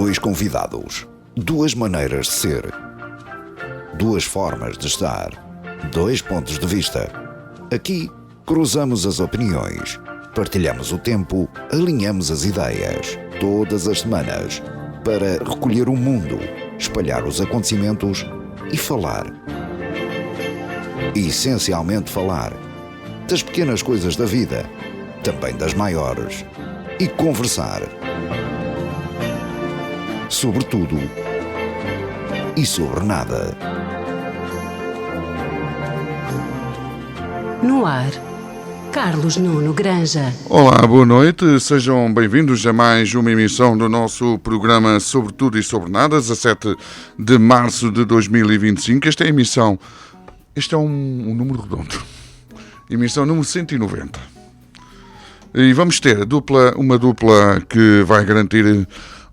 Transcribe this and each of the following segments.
Dois convidados, duas maneiras de ser, duas formas de estar, dois pontos de vista. Aqui cruzamos as opiniões, partilhamos o tempo, alinhamos as ideias, todas as semanas, para recolher o mundo, espalhar os acontecimentos e falar. Essencialmente falar das pequenas coisas da vida, também das maiores, e conversar. Sobre tudo e sobre nada. No ar, Carlos Nuno Granja. Olá, boa noite, sejam bem-vindos a mais uma emissão do nosso programa Sobre Tudo e Sobre Nada, 17 de março de 2025. Esta é a emissão, este é um número redondo, emissão número 190. E vamos ter uma dupla que vai garantir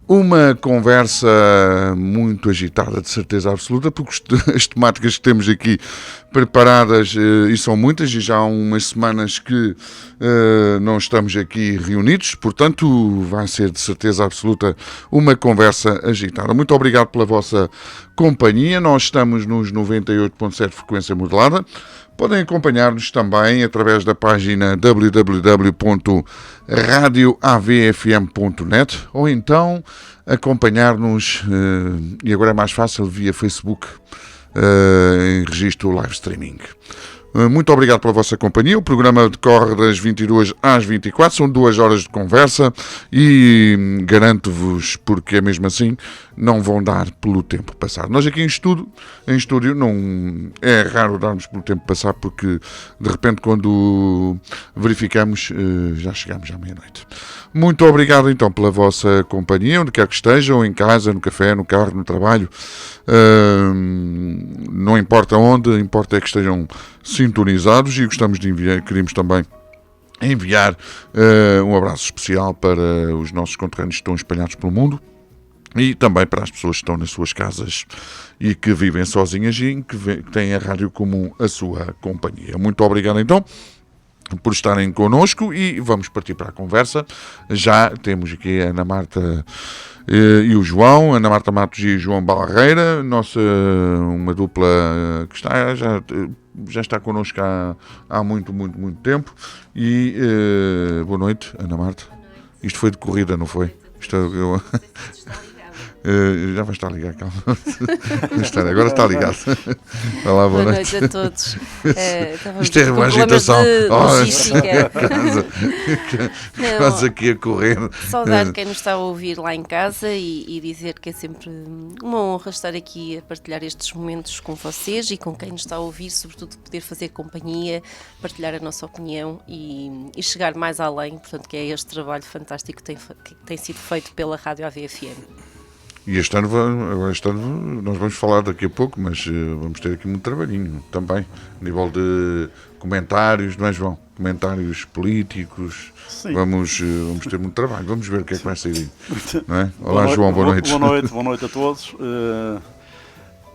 uma conversa muito agitada, de certeza absoluta, porque as temáticas que temos aqui preparadas, e são muitas, e já há umas semanas que não estamos aqui reunidos, portanto vai ser de certeza absoluta uma conversa agitada. Muito obrigado pela vossa companhia. Nós estamos nos 98.7 frequência modulada. Podem acompanhar-nos também através da página www.radioavfm.net ou então acompanhar-nos, e agora é mais fácil, via Facebook, em registro live streaming. Muito obrigado pela vossa companhia. O programa decorre das 22 às 24, são 2 horas de conversa e garanto-vos, porque é mesmo assim, não vão dar pelo tempo passar. Nós aqui em estúdio não é raro darmos pelo tempo passar, porque de repente quando verificamos já chegamos à meia-noite. Muito obrigado então pela vossa companhia, onde quer que estejam, em casa, no café, no carro, no trabalho, não importa onde, importa é que estejam sintonizados, e gostamos de enviar, queríamos também enviar um abraço especial para os nossos conterrâneos que estão espalhados pelo mundo e também para as pessoas que estão nas suas casas e que vivem sozinhas e que têm a rádio como a sua companhia. Muito obrigado então por estarem connosco e vamos partir para a conversa. Já temos aqui a Ana Marta e o João, Ana Marta Matos e João Balreira, uma dupla que já está connosco há muito tempo. E boa noite, Ana Marta. Isto foi de corrida, não foi? Já vai estar ligado, calma. Agora está ligado. Olá, boa noite a todos. Isto é uma agitação. Quase aqui a correr. Saudar quem nos está a ouvir lá em casa e dizer que é sempre uma honra estar aqui a partilhar estes momentos com vocês e com quem nos está a ouvir, sobretudo poder fazer companhia, partilhar a nossa opinião e chegar mais além, portanto, que é este trabalho fantástico que tem sido feito pela Rádio AVFM. E este ano nós vamos falar daqui a pouco, mas vamos ter aqui muito trabalhinho também, a nível de comentários, não é, João? Comentários políticos. Sim. Vamos ter muito trabalho, vamos ver o que é que vai sair aí. Não é? Olá, João, boa noite. Boa noite a todos.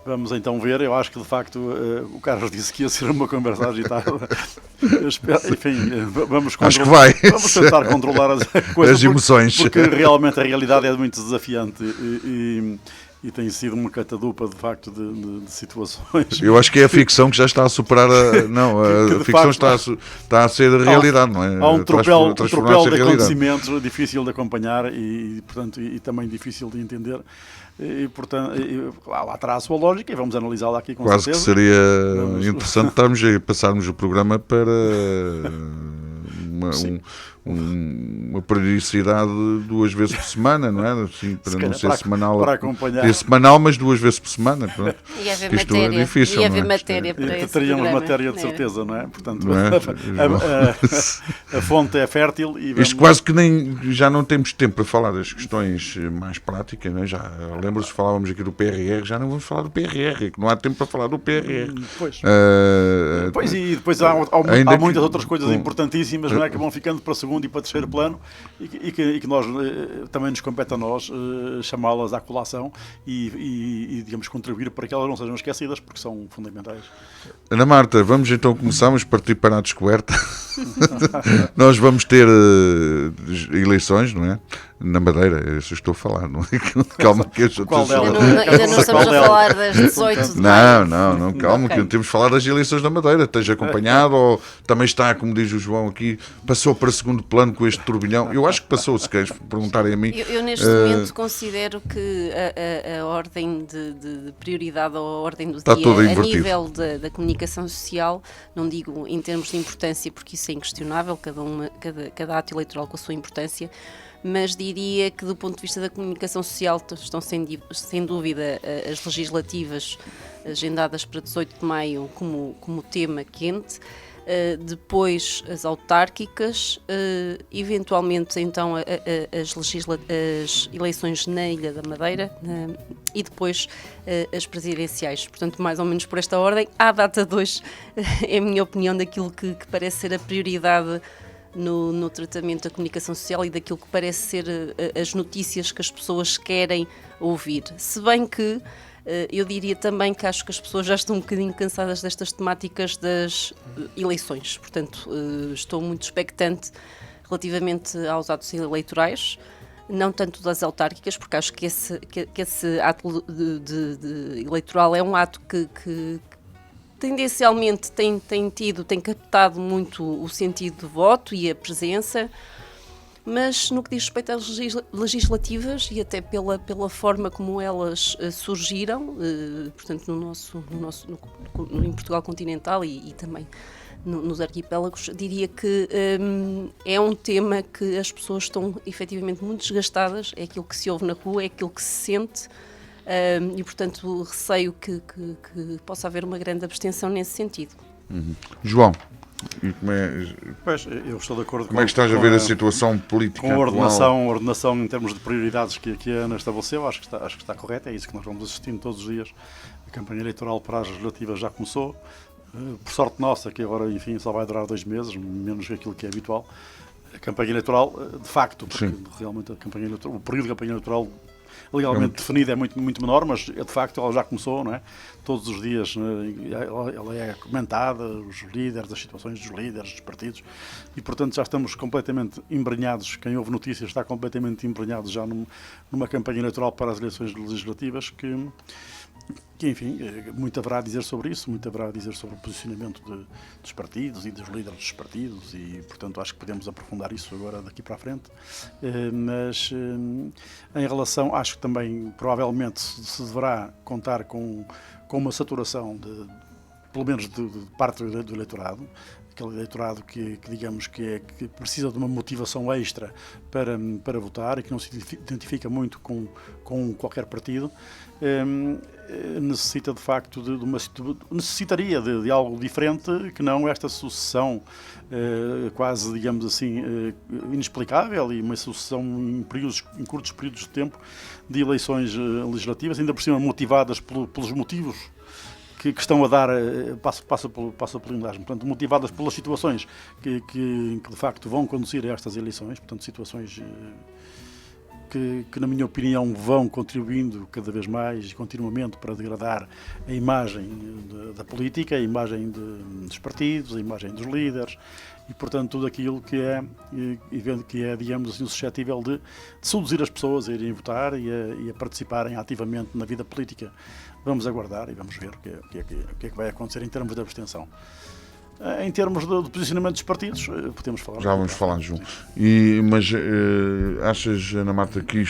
Vamos então ver. Eu acho que de facto o Carlos disse que ia ser uma conversa agitada. Enfim, vamos tentar controlar as coisas, as emoções, porque realmente a realidade é muito desafiante e tem sido uma catadupa de facto de situações. Eu acho que é a ficção que já está a superar a ficção facto, está a ser a realidade, não é? Há um tropel de acontecimentos difícil de acompanhar e portanto e também difícil de entender. E, portanto, lá terá a sua lógica e vamos analisá-la aqui com quase certeza. Que seria interessante passarmos o programa para uma periodicidade 2 vezes por semana, não é? Assim, para não ser semanal, para acompanhar. É semanal, mas 2 vezes por semana. Pronto. E haver isto matéria, é difícil, e haver não é? matéria para esse teríamos programa, matéria de certeza, não é? Portanto, não é? a fonte é fértil e isto quase que já não temos tempo para falar das questões mais práticas, não é? Já lembro-se que falávamos aqui do PRR, já não vamos falar do PRR, que não há tempo para falar do PRR. Pois, e depois há muitas outras coisas importantíssimas, não é? Que vão ficando para segundo e para terceiro plano e que nós também nos compete a nós chamá-las à colação e digamos contribuir para que elas não sejam esquecidas, porque são fundamentais. Ana Marta, vamos então começar, partir para a descoberta. Nós vamos ter eleições, não é? Na Madeira, isso estou a falar, não é? Calma que as outras... Ainda não estamos a falar das 18 de maio. Não, calma, que temos de falar das eleições da Madeira. Esteja acompanhado ou também está, como diz o João aqui, passou para segundo plano com este turbilhão? Eu acho que passou, se queres perguntarem a mim. Eu neste momento considero que a ordem de prioridade ou a ordem do está dia toda a invertida. nível da comunicação social, não digo em termos de importância, porque isso é inquestionável, cada ato eleitoral com a sua importância, mas diria que do ponto de vista da comunicação social estão sem dúvida as legislativas agendadas para 18 de maio como tema quente, depois as autárquicas, eventualmente então as eleições na Ilha da Madeira e depois as presidenciais. Portanto, mais ou menos por esta ordem, à data 2 é a minha opinião daquilo que parece ser a prioridade no tratamento da comunicação social e daquilo que parece ser as notícias que as pessoas querem ouvir. Se bem que eu diria também que acho que as pessoas já estão um bocadinho cansadas destas temáticas das eleições. Portanto, estou muito expectante relativamente aos atos eleitorais, não tanto das autárquicas, porque acho que esse ato de eleitoral é um ato que tendencialmente tem captado muito o sentido de voto e a presença, mas no que diz respeito às legislativas e até pela forma como elas surgiram, portanto em Portugal continental e também nos arquipélagos, diria que é um tema que as pessoas estão efetivamente muito desgastadas, é aquilo que se ouve na rua, é aquilo que se sente. E, portanto, receio que possa haver uma grande abstenção nesse sentido. João, e como é, Pois, eu estou de acordo como é que estás a ver a situação política com a atual? ordenação em termos de prioridades que a Ana estabeleceu. Acho que está correto, é isso que nós vamos assistindo todos os dias. A campanha eleitoral para as legislativas já começou. Por sorte nossa, que agora, enfim, só vai durar 2 meses, menos que aquilo que é habitual. A campanha eleitoral, de facto, porque Sim. realmente o período de campanha eleitoral legalmente definido é muito menor, mas de facto ela já começou, não é? Todos os dias ela é comentada, os líderes, as situações dos líderes, dos partidos, e portanto já estamos completamente embrenhados. Quem ouve notícias está completamente embrenhado já numa campanha eleitoral para as eleições legislativas que enfim, muito haverá a dizer sobre isso, muito haverá a dizer sobre o posicionamento dos partidos e dos líderes dos partidos e, portanto, acho que podemos aprofundar isso agora daqui para a frente. Mas, em relação, acho que também, provavelmente, se deverá contar com uma saturação, pelo menos de parte do eleitorado, aquele eleitorado que digamos que precisa de uma motivação extra para votar e que não se identifica muito com qualquer partido, necessita de facto necessitaria de algo diferente que não esta sucessão quase, digamos assim, inexplicável e uma sucessão em curtos períodos de tempo de eleições legislativas, ainda por cima motivadas pelos motivos que estão a dar, passa pelo enlasme, portanto, motivadas pelas situações que de facto vão conduzir a estas eleições, portanto, situações que na minha opinião vão contribuindo cada vez mais e continuamente para degradar a imagem da política, a imagem dos partidos, a imagem dos líderes e, portanto, tudo aquilo que é digamos assim, suscetível de seduzir as pessoas a irem votar e a participarem ativamente na vida política. Vamos aguardar e vamos ver o que é que vai acontecer em termos de abstenção. Em termos de posicionamento dos partidos, podemos falar. Já vamos falar, João. Mas achas, Ana Marta, que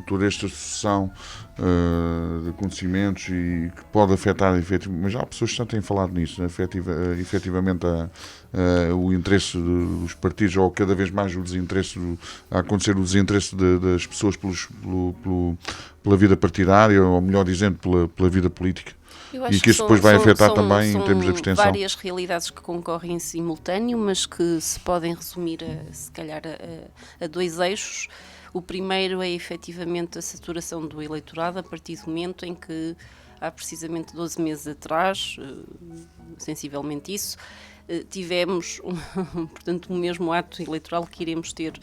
toda esta sucessão de acontecimentos e que pode afetar, mas já há pessoas que já têm falado nisso, efetivamente o interesse dos partidos, ou cada vez mais o desinteresse, a acontecer o desinteresse das pessoas pela vida partidária, ou melhor dizendo, pela vida política? E que isso depois vai afetar também em termos de abstenção. São várias realidades que concorrem em simultâneo, mas que se podem resumir, se calhar, a 2 eixos. O primeiro é efetivamente a saturação do eleitorado a partir do momento em que há precisamente 12 meses atrás, sensivelmente isso, tivemos, portanto, o mesmo ato eleitoral que iremos ter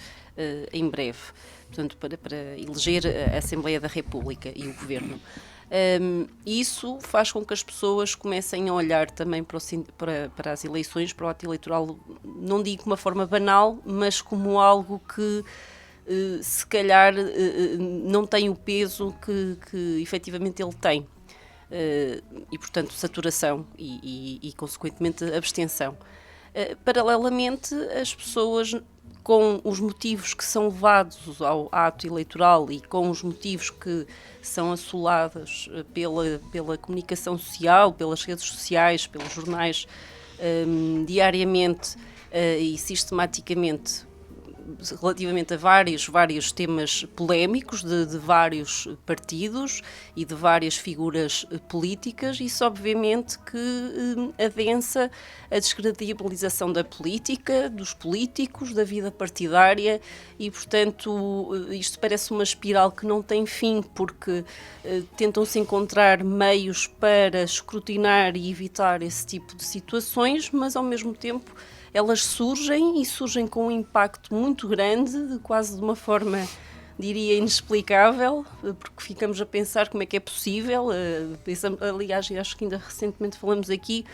em breve, portanto, para eleger a Assembleia da República e o Governo. Isso faz com que as pessoas comecem a olhar também para as eleições, para o ato eleitoral, não digo de uma forma banal, mas como algo que se calhar não tem o peso que efetivamente ele tem. E, portanto, saturação e consequentemente, abstenção. Paralelamente, as pessoas, com os motivos que são levados ao ato eleitoral e com os motivos que são assolados pela comunicação social, pelas redes sociais, pelos jornais, diariamente e sistematicamente, relativamente a vários temas polémicos de vários partidos e de várias figuras políticas, isso obviamente que adensa a descredibilização da política, dos políticos, da vida partidária e, portanto, isto parece uma espiral que não tem fim, porque tentam-se encontrar meios para escrutinar e evitar esse tipo de situações, mas ao mesmo tempo elas surgem com um impacto muito grande, quase de uma forma, diria, inexplicável, porque ficamos a pensar como é que é possível. Aliás, acho que ainda recentemente falamos aqui,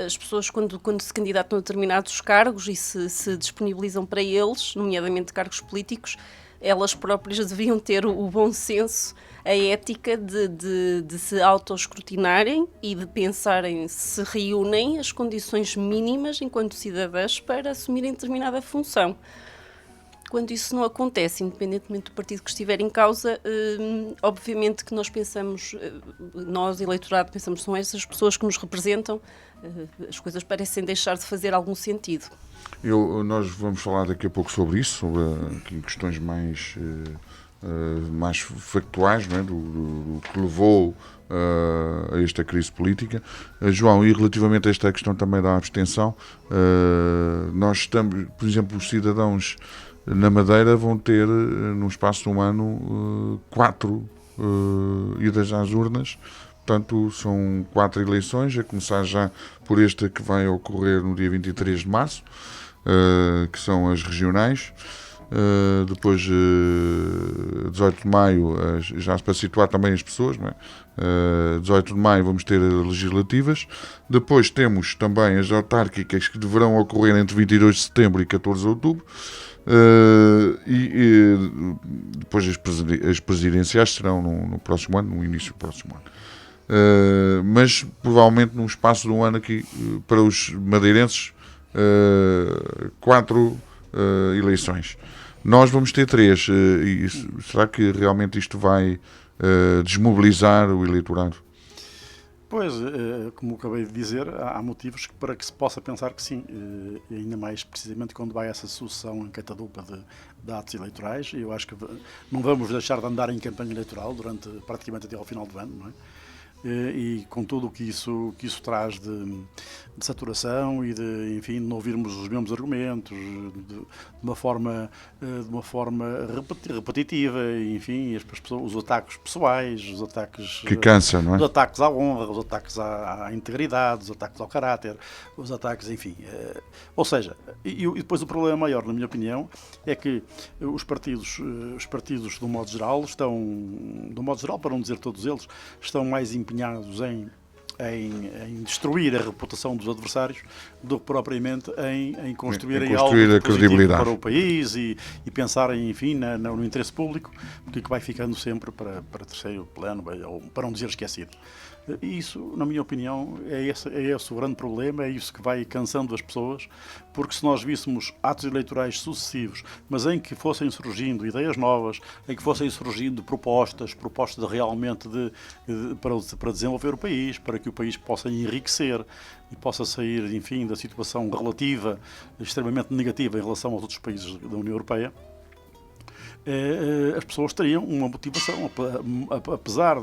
as pessoas quando se candidatam a determinados cargos e se disponibilizam para eles, nomeadamente cargos políticos, elas próprias deveriam ter o bom senso, a ética de se autoescrutinarem e de pensarem se reúnem as condições mínimas enquanto cidadãs para assumirem determinada função. Quando isso não acontece, independentemente do partido que estiver em causa, obviamente que nós pensamos, nós, eleitorado, pensamos que são essas pessoas que nos representam, as coisas parecem deixar de fazer algum sentido. Nós vamos falar daqui a pouco sobre isso, sobre aqui, questões mais factuais, não é? do que levou a esta crise política. João, e relativamente a esta questão também da abstenção, nós estamos, por exemplo, os cidadãos na Madeira vão ter, no espaço de um ano, 4 idas às urnas. Portanto, são 4 eleições, a começar já por esta que vai ocorrer no dia 23 de março, que são as regionais. Depois, 18 de maio, já para situar também as pessoas, não é? 18 de maio vamos ter as legislativas. Depois temos também as autárquicas, que deverão ocorrer entre 22 de setembro e 14 de outubro. Depois as presidenciais serão no próximo ano, no início do próximo ano. Mas provavelmente num espaço de um ano aqui, para os madeirenses, 4 eleições. Nós vamos ter 3. E será que realmente isto vai desmobilizar o eleitorado? Pois, como acabei de dizer, há motivos para que se possa pensar que sim, e ainda mais precisamente quando vai essa sucessão em catadupa de atos eleitorais. Eu acho que não vamos deixar de andar em campanha eleitoral durante praticamente até ao final do ano, não é? E com tudo o que isso traz de saturação e de, enfim, de não ouvirmos os mesmos argumentos de uma forma repetitiva, e, enfim, as pessoas, os ataques pessoais, os ataques que cansa, não é? Os ataques à honra, os ataques à integridade, os ataques ao caráter, os ataques, enfim, ou seja, e depois o problema maior, na minha opinião, é que os partidos do modo geral para não dizer todos eles, estão mais empenhados em destruir a reputação dos adversários do que propriamente em construir algo a credibilidade para o país e pensarem, enfim, no interesse público, porque vai ficando sempre para terceiro plano, ou para não dizer esquecido. E isso, na minha opinião, é esse o grande problema, é isso que vai cansando as pessoas, porque se nós víssemos atos eleitorais sucessivos, mas em que fossem surgindo ideias novas, em que fossem surgindo propostas realmente para desenvolver o país, para que o país possa enriquecer e possa sair, enfim, da situação relativa, extremamente negativa em relação aos outros países da União Europeia, as pessoas teriam uma motivação, apesar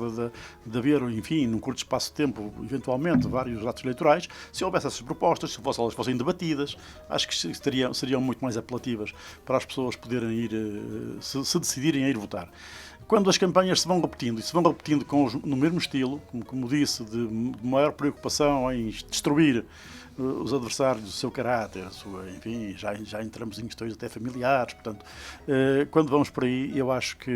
de haver, enfim, num curto espaço de tempo, eventualmente, vários atos eleitorais. Se houvesse essas propostas, se elas fossem debatidas, acho que seriam muito mais apelativas para as pessoas poderem ir, se decidirem a ir votar. Quando as campanhas se vão repetindo no mesmo estilo, como disse, de maior preocupação em destruir os adversários, o seu caráter, enfim, já entramos em questões até familiares. Portanto, quando vamos por aí, eu acho que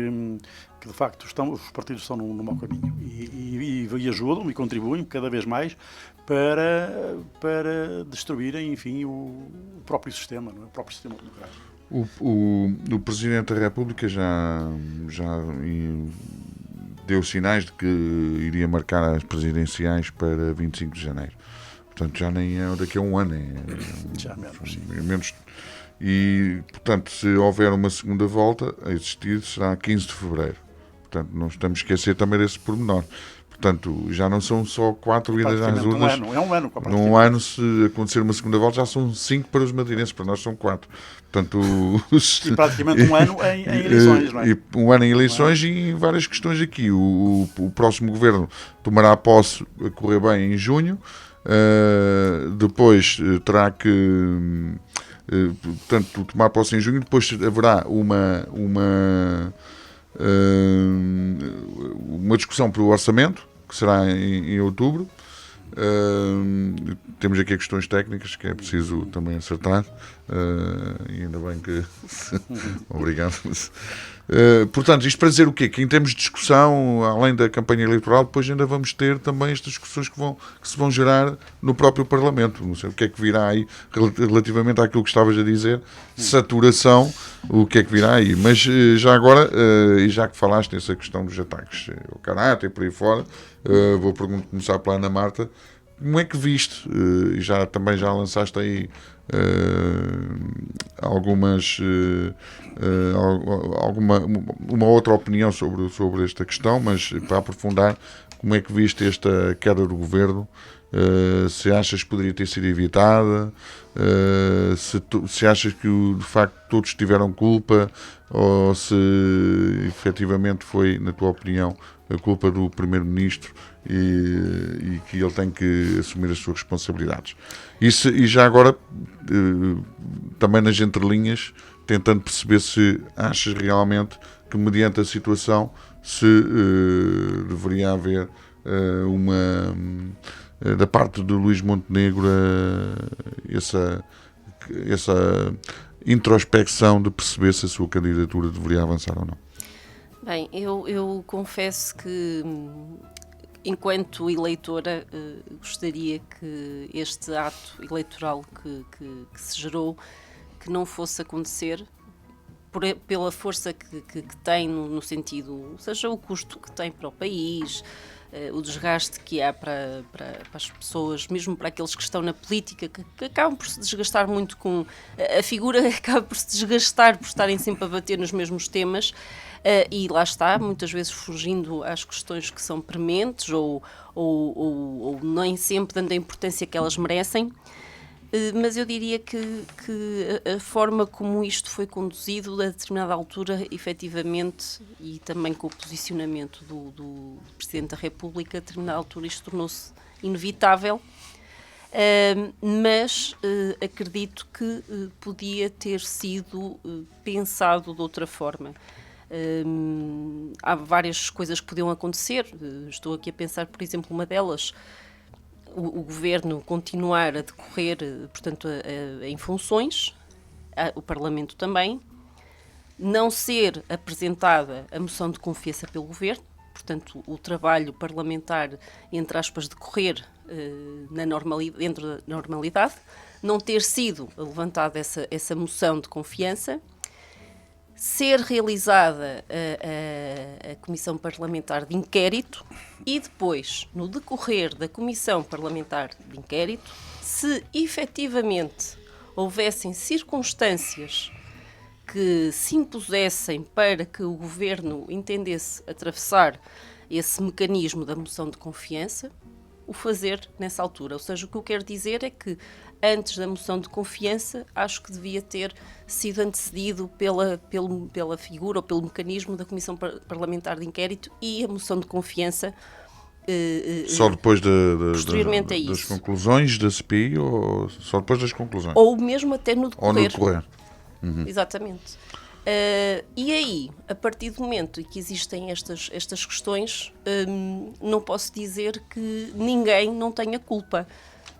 de facto os partidos estão no mau caminho e ajudam e contribuem cada vez mais para destruírem, enfim, o próprio sistema, não é? O próprio sistema democrático. O Presidente da República já deu sinais de que iria marcar as presidenciais para 25 de janeiro. Portanto, já nem é daqui a um ano. Já menos, sim. Menos. E, portanto, se houver uma segunda volta a existir, será 15 de fevereiro. Portanto, não estamos a esquecer também desse pormenor. Portanto, já não são só 4 idas às urnas. É um ano. Num ano, se acontecer uma segunda volta, já são 5 para os madeirenses, para nós são 4. Portanto, e praticamente um ano em eleições, não é? E um ano em eleições e em várias questões aqui. O próximo governo tomará posse a correr bem em junho. Depois terá que portanto, tomar posse em junho. Depois haverá uma discussão para o orçamento, que será em outubro. Temos aqui questões técnicas que é preciso também acertar, e ainda bem que obrigado. Portanto, isto para dizer o quê? Que em termos de discussão, além da campanha eleitoral, depois ainda vamos ter também estas discussões que se vão gerar no próprio Parlamento. Não sei o que é que virá aí relativamente àquilo que estavas a dizer, saturação, o que é que virá aí. Mas já agora, e já que falaste nessa questão dos ataques ao caráter e por aí fora, vou começar pela Ana Marta. Como é que viste, e também já lançaste aí uma outra opinião sobre esta questão, mas para aprofundar, como é que viste esta queda do governo? Se achas que poderia ter sido evitada, se achas que de facto todos tiveram culpa, ou se efetivamente foi, na tua opinião, a culpa do Primeiro-Ministro e que ele tem que assumir as suas responsabilidades. E já agora, também nas entrelinhas, tentando perceber se achas realmente que, mediante a situação, se deveria haver da parte do Luís Montenegro essa introspecção de perceber se a sua candidatura deveria avançar ou não. Bem, eu confesso que, enquanto eleitora, gostaria que este ato eleitoral que se gerou, que não fosse acontecer, pela força que tem no sentido, seja o custo que tem para o país, o desgaste que há para as pessoas, mesmo para aqueles que estão na política, que acabam por se desgastar muito com... A figura acaba por se desgastar por estarem sempre a bater nos mesmos temas, e lá está, muitas vezes fugindo às questões que são prementes ou nem sempre dando a importância que elas merecem. Mas eu diria que a forma como isto foi conduzido, a determinada altura, efetivamente, e também com o posicionamento do Presidente da República, a determinada altura isto tornou-se inevitável, mas acredito que podia ter sido pensado de outra forma. Há várias coisas que podiam acontecer, estou aqui a pensar, por exemplo, uma delas, o Governo continuar a decorrer, portanto, em funções, o Parlamento também, não ser apresentada a moção de confiança pelo Governo, portanto, o trabalho parlamentar, entre aspas, decorrer dentro da normalidade, não ter sido levantada essa moção de confiança, ser realizada a Comissão Parlamentar de Inquérito e depois, no decorrer da Comissão Parlamentar de Inquérito, se efetivamente houvessem circunstâncias que se impusessem para que o Governo entendesse atravessar esse mecanismo da moção de confiança, o fazer nessa altura. Ou seja, o que eu quero dizer é que antes da moção de confiança, acho que devia ter sido antecedido pela figura ou pelo mecanismo da Comissão Parlamentar de Inquérito e a moção de confiança só depois posteriormente a isso. Das conclusões da CPI ou só depois das conclusões? Ou mesmo até no decorrer. Ou no decorrer. Uhum. Exatamente. E aí, a partir do momento em que existem estas questões, não posso dizer que ninguém não tenha culpa.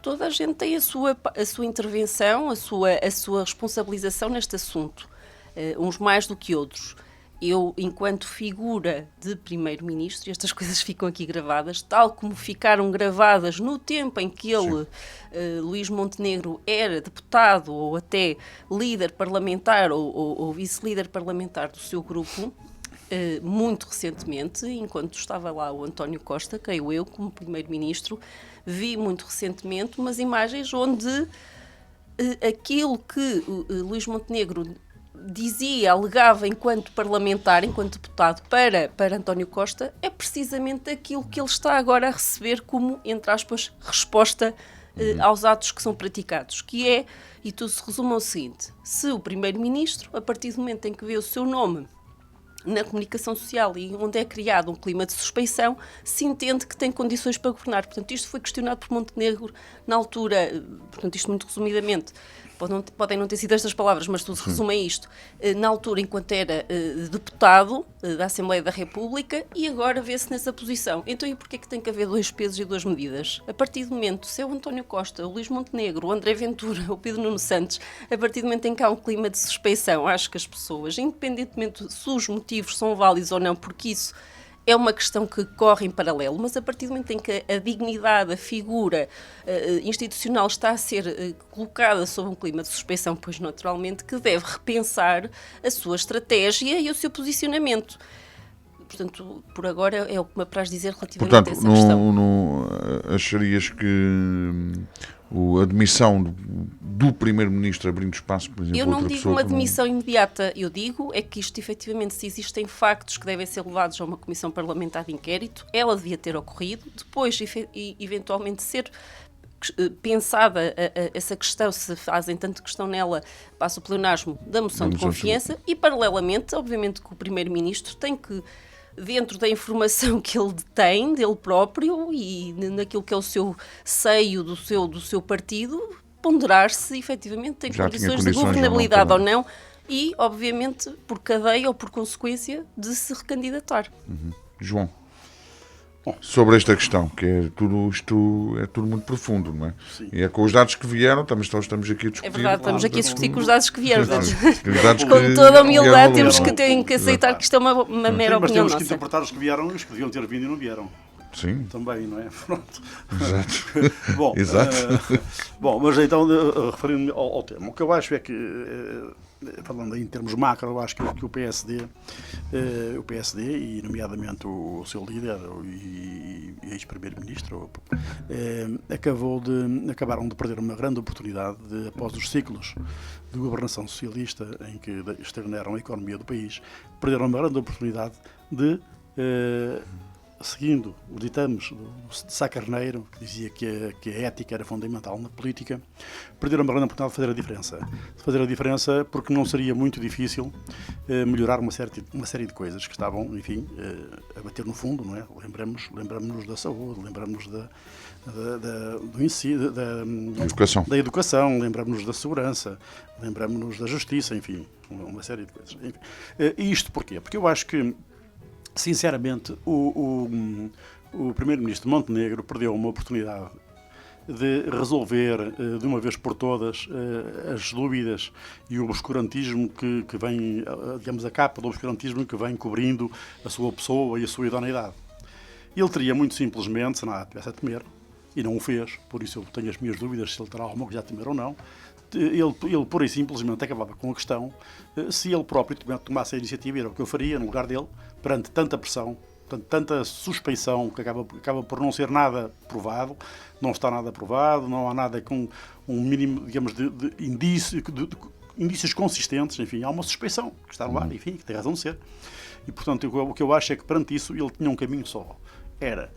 toda a gente tem a sua intervenção, a sua responsabilização neste assunto, uns mais do que outros. Eu, enquanto figura de primeiro-ministro, e estas coisas ficam aqui gravadas, tal como ficaram gravadas no tempo em que ele, Luís Montenegro, era deputado ou até líder parlamentar ou vice-líder parlamentar do seu grupo, muito recentemente, enquanto estava lá o António Costa, creio eu, como primeiro-ministro, vi muito recentemente umas imagens onde aquilo que Luís Montenegro dizia, alegava enquanto parlamentar, enquanto deputado para António Costa, é precisamente aquilo que ele está agora a receber como, entre aspas, resposta aos atos que são praticados, que é, e tudo se resume ao seguinte: se o primeiro-ministro, a partir do momento em que vê o seu nome na comunicação social e onde é criado um clima de suspeição, se entende que tem condições para governar. Portanto, isto foi questionado por Montenegro na altura, portanto, isto muito resumidamente, podem não ter sido estas palavras, mas tudo se resume a isto, na altura enquanto era deputado da Assembleia da República, e agora vê-se nessa posição. Então, e porquê que tem que haver 2 pesos e 2 medidas? A partir do momento, se é o António Costa, o Luís Montenegro, o André Ventura, o Pedro Nuno Santos, a partir do momento em que há um clima de suspeição, acho que as pessoas, independentemente se os motivos são válidos ou não, porque isso é uma questão que corre em paralelo, mas a partir do momento em que a dignidade, a figura institucional está a ser colocada sob um clima de suspeição, pois naturalmente que deve repensar a sua estratégia e o seu posicionamento. Portanto, por agora é o que me apraz dizer relativamente a essa questão. Acharias que a admissão do Primeiro-Ministro abrindo espaço, por exemplo, eu não outra digo pessoa uma demissão imediata, eu digo é que isto, efetivamente, se existem factos que devem ser levados a uma comissão parlamentar de inquérito, ela devia ter ocorrido, depois, eventualmente, ser pensada essa questão, se fazem tanto questão nela, passa o pleonasmo da moção de confiança, e, paralelamente, obviamente, que o Primeiro-Ministro tem que, dentro da informação que ele detém dele próprio e naquilo que é o seu seio do seu partido, ponderar se efetivamente tem condições de governabilidade ou não e, obviamente, por cadeia ou por consequência de se recandidatar. João, sobre esta questão, que é tudo muito profundo, não é? Sim. E é com os dados que vieram, também estamos aqui a discutir. É verdade, estamos aqui a discutir com os dados que vieram. Com toda a humildade temos que aceitar que isto é uma mera mas opinião temos que nossa. interpretar os que vieram e os que deviam ter vindo e não vieram. Sim. Também, não é? Pronto. Exato. Bom, Exato. Bom, mas então, referindo-me ao tema, o que eu acho é que, falando em termos macro, eu acho que o PSD, e nomeadamente o seu líder e ex-primeiro-ministro, acabaram de perder uma grande oportunidade após os ciclos de governação socialista em que estagnaram a economia do país, perderam uma grande oportunidade de seguindo o ditames de Sá Carneiro, que dizia que a ética era fundamental na política, perderam uma grande oportunidade de fazer a diferença. De fazer a diferença porque não seria muito difícil melhorar uma série de coisas que estavam, enfim, a bater no fundo, não é? Lembramos-nos da saúde, lembramos do ensino, da educação, lembramos-nos da segurança, lembramos-nos da justiça, enfim, uma série de coisas. Enfim, e isto porquê? Porque eu acho que, sinceramente, o primeiro-ministro Montenegro perdeu uma oportunidade de resolver de uma vez por todas as dúvidas e o obscurantismo que vem, digamos, a capa do obscurantismo que vem cobrindo a sua pessoa e a sua idoneidade. Ele teria muito simplesmente, se nada tivesse a temer, e não o fez, por isso eu tenho as minhas dúvidas se ele terá alguma coisa a temer ou não, ele pura e simplesmente acabava com a questão se ele próprio tomasse a iniciativa, era o que eu faria no lugar dele, perante tanta pressão, tanta suspeição que acaba por não ser nada provado, não está nada provado, não há nada com um mínimo, digamos, de indícios consistentes, enfim, há uma suspeição que está no ar, enfim, que tem razão de ser. E, portanto, o que eu acho é que perante isso ele tinha um caminho só, era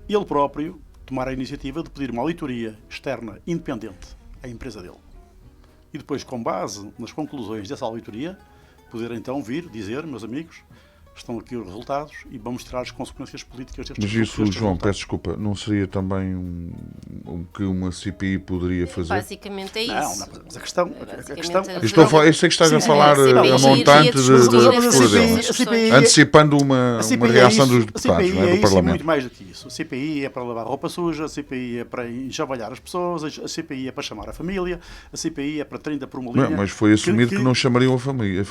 ele próprio tomar a iniciativa de pedir uma auditoria externa independente à empresa dele. E depois, com base nas conclusões dessa auditoria, poder então vir dizer, meus amigos, estão aqui os resultados e vamos tirar as consequências políticas destes Mas isso, destes João, resultados. peço desculpa, não seria também o que uma CPI poderia fazer? Basicamente é isso. Não, mas a questão... Eu sei que estás a Sim, falar sim, a sim, montante sim, de CPI antecipando uma reação dos a deputados, CPI não é, é do isso e Parlamento. muito mais do que isso. A CPI é para lavar roupa suja, a CPI é para enxavalhar as pessoas, a CPI é para chamar a família, a CPI é para 30 por uma linha. Não, mas foi assumido que não chamariam a família.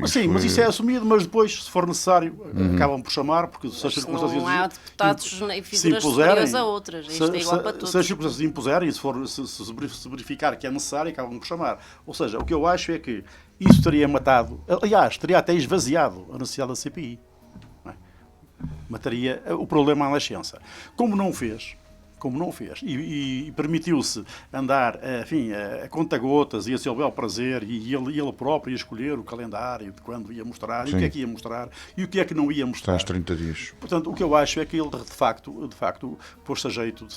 Sim, mas isso é assumido, mas depois, se for necessário, acabam por chamar, porque se as Não circunstâncias há deputados nem se figuras impuserem, superiores a outras. Isto é igual para todos. se as circunstâncias se impuserem e se verificar que é necessário, acabam por chamar. Ou seja, o que eu acho é que isso teria matado, aliás, teria até esvaziado a necessidade da CPI. Não é? Mataria o problema à nascença. Como não o fez, e permitiu-se andar, enfim, a conta-gotas e a seu bel prazer, e ele próprio ia escolher o calendário de quando ia mostrar, e o que é que ia mostrar, e o que é que não ia mostrar. Está às 30 dias. Portanto, o que eu acho é que ele, de facto pôs-se a jeito de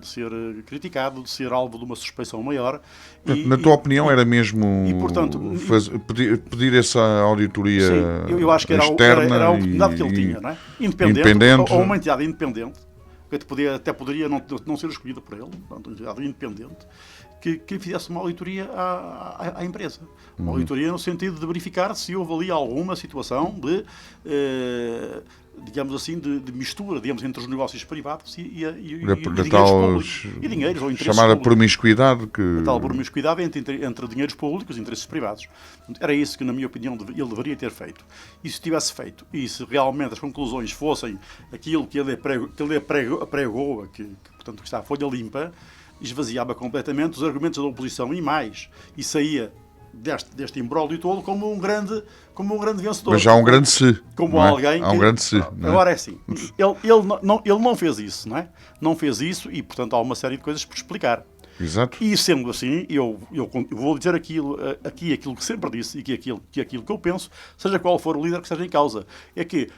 ser criticado, de ser alvo de uma suspeição maior. Na tua opinião, era mesmo portanto, pedir essa auditoria sim, eu acho que era externa a oportunidade que ele tinha, não é? Independente. Ou uma entidade independente, que até poderia não ser escolhida por ele, portanto, uma entidade independente, que fizesse uma auditoria à empresa. Uma auditoria no sentido de verificar se houve ali alguma situação de, digamos assim, de mistura, digamos, entre os negócios privados e dinheiros públicos. E dinheiros ou interesses chamada públicos. promiscuidade. A tal promiscuidade entre dinheiros públicos e interesses privados. Era isso que, na minha opinião, ele deveria ter feito. E se tivesse feito, e se realmente as conclusões fossem aquilo que ele pregou, portanto, que está a folha limpa, esvaziava completamente os argumentos da oposição e mais, e saía deste imbróglio todo como um grande vencedor. Mas já há um grande se. Como não é? alguém há um grande se. Agora é assim, ele não fez isso, não é? Não fez isso e, portanto, há uma série de coisas por explicar. Exato. E sendo assim, eu vou dizer aquilo que sempre disse e aquilo que eu penso, seja qual for o líder que esteja em causa, é que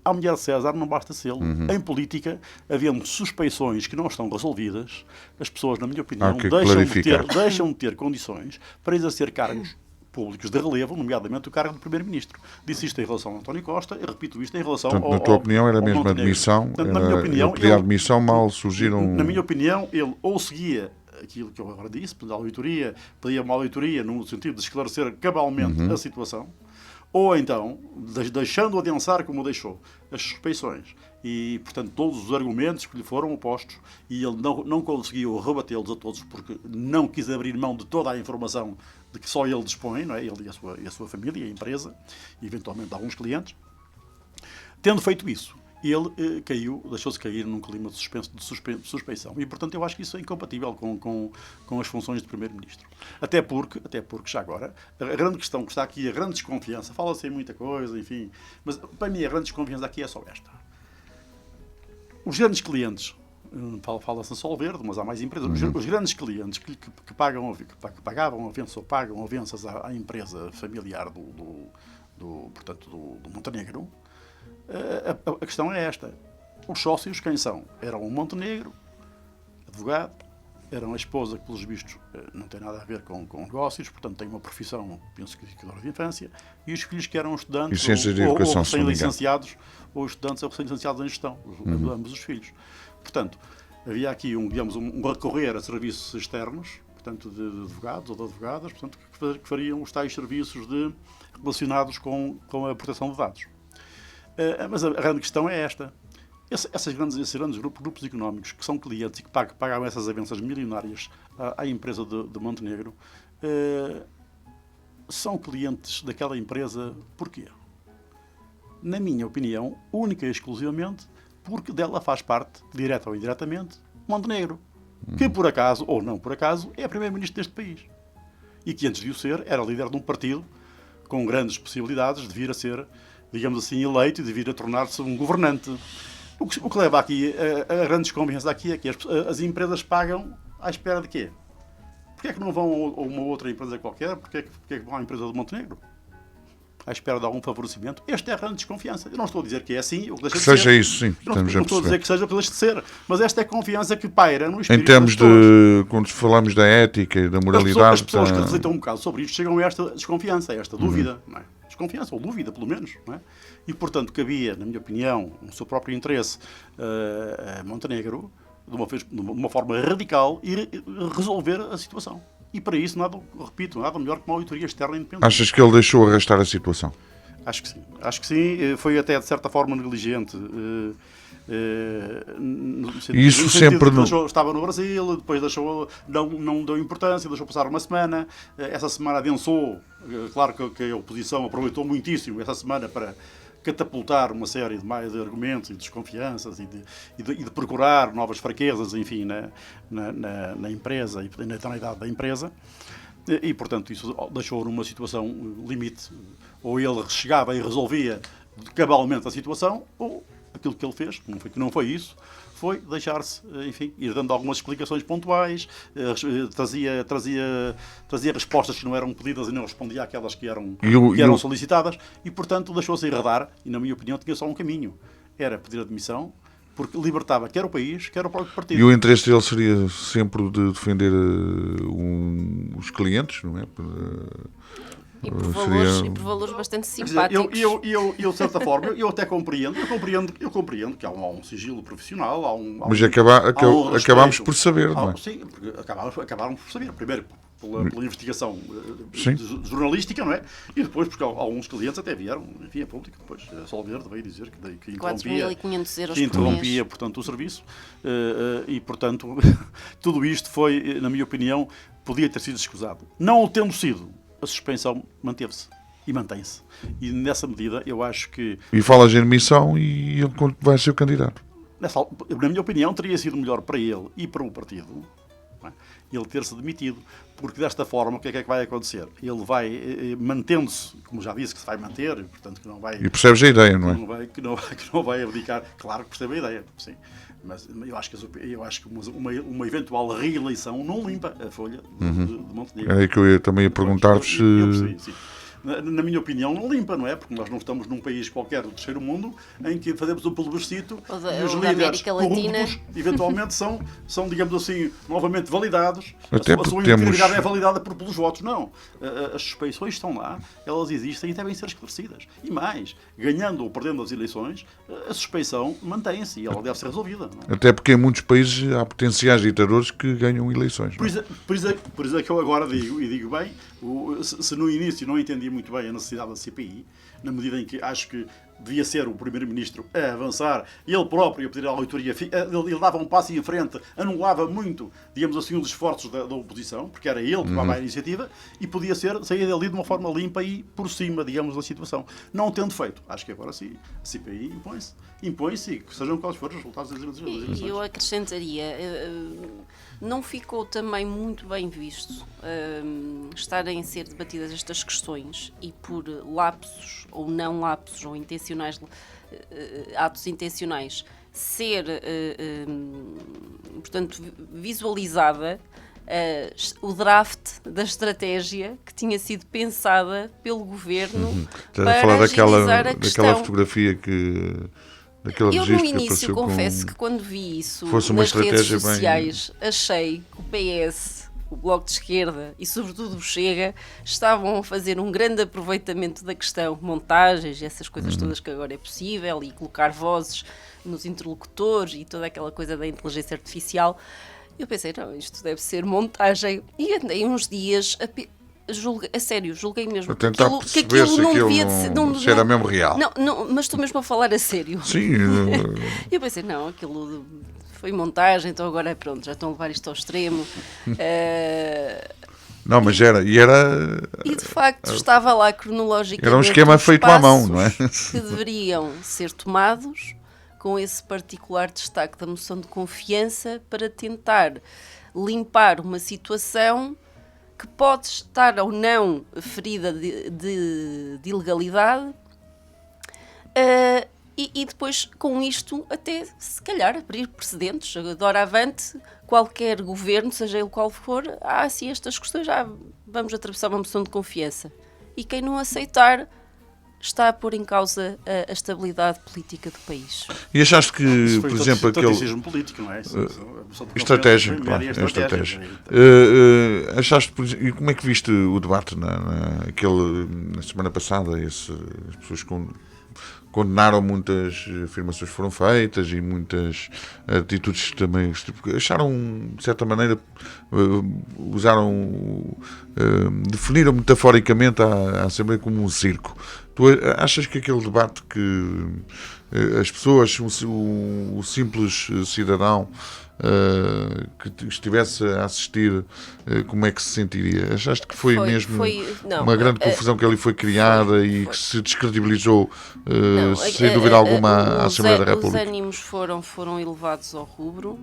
à mulher de César não basta sê-lo. Em política, havendo suspeições que não estão resolvidas, as pessoas, na minha opinião, deixam de ter condições para exercer cargos públicos de relevo, nomeadamente o cargo de Primeiro-Ministro. Disse isto em relação a António Costa e repito isto em relação Na tua opinião, era mesmo a demissão? Portanto, na minha opinião, pedir a admissão mal surgiram... Na minha opinião, ele ou seguia aquilo que eu agora disse, pedia uma auditoria no sentido de esclarecer cabalmente a situação, ou então, deixando adensar como deixou as suspeições e, portanto, todos os argumentos que lhe foram opostos, e ele não conseguiu rebatê-los a todos porque não quis abrir mão de toda a informação de que só ele dispõe, não é? Ele e a sua família, a empresa, e eventualmente alguns clientes. Tendo feito isso, ele deixou-se cair num clima de suspeição. E, portanto, eu acho que isso é incompatível com as funções de Primeiro-Ministro. Até porque, já agora, a grande questão que está aqui, a grande desconfiança, fala-se em muita coisa, enfim, mas para mim a grande desconfiança aqui é só esta. Os grandes clientes, fala-se em Sol Verde, mas há mais empresas, os grandes clientes que pagavam avanças ou pagam avanças à empresa familiar do Montenegro, a questão é esta. Os sócios, quem são? Eram o Montenegro, advogado, eram a esposa, que pelos vistos não tem nada a ver com negócios, portanto tem uma profissão, penso que educadora de infância, e os filhos que eram estudantes ou recém-licenciados, ou estudantes ou recém-licenciados em gestão, ambos os filhos. Portanto, havia aqui um recorrer a serviços externos, portanto de advogados ou de advogadas, portanto, que fariam os tais serviços relacionados com a proteção de dados. Mas a grande questão é esta. Esses grandes grupos económicos que são clientes e que pagam essas avanças milionárias à empresa de Montenegro são clientes daquela empresa porquê? Na minha opinião, única e exclusivamente porque dela faz parte, direta ou indiretamente, Montenegro, que por acaso, ou não por acaso, é Primeiro-Ministro deste país. E que antes de o ser, era líder de um partido com grandes possibilidades de vir a ser, digamos assim, eleito e de vir a tornar-se um governante. O que leva aqui, a grande desconfiança aqui é que as empresas pagam à espera de quê? Porquê é que não vão a uma outra empresa qualquer? Porquê é que vão à empresa de Montenegro? À espera de algum favorecimento? Esta é a grande desconfiança. Eu não estou a dizer que é assim, ou que deixa de ser. Seja isso, sim. Não estou a dizer que seja o que deixa de ser. Mas esta é a confiança que paira no espírito em termos das pessoas. quando falamos da ética e da moralidade... As pessoas que reflitam um bocado sobre isto chegam a esta desconfiança, a esta dúvida. Não é? desconfiança, ou dúvida, pelo menos. Não é? E, portanto, cabia, na minha opinião, no seu próprio interesse, a Montenegro, de uma forma radical, ir resolver a situação. E para isso, nada melhor que uma auditoria externa independente. Achas que ele deixou arrastar a situação? Acho que sim. Acho que sim. Foi até, de certa forma, negligente. Isso sempre estava no Brasil, depois não deu importância, deixou passar uma semana. Essa semana adensou. Claro que a oposição aproveitou muitíssimo essa semana para catapultar uma série de mais argumentos e desconfianças e de procurar novas fraquezas, enfim, na empresa e na eternidade da empresa. E, portanto, isso deixou numa situação limite. Ou ele chegava e resolvia cabalmente a situação, ou aquilo que ele fez, que não foi isso, foi deixar-se, enfim, ir dando algumas explicações pontuais, trazia respostas que não eram pedidas e não respondia àquelas que eram solicitadas, e, portanto, deixou-se enredar, e, na minha opinião, tinha só um caminho. Era pedir admissão, porque libertava quer o país, quer o próprio partido. E o interesse dele seria sempre de defender os clientes, não é? E por valores bastante simpáticos. Eu de certa forma, eu até compreendo que há um sigilo profissional, mas acabámos por saber, não é? Sim, acabaram por saber. Primeiro, pela investigação jornalística, não é? E depois, porque alguns clientes até vieram, enfim, a público, depois a Solverde veio dizer que interrompia, portanto, o serviço. E, portanto, tudo isto foi, na minha opinião, podia ter sido escusado. Não o tendo sido, a suspensão manteve-se e mantém-se. E nessa medida eu acho que... E falas em admissão e ele vai ser o candidato. Na minha opinião teria sido melhor para ele e para o partido, não é? Ele ter-se demitido, porque desta forma o que é que vai acontecer? Ele vai mantendo-se, como já disse que se vai manter, portanto que não vai... E percebes a ideia, não é? Que não vai abdicar. Claro que percebe a ideia, sim. Mas eu acho que uma eventual reeleição não limpa a folha de Montenegro. É aí que eu também ia perguntar-vos se... Eu percebi, sim. Na minha opinião, não limpa, não é? Porque nós não estamos num país qualquer do terceiro mundo em que fazemos um plebiscito e os líderes corruptos, eventualmente, são, digamos assim, novamente validados. Até a sua integridade é validada pelos votos. Não. As suspeições estão lá, elas existem e devem ser esclarecidas. E mais, ganhando ou perdendo as eleições, a suspeição mantém-se e ela deve ser resolvida. Não é? Até porque em muitos países há potenciais ditadores que ganham eleições. Por isso é que eu agora digo bem, se no início não entendi muito bem a necessidade da CPI, na medida em que acho que devia ser o Primeiro-Ministro a avançar, ele próprio a pedir a auditoria, ele dava um passo em frente, anulava muito, digamos assim, os esforços da oposição, porque era ele que tomava a iniciativa, e podia sair dali de uma forma limpa e por cima, digamos, da situação. Não o tendo feito, acho que agora sim, a CPI impõe-se, que sejam quais forem os resultados das eleições. E eu acrescentaria, não ficou também muito bem visto estarem a ser debatidas estas questões e por lapsos ou não lapsos ou atos intencionais ser, portanto, visualizada o draft da estratégia que tinha sido pensada pelo Governo para agilizar a questão. Daquela fotografia que... Eu no início confesso que quando vi isso nas redes sociais achei que o PS, o Bloco de Esquerda e sobretudo o Chega estavam a fazer um grande aproveitamento da questão montagens e essas coisas todas que agora é possível e colocar vozes nos interlocutores e toda aquela coisa da inteligência artificial. Eu pensei, não, isto deve ser montagem e andei uns dias julguei mesmo a tentar que aquilo não devia se era mesmo real. Não, mas estou mesmo a falar a sério. Sim. Eu pensei, não, aquilo foi montagem, então agora pronto, já estão a levar isto ao extremo. Não, mas era... E de facto estava lá cronologicamente era um esquema feito à mão, não é? Que deveriam ser tomados com esse particular destaque da moção de confiança para tentar limpar uma situação que pode estar ou não ferida de ilegalidade e depois com isto até se calhar abrir precedentes. Doravante qualquer governo, seja ele qual for, assim estas questões, vamos atravessar uma moção de confiança e quem não aceitar está a pôr em causa a estabilidade política do país. E achaste que, Isso por exemplo, aquele... taticismo político, não é? Estratégia, claro, é estratégia. Achaste, e como é que viste o debate na semana passada? As pessoas condenaram muitas afirmações que foram feitas e muitas atitudes também. Acharam, de certa maneira, definiram metaforicamente a Assembleia como um circo. Tu achas que aquele debate que as pessoas, o simples cidadão que estivesse a assistir, como é que se sentiria? Achaste que foi mesmo uma grande confusão que ali foi criada e que se descredibilizou, sem dúvida alguma, a Assembleia da República? Os ânimos foram elevados ao rubro.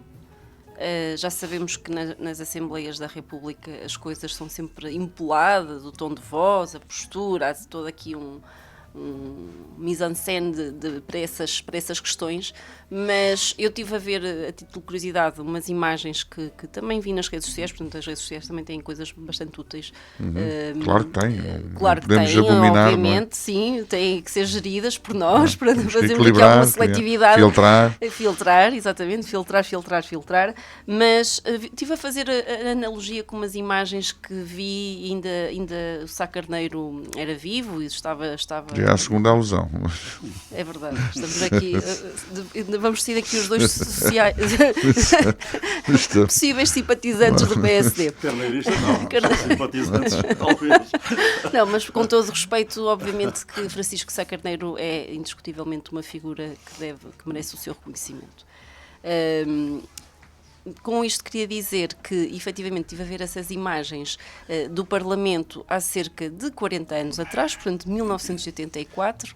Já sabemos que nas Assembleias da República as coisas são sempre impoladas, o tom de voz, a postura, há todo aqui um mise-en-scène para essas questões, mas eu estive a ver, a título de curiosidade, umas imagens que também vi nas redes sociais, portanto as redes sociais também têm coisas bastante úteis. Claro que têm. Claro que têm, obviamente, sim, têm que ser geridas por nós, para fazermos aqui alguma seletividade. Filtrar, exatamente, filtrar, mas estive a fazer a analogia com umas imagens que vi, ainda o Sá Carneiro era vivo e estava Já é a segunda alusão. É verdade, estamos aqui, vamos ter aqui os dois possíveis simpatizantes do PSD. Carneiristas não, simpatizantes talvez. Não, mas com todo o respeito, obviamente que Francisco Sá Carneiro é indiscutivelmente uma figura que merece o seu reconhecimento. Com isto queria dizer que, efetivamente, estive a ver essas imagens do Parlamento há cerca de 40 anos atrás, portanto, 1984,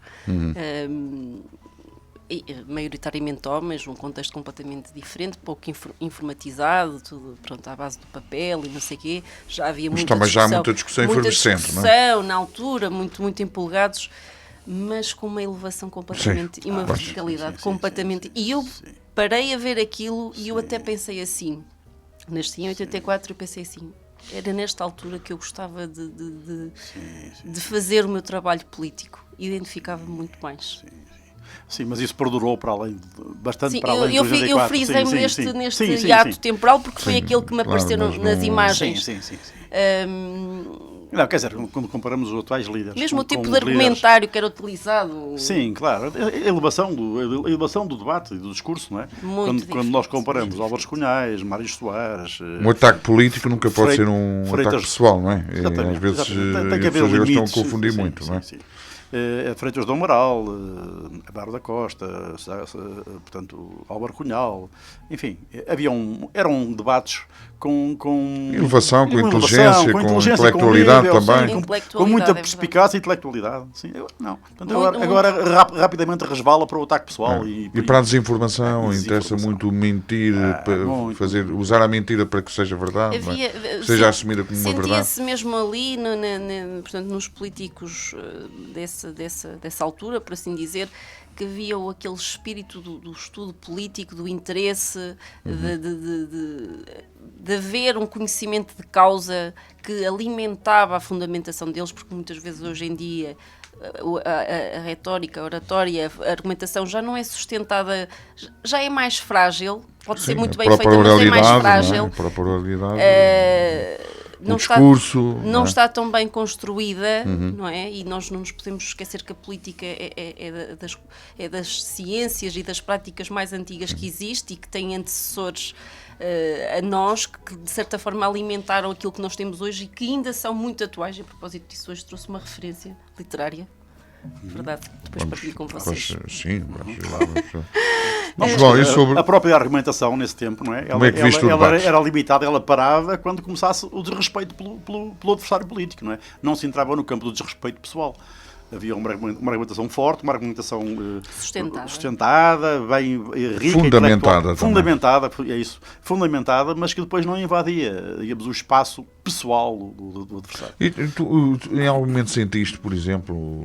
maioritariamente homens, num contexto completamente diferente, pouco informatizado, tudo pronto, à base do papel e não sei o quê. Já havia muita discussão efervescente, não é? Na altura, muito empolgados, mas com uma elevação completamente e uma verticalidade completamente... E eu parei a ver aquilo e eu até pensei assim, nasci em 84, eu pensei assim, era nesta altura que eu gostava de fazer o meu trabalho político, identificava-me muito mais. Sim, mas isso perdurou para além, bastante para além de 2004. Eu frisei-me neste hiato temporal porque foi aquele que me apareceu nas imagens. Sim. Não, quer dizer, quando comparamos os atuais líderes... Mesmo o tipo de argumentário que era utilizado... Sim, claro. A elevação do debate e do discurso, não é? Quando nós comparamos Álvares Cunhais, Mário Soares... Um ataque político nunca pode ser um ataque pessoal, não é? Exatamente. Às vezes Tem que haver as pessoas limites, estão a confundir muito, não é? Sim. Freitas do Amaral, Bárbara da Costa, portanto, Álvaro Cunhal, enfim, eram debates com inovação, com inteligência, com intelectualidade também. Com muita perspicácia e intelectualidade. Sim, agora rapidamente resvala para o ataque pessoal. E para a desinformação, interessa muito mentir, usar a mentira para que seja verdade, que seja assumida como uma verdade. Sentia-se mesmo ali, portanto, nos políticos dessa altura, por assim dizer, que havia aquele espírito do estudo político, do interesse, de haver um conhecimento de causa que alimentava a fundamentação deles, porque muitas vezes hoje em dia a retórica, a oratória, a argumentação já não é sustentada, já é mais frágil, pode ser muito bem feita, mas é mais frágil. Não está tão bem construída, não é? E nós não nos podemos esquecer que a política é das ciências e das práticas mais antigas que existe e que tem antecessores a nós que de certa forma alimentaram aquilo que nós temos hoje e que ainda são muito atuais. A propósito disso, hoje trouxe uma referência literária, verdade, depois partilho com vocês. Sim, a própria argumentação nesse tempo, não é? Ela era limitada, ela parava quando começasse o desrespeito pelo adversário político, não é? Não se entrava no campo do desrespeito pessoal. Havia uma argumentação forte, uma argumentação sustentada, bem rica, fundamentada, mas que depois não invadia, digamos, o espaço pessoal do adversário. E tu, em algum momento sentiste, por exemplo,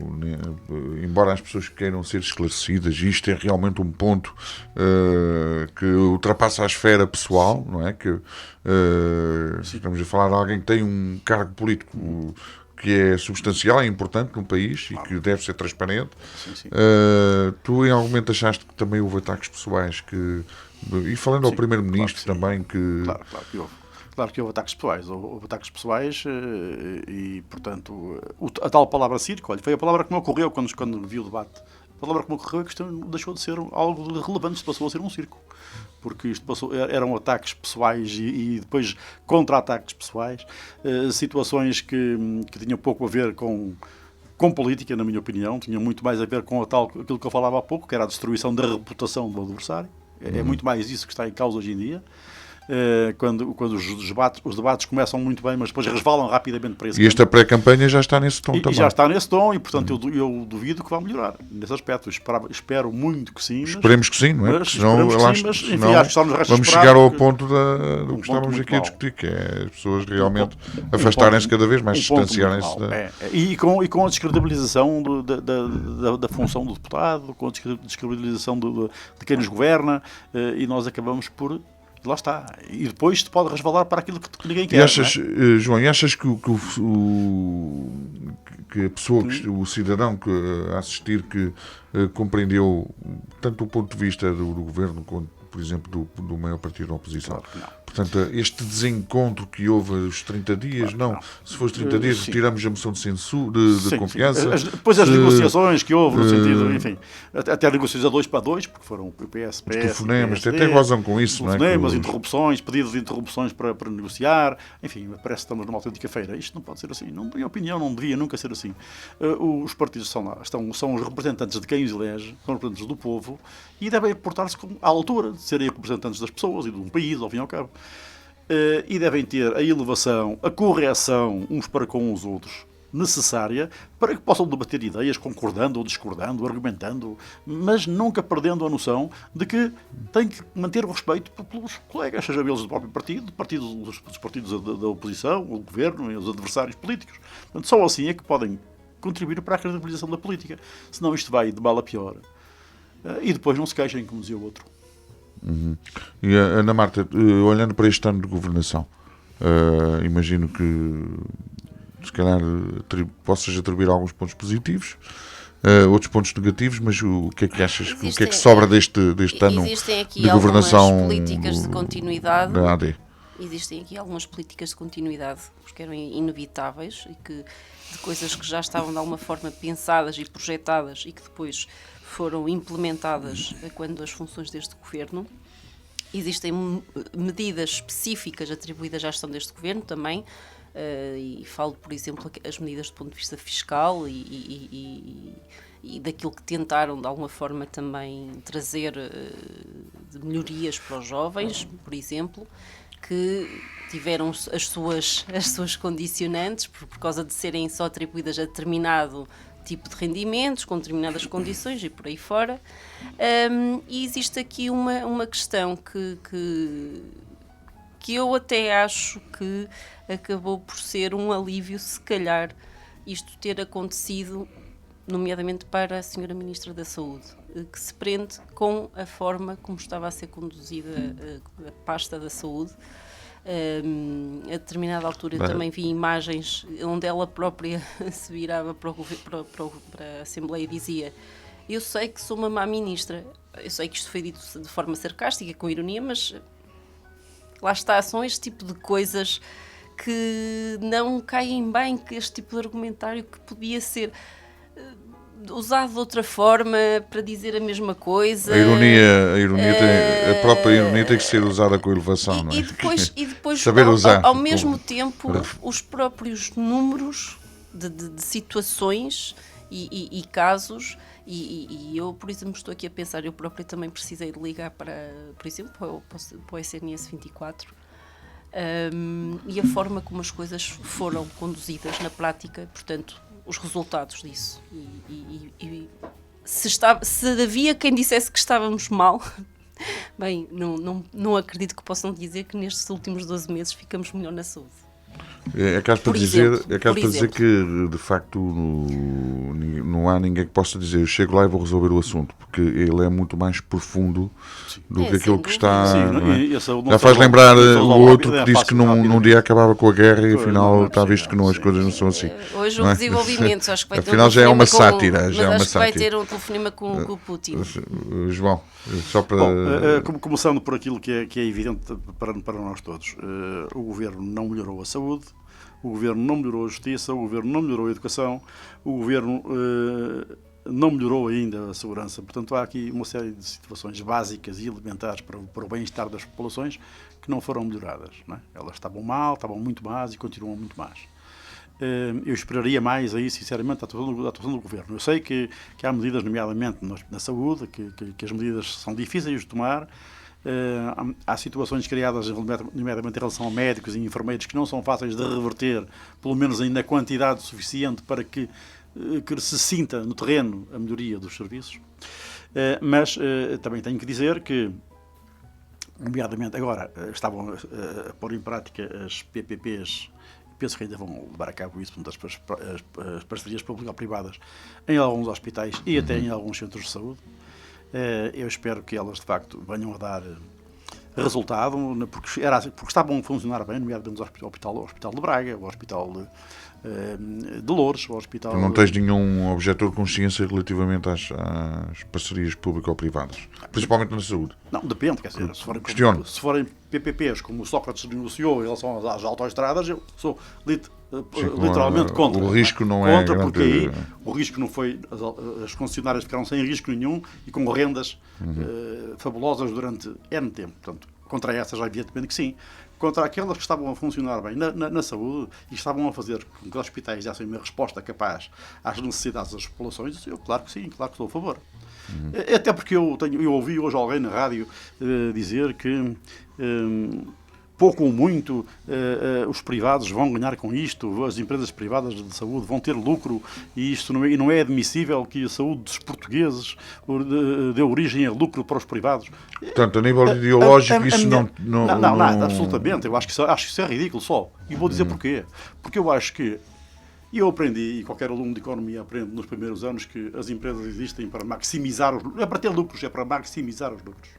embora as pessoas queiram ser esclarecidas, isto é realmente um ponto que ultrapassa a esfera pessoal, não é? Que estamos a falar de alguém que tem um cargo político que é substancial, é importante num país e que deve ser transparente. Sim. Tu em algum momento achaste que também houve ataques pessoais e falando ao Primeiro-Ministro também que... Claro que houve. Claro que houve ataques pessoais. Houve ataques pessoais e, portanto, a tal palavra circo, olha, foi a palavra que me ocorreu quando vi o debate. A palavra que me ocorreu é que isto deixou de ser algo relevante, isto passou a ser um circo. Porque isto eram ataques pessoais e depois contra-ataques pessoais, situações que tinham pouco a ver com política, na minha opinião, tinham muito mais a ver com aquilo que eu falava há pouco, que era a destruição da reputação do adversário. É muito mais isso que está em causa hoje em dia. Quando os debates começam muito bem, mas depois resvalam rapidamente para esse E esta pré-campanha já está nesse tom também. E já está nesse tom e, portanto, eu duvido que vá melhorar nesse aspecto. Espero muito que sim. Esperemos que sim, não é? Porque senão, acho que estamos vamos chegar ao ponto do que estávamos aqui a discutir, que é as pessoas realmente afastarem-se cada vez mais, distanciarem-se. E com a descredibilização da função do deputado, com a descredibilização de quem nos governa, e nós acabamos por... Lá está. E depois te pode resvalar para aquilo que ninguém quer. E achas, João, achas que a pessoa, o cidadão que a assistir, que compreendeu tanto o ponto de vista do governo quanto, por exemplo, do maior partido da oposição? Claro que não. Portanto, este desencontro que houve os 30 dias, não. Se for os 30 dias, retiramos a moção de censura, de confiança. Depois as negociações que houve, no sentido, enfim, até negociações a 2-2, porque foram o PS, os telefonemas, até gozam com isso, não é? Telefonemas, interrupções, pedidos de interrupções para negociar, enfim, parece que estamos numa autêntica feira. Isto não pode ser assim. Não, na minha opinião, não devia nunca ser assim. Os partidos são os representantes de quem os elege, são os representantes do povo, e devem portar-se à altura de serem representantes das pessoas e de um país, ao fim e ao cabo. E devem ter a elevação, a correção uns para com os outros necessária para que possam debater ideias, concordando ou discordando, argumentando, mas nunca perdendo a noção de que tem que manter o respeito pelos colegas, seja eles do próprio partido, dos partidos da oposição, o governo e os adversários políticos. Portanto, só assim é que podem contribuir para a credibilização da política. Senão isto vai de mal a pior. E depois não se queixem, como dizia o outro. Uhum. E Ana Marta, olhando para este ano de governação, imagino que se calhar possas atribuir alguns pontos positivos, outros pontos negativos, mas o que é que achas? O que é que sobra deste ano de governação? Existem aqui algumas políticas de continuidade. Da AD. Existem aqui algumas políticas de continuidade que eram inevitáveis e que de coisas que já estavam de alguma forma pensadas e projetadas e que depois foram implementadas quando as funções deste governo. Existem medidas específicas atribuídas à gestão deste governo também, e falo, por exemplo, as medidas do ponto de vista fiscal e daquilo que tentaram de alguma forma também trazer de melhorias para os jovens, por exemplo, que tiveram as suas condicionantes por causa de serem só atribuídas a determinado tipo de rendimentos, com determinadas condições e por aí fora. E existe aqui uma questão que eu até acho que acabou por ser um alívio, se calhar, isto ter acontecido, nomeadamente para a Sra. Ministra da Saúde, que se prende com a forma como estava a ser conduzida a pasta da saúde. A determinada altura eu também vi imagens onde ela própria se virava para a Assembleia e dizia: eu sei que sou uma má ministra, eu sei que isto foi dito de forma sarcástica, com ironia, mas lá está, são este tipo de coisas que não caem bem, que este tipo de argumentário que podia ser usado de outra forma para dizer a mesma coisa. A própria ironia tem que ser usada com elevação, não é? E depois saber usar. Ao mesmo tempo, os próprios números de situações e casos, e eu, por exemplo, estou aqui a pensar, eu própria também precisei de ligar para, por exemplo, para o SNS 24, e a forma como as coisas foram conduzidas na prática, portanto, os resultados disso. E se havia quem dissesse que estávamos mal, bem, não acredito que possam dizer que nestes últimos 12 meses ficamos melhor na saúde. É caso para dizer que, de facto, não há ninguém que possa dizer eu chego lá e vou resolver o assunto, porque ele é muito mais profundo do que aquilo que está... Já faz lembrar o outro que disse que num dia acabava com a guerra e afinal está visto que as coisas não são assim. Hoje o desenvolvimento, acho que vai ter afinal já é uma sátira. Vai ter um telefonema com o Putin. João, só para... Começando por aquilo que é evidente para nós todos. O Governo não melhorou a saúde, o Governo não melhorou a justiça, o Governo não melhorou a educação, o Governo não melhorou ainda a segurança. Portanto, há aqui uma série de situações básicas e elementares para o bem-estar das populações que não foram melhoradas. Não é? Elas estavam mal, estavam muito más e continuam muito más. Eu esperaria mais aí, sinceramente, a atuação do Governo. Eu sei que há medidas, nomeadamente na saúde, que as medidas são difíceis de tomar. Há situações criadas, nomeadamente em relação a médicos e enfermeiros, que não são fáceis de reverter, pelo menos ainda na quantidade suficiente para que se sinta no terreno a melhoria dos serviços. Mas também tenho que dizer que, nomeadamente agora, estavam a pôr em prática as PPPs, penso que ainda vão levar a cabo isso, as parcerias público-privadas em alguns hospitais e até em alguns centros de saúde. Eu espero que elas, de facto, venham a dar resultado, porque estavam a funcionar bem, nomeadamente o Hospital de Braga, o Hospital de Loures, o Hospital... Tu não tens nenhum objetor de consciência relativamente às parcerias público-privadas, principalmente na saúde? Não, depende, quer dizer, se forem PPPs, como o Sócrates negociou em relação às autoestradas, eu sou literalmente contra. O risco não é grande. Porque aí o risco não foi... As concessionárias ficaram sem risco nenhum e com rendas fabulosas durante N tempo. Portanto, contra essas, evidentemente que sim. Contra aquelas que estavam a funcionar bem na saúde e estavam a fazer com que os hospitais dessem uma resposta capaz às necessidades das populações, eu, claro que sim, claro que estou a favor. Até porque eu ouvi hoje alguém na rádio dizer que pouco ou muito os privados vão ganhar com isto, as empresas privadas de saúde vão ter lucro e isto não é admissível que a saúde dos portugueses dê origem a lucro para os privados. Portanto, a nível ideológico isso não... Nada, absolutamente. Eu acho que isso é ridículo só. E vou dizer porquê. Porque eu acho que eu aprendi, e qualquer aluno de economia aprende nos primeiros anos, que as empresas existem para maximizar os lucros. É para ter lucros, é para maximizar os lucros.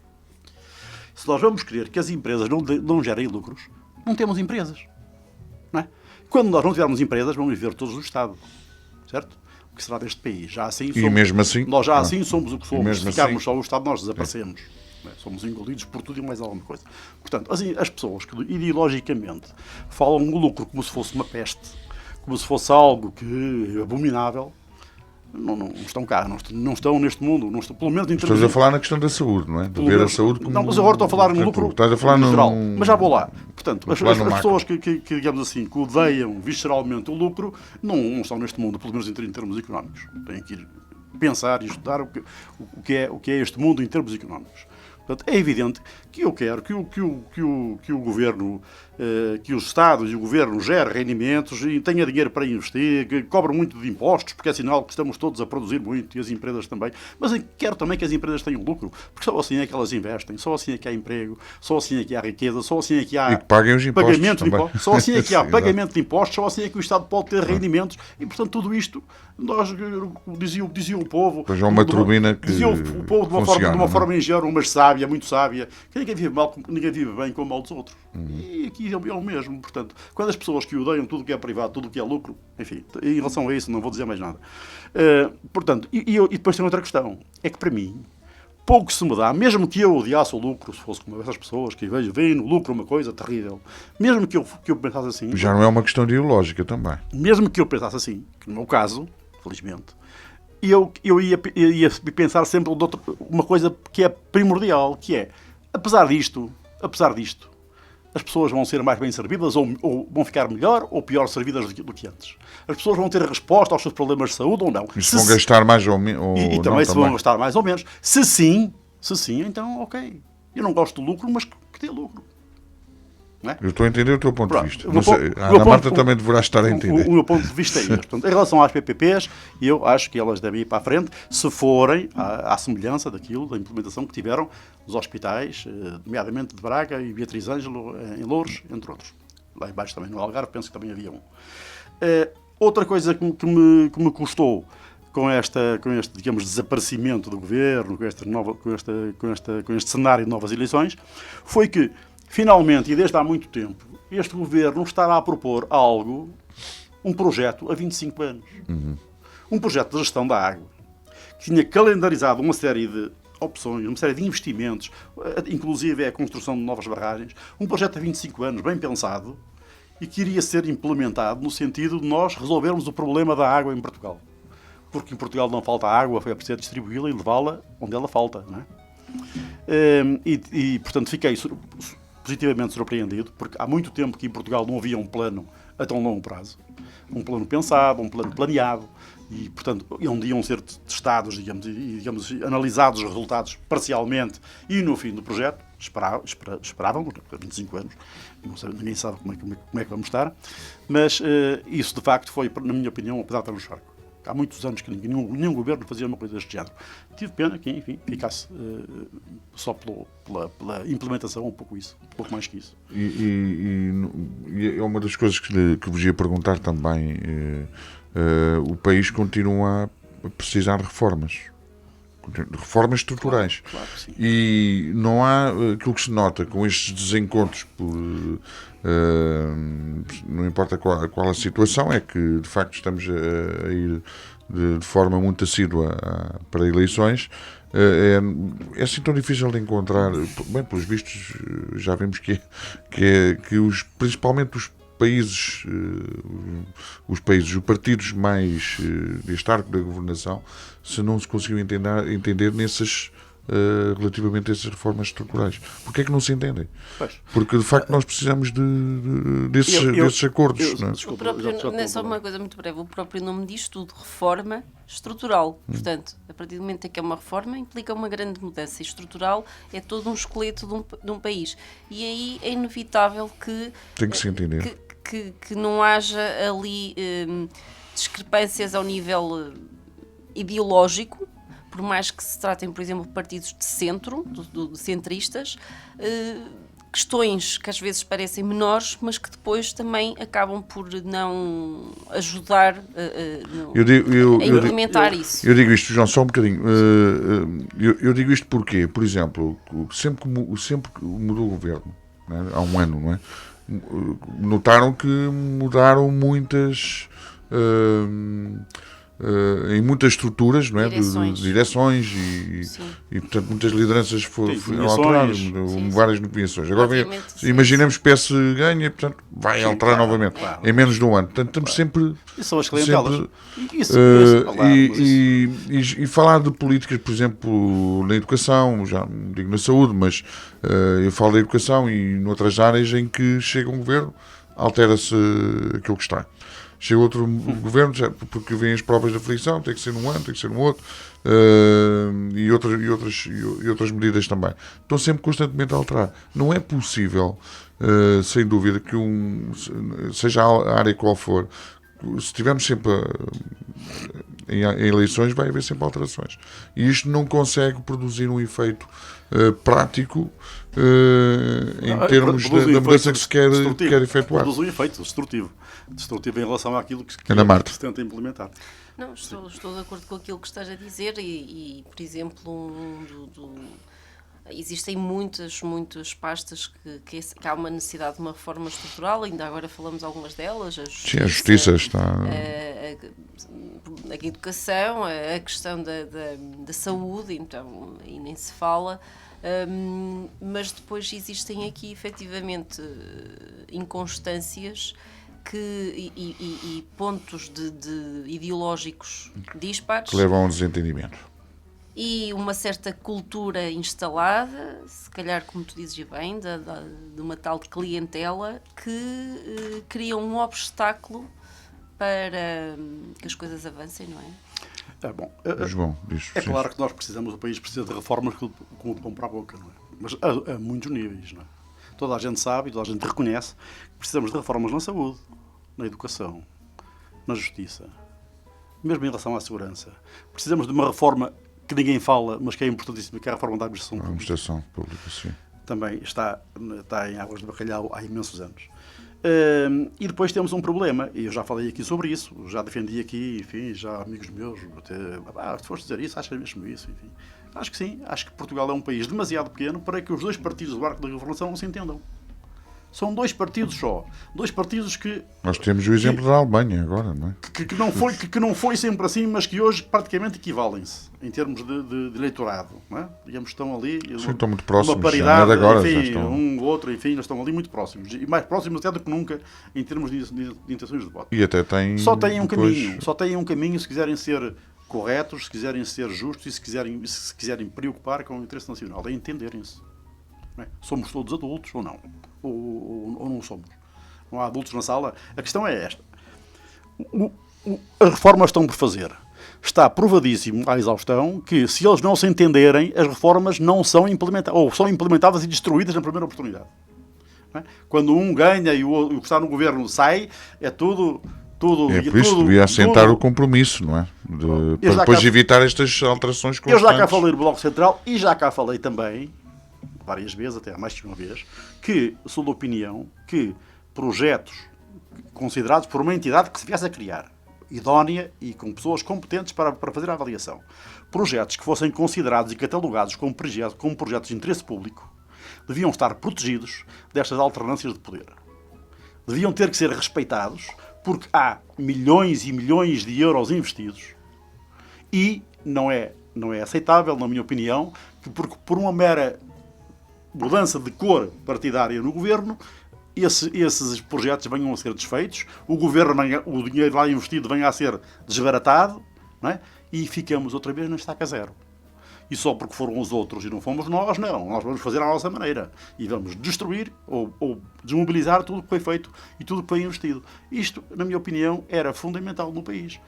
Se nós vamos querer que as empresas não gerem lucros, não temos empresas. Não é? Quando nós não tivermos empresas, vamos viver todos no Estado. Certo? O que será deste país? Já assim somos, e mesmo assim? Nós já assim somos o que somos. Se ficarmos só o Estado, nós desaparecemos. Somos engolidos por tudo e mais alguma coisa. Portanto, as pessoas que ideologicamente falam o lucro como se fosse uma peste, como se fosse algo abominável, não estão cá, não estão neste mundo, não estão, pelo menos em termos... Estás a falar na questão da saúde, não é? De ver a saúde como... Não, mas agora estou a falar no lucro geral, mas já vou lá. Portanto, as pessoas que, digamos assim, que odeiam visceralmente o lucro, não estão neste mundo, pelo menos em termos económicos. Têm que ir pensar e estudar o que é este mundo em termos económicos. Portanto, é evidente que eu quero que o Governo, que os Estados e o Governo gerem rendimentos e tenha dinheiro para investir, que cobre muito de impostos, porque é sinal que estamos todos a produzir muito e as empresas também. Mas eu quero também que as empresas tenham lucro, porque só assim é que elas investem, só assim é que há emprego, só assim é que há riqueza, só assim é que há e que paguem os impostos pagamento de impostos, só assim é que há pagamento de impostos, só assim é que o Estado pode ter rendimentos e, portanto, tudo isto, nós, dizia o povo... Pois é uma turbina que dizia o povo de uma forma ingênua, mas sábia, muito sábia, que ninguém vive bem com o mal dos outros. E aqui é o mesmo. Portanto, quando as pessoas que odeiam tudo que é privado, tudo que é lucro, enfim, em relação a isso não vou dizer mais nada. Portanto, e depois tem outra questão. É que para mim, pouco se me dá, mesmo que eu odiasse o lucro, se fosse como essas pessoas que veem no lucro uma coisa terrível, mesmo que eu pensasse assim... Já não é uma questão ideológica também. Mesmo que eu pensasse assim, que no meu caso, felizmente, eu ia pensar sempre uma coisa que é primordial, que é, apesar disto, as pessoas vão ser mais bem servidas ou vão ficar melhor ou pior servidas do que antes. As pessoas vão ter resposta aos seus problemas de saúde ou não. E se vão gastar mais ou menos. E também se vão gastar mais ou menos. Se sim, então ok. Eu não gosto do lucro, mas que dê lucro. Não é? Eu estou a entender o teu ponto de vista. A Ana Marta também deverá estar a entender. O meu ponto de vista é este. Portanto, em relação às PPPs, eu acho que elas devem ir para a frente se forem à semelhança da implementação que tiveram os hospitais, nomeadamente de Braga e Beatriz Ângelo, em Loures, entre outros. Lá embaixo também no Algarve, penso que também havia um. Outra coisa que me custou com este, digamos, desaparecimento do governo, com este cenário de novas eleições, foi que, finalmente, e desde há muito tempo, este governo estará a propor algo, um projeto, há 25 anos. Um projeto de gestão da água, que tinha calendarizado uma série de opções, uma série de investimentos, inclusive a construção de novas barragens, um projeto há 25 anos, bem pensado, e que iria ser implementado no sentido de nós resolvermos o problema da água em Portugal. Porque em Portugal não falta água, foi preciso distribuí-la e levá-la onde ela falta, não é? Portanto, fiquei positivamente surpreendido, porque há muito tempo que em Portugal não havia um plano a tão longo prazo. Um plano pensado, um plano planeado, e, portanto, onde iam ser testados, digamos, analisados os resultados parcialmente e no fim do projeto. Esperávamos, 25 anos, não sei, ninguém sabe como é que vamos estar, mas isso de facto foi, na minha opinião, apesar de estar no charco. Há muitos anos que nenhum governo fazia uma coisa deste género. Tive pena que, enfim, ficasse só pela implementação, um pouco mais que isso. E é uma das coisas que vos ia perguntar também. O país continua a precisar de reformas estruturais. Claro que sim. E não há aquilo que se nota com estes desencontros não importa qual a situação, é que de facto estamos a ir de forma muito assídua para eleições. É assim tão difícil de encontrar, bem, pelos vistos já vimos que principalmente os partidos mais deste arco da governação, se não se conseguiu entender relativamente a essas reformas estruturais. Porquê é que não se entendem? Pois. Porque de facto nós precisamos desses acordos. Não é? Não é só uma coisa muito breve, o próprio nome diz tudo, reforma estrutural. Portanto, a partir do momento em que é uma reforma, implica uma grande mudança. E estrutural é todo um esqueleto de um país. E aí é inevitável que tem que se entender. Que não haja ali discrepâncias ao nível ideológico, por mais que se tratem, por exemplo, de partidos de centro, de centristas, questões que às vezes parecem menores, mas que depois também acabam por não ajudar a implementar isso. Eu digo isto, João, só um bocadinho. Eu digo isto porque, por exemplo, sempre que mudou o governo, né, há um ano, não é? Notaram que mudaram muitas em muitas estruturas, não é? De direções e portanto muitas lideranças foram alteradas, várias nomeações. Agora imaginemos que o PS ganha, portanto vai alterar novamente em menos de um ano. Portanto estamos sempre. E são as clientelas. E falar de políticas, por exemplo, na educação, já não digo na saúde, mas eu falo da educação e noutras áreas em que chega um governo, altera-se aquilo que está. Chega outro governo, porque vêm as provas da aflição, tem que ser num ano, tem que ser num outro, e outras medidas também. Estão sempre constantemente a alterar. Não é possível, sem dúvida, que seja a área qual for, se estivermos sempre em eleições, vai haver sempre alterações. E isto não consegue produzir um efeito prático em termos da mudança que se quer efetuar. Produz um efeito destrutivo em relação àquilo que se tenta implementar. Não, estou de acordo com aquilo que estás a dizer e por exemplo, existem muitas pastas que há uma necessidade de uma reforma estrutural, ainda agora falamos algumas delas. A justiça está... A educação, a questão da saúde, então, e nem se fala... mas depois existem aqui efetivamente inconstâncias e pontos de ideológicos dispares que levam a um desentendimento e uma certa cultura instalada, se calhar como tu dizes bem, de uma tal clientela que cria um obstáculo para que as coisas avancem, não é? Bom, João, claro que o país precisa de reformas como de pão para a boca, não é? Mas a muitos níveis, não é? Toda a gente sabe e toda a gente reconhece que precisamos de reformas na saúde, na educação, na justiça, mesmo em relação à segurança. Precisamos de uma reforma que ninguém fala, mas que é importantíssima, que é a reforma da administração pública. Sim. Também está em águas de bacalhau há imensos anos. E depois temos um problema, e eu já falei aqui sobre isso, já defendi aqui, enfim, já amigos meus, se fores dizer isso, achas mesmo isso, enfim. Acho que sim, acho que Portugal é um país demasiado pequeno para que os dois partidos do arco da governação não se entendam. São 2 partidos só. 2 partidos que... Nós temos o exemplo da Alemanha agora, não é? Que não foi sempre assim, mas que hoje praticamente equivalem-se em termos de eleitorado. Não é? Digamos, estão ali... Sim, estão muito próximos. Uma paridade, agora, enfim, estão... um outro, enfim, eles estão ali muito próximos. E mais próximos até do que nunca em termos de intenções de voto. E até têm... Só têm um caminho se quiserem ser corretos, se quiserem ser justos e se quiserem preocupar com o interesse nacional. É entenderem-se. Não é? Somos todos adultos ou não? Ou não somos? Não há adultos na sala? A questão é esta. As reformas estão por fazer. Está provadíssimo à exaustão que, se eles não se entenderem, as reformas não são implementadas, ou são implementadas e destruídas na primeira oportunidade. Não é? Quando um ganha e o que está no governo sai, é tudo... É por isso que devia assentar o compromisso, não é? Para depois evitar estas alterações constantes. Eu já cá falei do Bloco Central e já cá falei também, várias vezes, até mais que uma vez, que sou da opinião que projetos considerados por uma entidade que se viesse a criar, idónea e com pessoas competentes para fazer a avaliação, projetos que fossem considerados e catalogados como projetos de interesse público, deviam estar protegidos destas alternâncias de poder. Deviam ter que ser respeitados, porque há milhões e milhões de euros investidos e não é aceitável, na minha opinião, que por uma mera mudança de cor partidária no governo, esses projetos venham a ser desfeitos, o dinheiro lá investido venha a ser desbaratado, não é? E ficamos outra vez na estaca zero. E só porque foram os outros e não fomos nós, não. Nós vamos fazer à nossa maneira. E vamos destruir ou desmobilizar tudo que foi feito e tudo que foi investido. Isto, na minha opinião, era fundamental no país.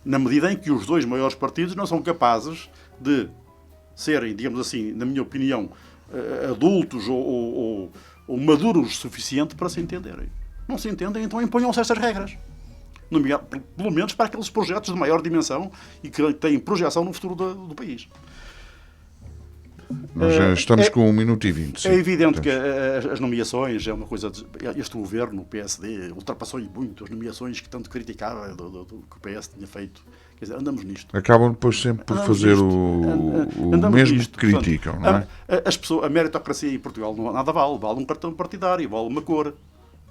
Na medida em que os 2 maiores partidos não são capazes de serem, digamos assim, na minha opinião, adultos ou maduros o suficiente para se entenderem. Não se entendem, então imponham-se estas regras. Pelo menos para aqueles projetos de maior dimensão e que têm projeção no futuro do país. Nós já estamos com 1 minuto e 20. Sim. É evidente que as nomeações é uma coisa... Este governo, o PSD, ultrapassou muito as nomeações que tanto criticava do que o PS tinha feito. Quer dizer, andamos nisto. Acabam depois sempre por fazer o mesmo que criticam, não é? A meritocracia em Portugal não nada vale. Vale um cartão partidário, vale uma cor.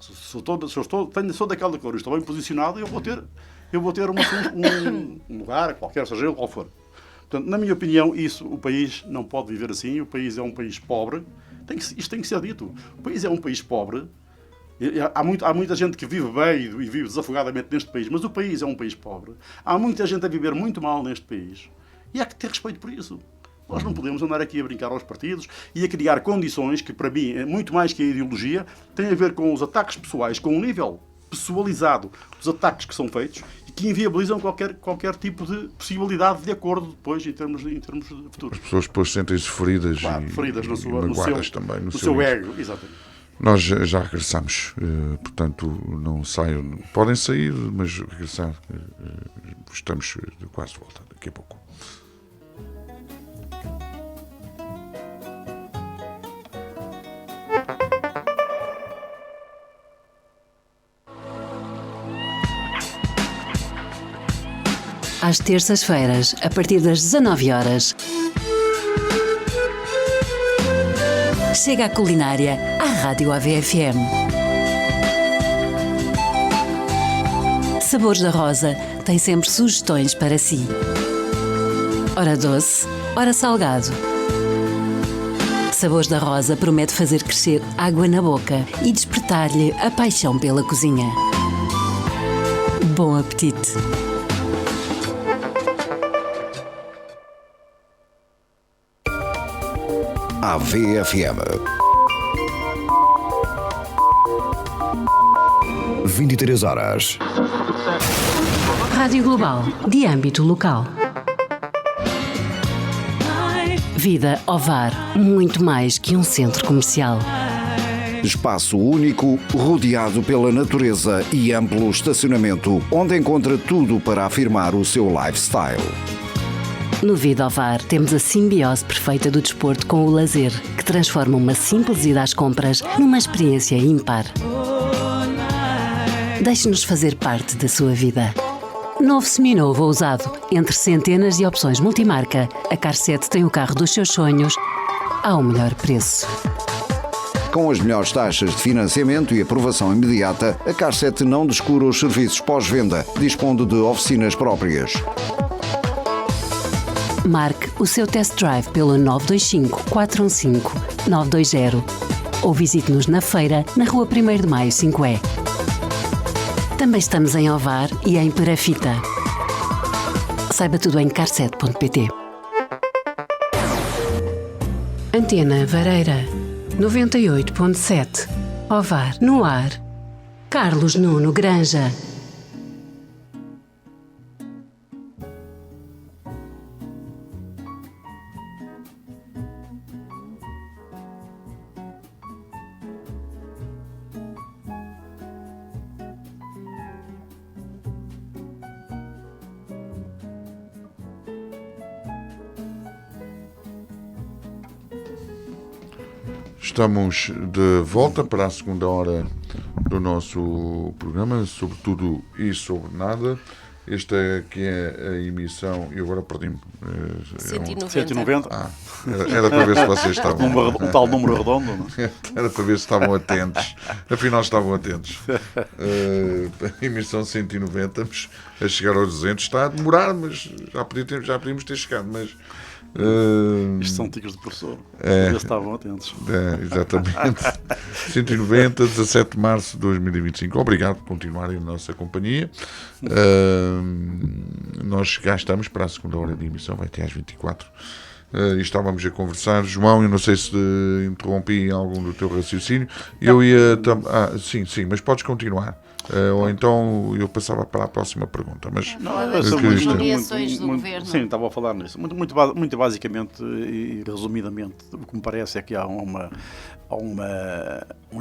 Se eu sou daquela cor e estou bem posicionado, eu vou ter um lugar qualquer, seja ele qual for. Portanto, na minha opinião, o país não pode viver assim. O país é um país pobre. Isto tem que ser dito. O país é um país pobre. Há muita gente que vive bem e vive desafogadamente neste país, mas o país é um país pobre. Há muita gente a viver muito mal neste país. E há que ter respeito por isso. Nós não podemos andar aqui a brincar aos partidos e a criar condições que, para mim, é muito mais que a ideologia, têm a ver com os ataques pessoais, com o nível pessoalizado dos ataques que são feitos e que inviabilizam qualquer tipo de possibilidade de acordo depois em termos de futuro. As pessoas depois sentem-se feridas, claro, feridas no seu ego. Exatamente. Nós já regressamos, portanto, não saiam. Podem sair, mas regressar. Estamos quase de volta daqui a pouco. Às terças-feiras, a partir das 19 horas. Chega a culinária à Rádio AVFM. Sabores da Rosa tem sempre sugestões para si. Ora doce, ora salgado. Sabores da Rosa promete fazer crescer água na boca e despertar-lhe a paixão pela cozinha. Bom apetite! AVFM 23 horas. Rádio Global, de âmbito local. Vida Ovar, muito mais que um centro comercial. Espaço único, rodeado pela natureza e amplo estacionamento, onde encontra tudo para afirmar o seu lifestyle. No Vida Ovar temos a simbiose perfeita do desporto com o lazer, que transforma uma simples ida às compras numa experiência ímpar. Deixe-nos fazer parte da sua vida. Novo seminovo ou usado, entre centenas de opções multimarca, a Car7 tem o carro dos seus sonhos ao melhor preço. Com as melhores taxas de financiamento e aprovação imediata, a Car7 não descura os serviços pós-venda, dispondo de oficinas próprias. Marque o seu test drive pelo 925-415-920 ou visite-nos na feira, na Rua 1º de Maio 5E. Também estamos em Ovar e em Perafita. Saiba tudo em car7.pt. Antena Vareira 98.7. Ovar no ar. Carlos Nuno Granja. Estamos de volta para a segunda hora do nosso programa, sobre tudo e sobre nada. Esta aqui é a emissão, e agora perdi-me. 190. Era para ver se vocês estavam. Um tal número redondo, não? Era para ver se estavam atentos. Afinal, estavam atentos. A emissão 190, a chegar aos 200, está a demorar, mas já podíamos ter chegado. Mas isto são ticos de professor. Eles estavam atentos. Exatamente. 190, 17 de março de 2025. Obrigado por continuarem na nossa companhia. Nós já estamos para a segunda hora de emissão, vai até às 24. E estávamos a conversar. João, eu não sei se interrompi algum do teu raciocínio. Eu ia. Sim, mas podes continuar. Ou então eu passava para a próxima pergunta. Mas são muitas nomeações do governo. Sim, estava a falar nisso. Muito basicamente e resumidamente, o que me parece é que há um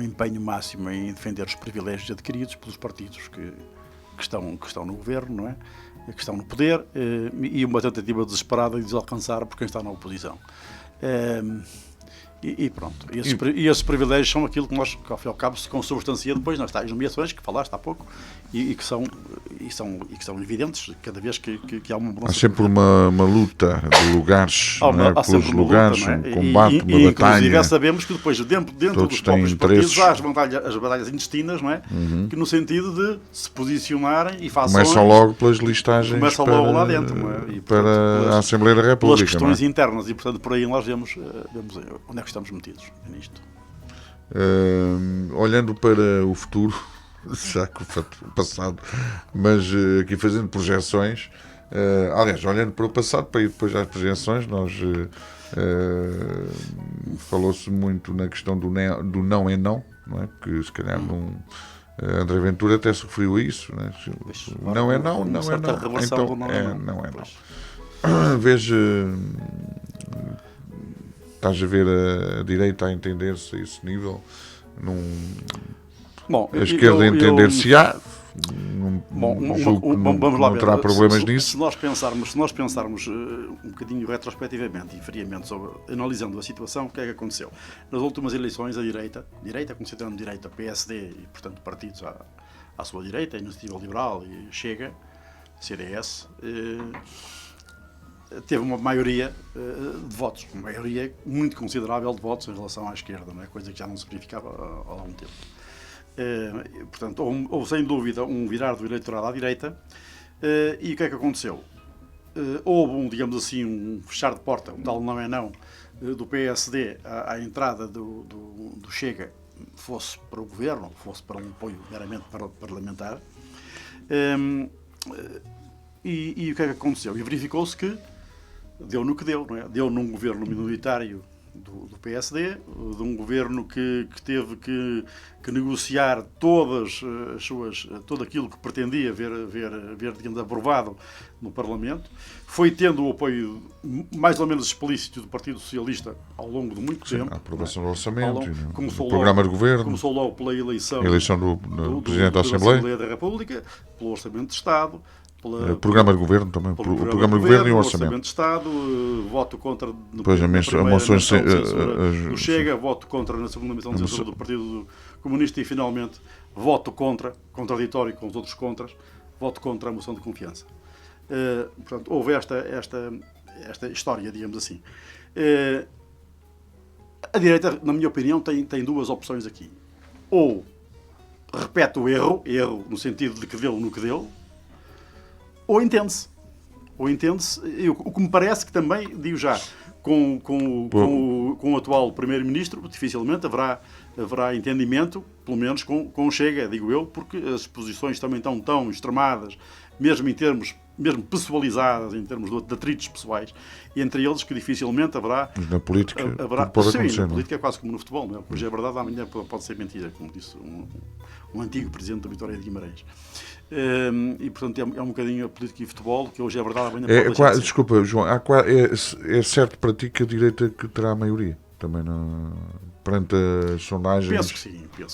empenho máximo em defender os privilégios adquiridos pelos partidos que estão no governo, não é? Que estão no poder, e uma tentativa desesperada de desalcançar por quem está na oposição. E pronto, e esses privilégios são aquilo que nós, ao fim e ao cabo, se consubstancia depois nas tais nomeações que falaste há pouco e que são evidentes cada vez que há uma mudança. Há sempre uma luta de lugares, pelos lugares, um combate, uma batalha. Inclusive sabemos que depois, dentro dos próprios partidos, há as batalhas intestinas, não é? Que no sentido de se posicionarem e façam. Começam logo pelas listagens. Começam logo lá dentro, não é? E, portanto, para a Assembleia da República. Pelas questões internas, e portanto por aí nós vemos onde é que estamos metidos nisto. Olhando para o futuro, já que o passado, mas aqui fazendo projeções, aliás, olhando para o passado, para ir depois às projeções, nós falou-se muito na questão do não é não, não é? Que se calhar André Ventura até se referiu a isso, não é? Não é não, não é não. Então, não é não. Veja. Estás a ver a direita a entender-se a esse nível? Bom, a esquerda a entender-se-á? Vamos lá não terá problemas nisso? Se nós pensarmos um bocadinho retrospectivamente e friamente analisando a situação, o que é que aconteceu? Nas últimas eleições, a direita, considerando direita PSD e, portanto, partidos à sua direita, a Iniciativa Liberal e Chega, CDS, teve uma maioria de votos, uma maioria muito considerável de votos em relação à esquerda, não é? Coisa que já não se verificava há algum tempo. Portanto, houve sem dúvida um virar do eleitorado à direita, e o que é que aconteceu? Houve digamos assim, um fechar de porta, um tal não é não, do PSD à entrada do Chega, fosse para o governo, fosse para um apoio meramente parlamentar, e o que é que aconteceu? E verificou-se que deu no que deu, não é? Deu num governo minoritário do PSD, de um governo que teve que negociar tudo aquilo que pretendia ver digamos, aprovado no Parlamento. Foi tendo o apoio mais ou menos explícito do Partido Socialista ao longo de muito tempo. A aprovação do orçamento, o programa de governo. Começou logo pela eleição do Presidente da Assembleia da República, pelo Orçamento de Estado, programa de governo também, pelo programa de governo e o orçamento de Estado, voto contra do Chega, voto contra na segunda moção de censura do Partido Comunista e finalmente voto contra, contraditório com os outros contras, voto contra a moção de confiança. Portanto, houve esta história, digamos assim. A direita, na minha opinião, tem duas opções aqui. Ou repete o erro no sentido de que deu no que deu, ou entende-se. O que me parece que também, digo já, com o atual Primeiro-Ministro, dificilmente haverá entendimento, pelo menos com o Chega, digo eu, porque as posições também estão tão extremadas, mesmo pessoalizadas, em termos de atritos pessoais, entre eles que dificilmente haverá... Mas na política pode acontecer, na política é quase como no futebol, não é? Hoje é verdade, amanhã pode ser mentira, como disse um antigo presidente da Vitória de Guimarães. E, portanto, é um bocadinho a política e futebol, que hoje é verdade, amanhã pode deixar de ser. Desculpa, João, é certo para ti que a direita que terá a maioria? Também perante as sondagens? Penso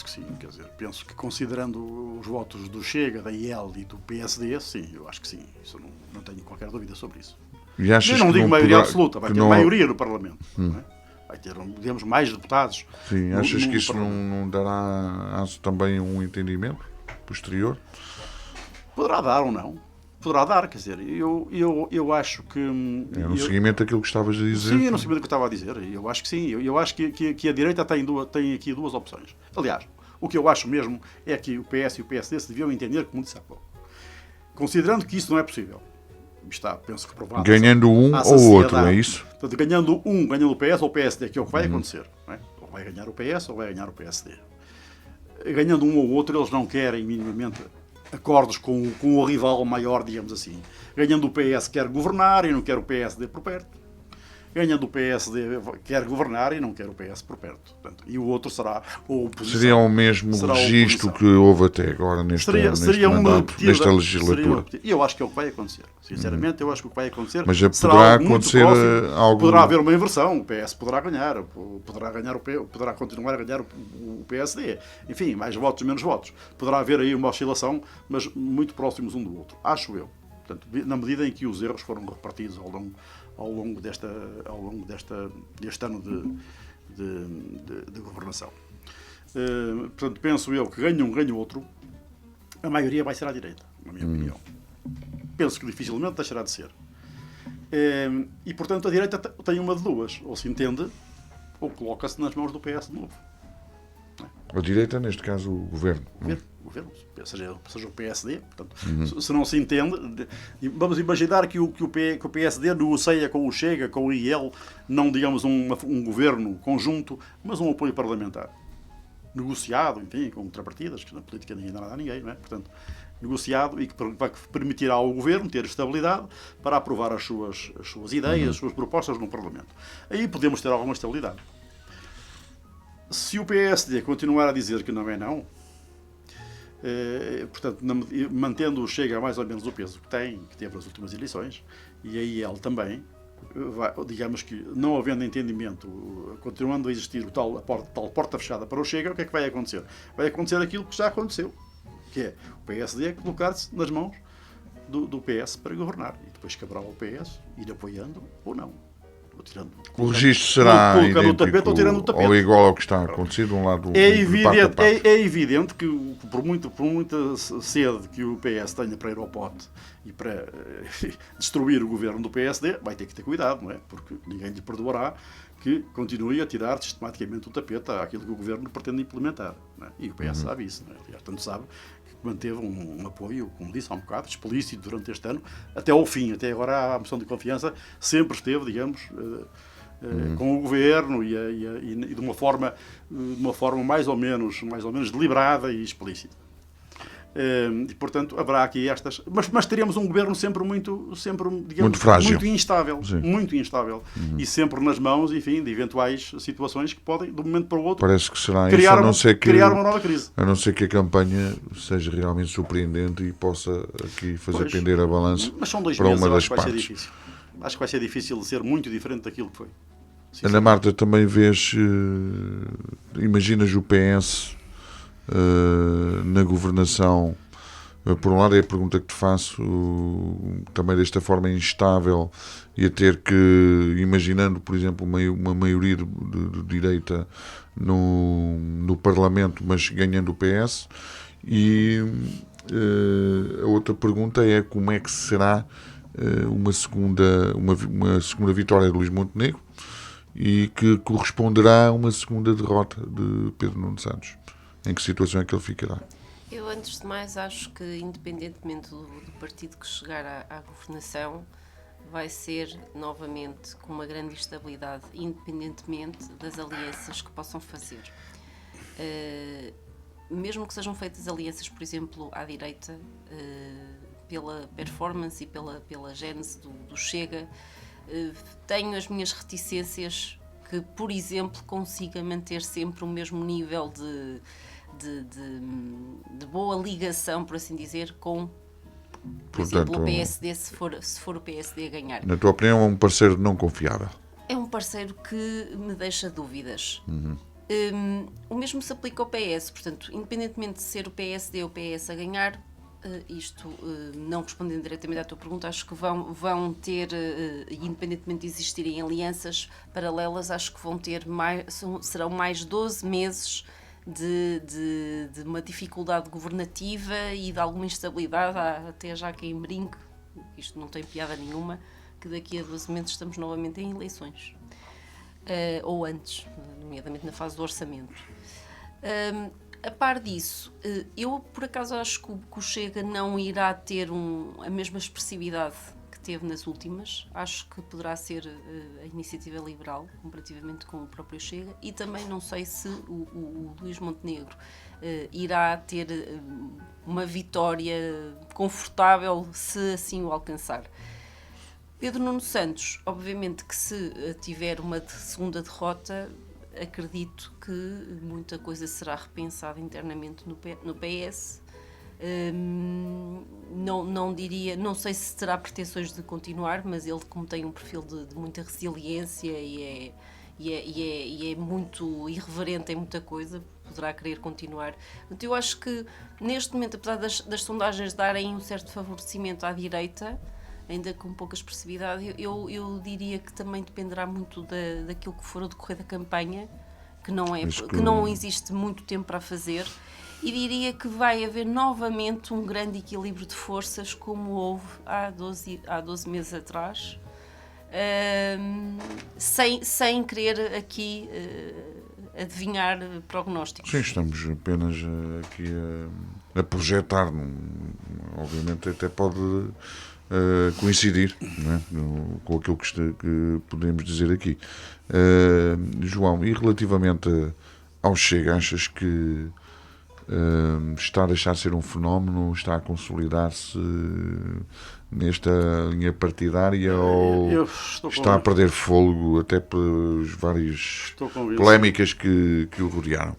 que sim. Quer dizer, penso que considerando os votos do Chega, da IEL e do PSD, sim, eu acho que sim. Isso não tenho qualquer dúvida sobre isso. Eu não digo maioria absoluta, vai ter maioria no Parlamento. Não é? Vai ter, digamos, mais deputados. Sim, achas que isso não dará também um entendimento posterior? Poderá dar ou não. Poderá dar, quer dizer, eu acho que... no seguimento daquilo que estavas a dizer? Sim, no seguimento do que eu estava a dizer. Eu acho que sim. Eu acho que a direita tem aqui duas opções. Aliás, o que eu acho mesmo é que o PS e o PSD se deviam entender, como disse há pouco. Considerando que isso não é possível, penso que provado. Ganhando um ou outro, é isso? Portanto, ganhando o PS ou o PSD, que é o que vai acontecer. Não é? Ou vai ganhar o PS ou vai ganhar o PSD. Ganhando um ou outro, eles não querem minimamente acordos com o rival maior, digamos assim. Ganhando o PS quer governar e não quer o PSD por perto. Ganhando o PSD quer governar e não quer o PS por perto. Portanto, e o outro será a oposição. Seria o mesmo registro que houve até agora nesta legislatura. E eu acho que é o que vai acontecer. Sinceramente, eu acho que o que vai acontecer. Mas já poderá acontecer algo... Poderá haver uma inversão. O PS poderá ganhar. Poderá continuar a ganhar o PSD. Enfim, mais votos, menos votos. Poderá haver aí uma oscilação, mas muito próximos um do outro. Acho eu. Portanto, na medida em que os erros foram repartidos ao longo deste ano de governação. Portanto, penso eu que ganha um, ganha outro, a maioria vai ser à direita, na minha opinião. Penso que dificilmente deixará de ser. E, portanto, a direita tem uma de duas. Ou se entende, ou coloca-se nas mãos do PS de novo. A direita, neste caso, o governo. Governo, seja o PSD. Portanto, se não se entende, vamos imaginar que o PSD negocia com o Chega, com o IEL, não digamos um governo conjunto, mas um apoio parlamentar. Negociado, enfim, com contrapartidas, que na política ninguém dá nada a ninguém, não é? Portanto, negociado e que permitirá ao governo ter estabilidade para aprovar as suas ideias, as suas propostas no Parlamento. Aí podemos ter alguma estabilidade. Se o PSD continuar a dizer que não é não, portanto, mantendo o Chega mais ou menos o peso que teve nas últimas eleições, e aí ele também, digamos que não havendo entendimento, continuando a existir tal porta fechada para o Chega, o que é que vai acontecer? Vai acontecer aquilo que já aconteceu, que é o PSD colocar-se nas mãos do PS para governar, e depois caberá ao PS ir apoiando ou não. O registro será idêntico ou igual ao que está acontecido de um lado é evidente que por muita sede que o PS tenha para ir ao pote e para destruir o governo do PSD, vai ter que ter cuidado, não é? Porque ninguém lhe perdoará que continue a tirar sistematicamente o tapete àquilo que o governo pretende implementar, não é? E o PS sabe isso, não é? Aliás, tanto sabe que manteve um apoio, como disse há um bocado, explícito durante este ano, até ao fim. Até agora a moção de confiança sempre esteve, digamos, com o governo e de uma forma mais ou menos deliberada e explícita. E, portanto, haverá aqui estas... Mas teremos um governo sempre digamos, muito frágil. Muito instável. E sempre nas mãos, enfim, de eventuais situações que podem, de um momento para o outro, parece que será criar uma nova crise. A não ser que a campanha seja realmente surpreendente e possa aqui fazer pender a balança para uma das partes. Acho que vai ser difícil ser muito diferente daquilo que foi. Ana Marta, também vês, imaginas o PS na governação Por um lado é a pergunta que te faço, também desta forma instável, e a ter que, imaginando, por exemplo, uma maioria de direita no Parlamento, mas ganhando o PS, e a outra pergunta é como é que será uma segunda vitória de Luís Montenegro e que corresponderá a uma segunda derrota de Pedro Nuno Santos. Em que situação é que ele ficará? Eu, antes de mais, acho que, independentemente do partido que chegar à governação, vai ser novamente com uma grande instabilidade, independentemente das alianças que possam fazer. Mesmo que sejam feitas alianças, por exemplo, à direita, pela performance e pela gênese do Chega, tenho as minhas reticências que, por exemplo, consiga manter sempre o mesmo nível de boa ligação, por assim dizer, com, por exemplo, o PSD, se for o PSD a ganhar. Na tua opinião, é um parceiro não confiável? É um parceiro que me deixa dúvidas. O mesmo se aplica ao PS, portanto, independentemente de ser o PSD ou o PS a ganhar, não respondendo diretamente à tua pergunta, acho que vão ter, independentemente de existirem alianças paralelas, acho que vão ter serão mais 12 meses de uma dificuldade governativa e de alguma instabilidade. Há até já quem brinque, isto não tem piada nenhuma, que daqui a 12 meses estamos novamente em eleições. Ou antes, nomeadamente na fase do orçamento. A par disso, eu por acaso acho que o Chega não irá ter a mesma expressividade que teve nas últimas. Acho que poderá ser a iniciativa liberal, comparativamente com o próprio Chega, e também não sei se o Luís Montenegro irá ter uma vitória confortável, se assim o alcançar. Pedro Nuno Santos, obviamente que se tiver uma segunda derrota, acredito que muita coisa será repensada internamente no PS. Não sei se terá pretensões de continuar, mas ele, como tem um perfil de muita resiliência e é muito irreverente em muita coisa, poderá querer continuar. Então, eu acho que neste momento, apesar das sondagens darem um certo favorecimento à direita, ainda com pouca expressividade, eu diria que também dependerá muito daquilo que for o decorrer da campanha, que não existe muito tempo para fazer, e diria que vai haver novamente um grande equilíbrio de forças, como houve há 12 meses atrás, sem querer aqui adivinhar prognósticos. Sim, estamos apenas aqui a projetar, obviamente até pode coincidir, não é? Com aquilo que podemos dizer aqui. João, e relativamente ao Chega, achas que está a deixar de ser um fenómeno, está a consolidar-se nesta linha partidária, ou está a perder fôlego até pelas várias polémicas que o rodearam?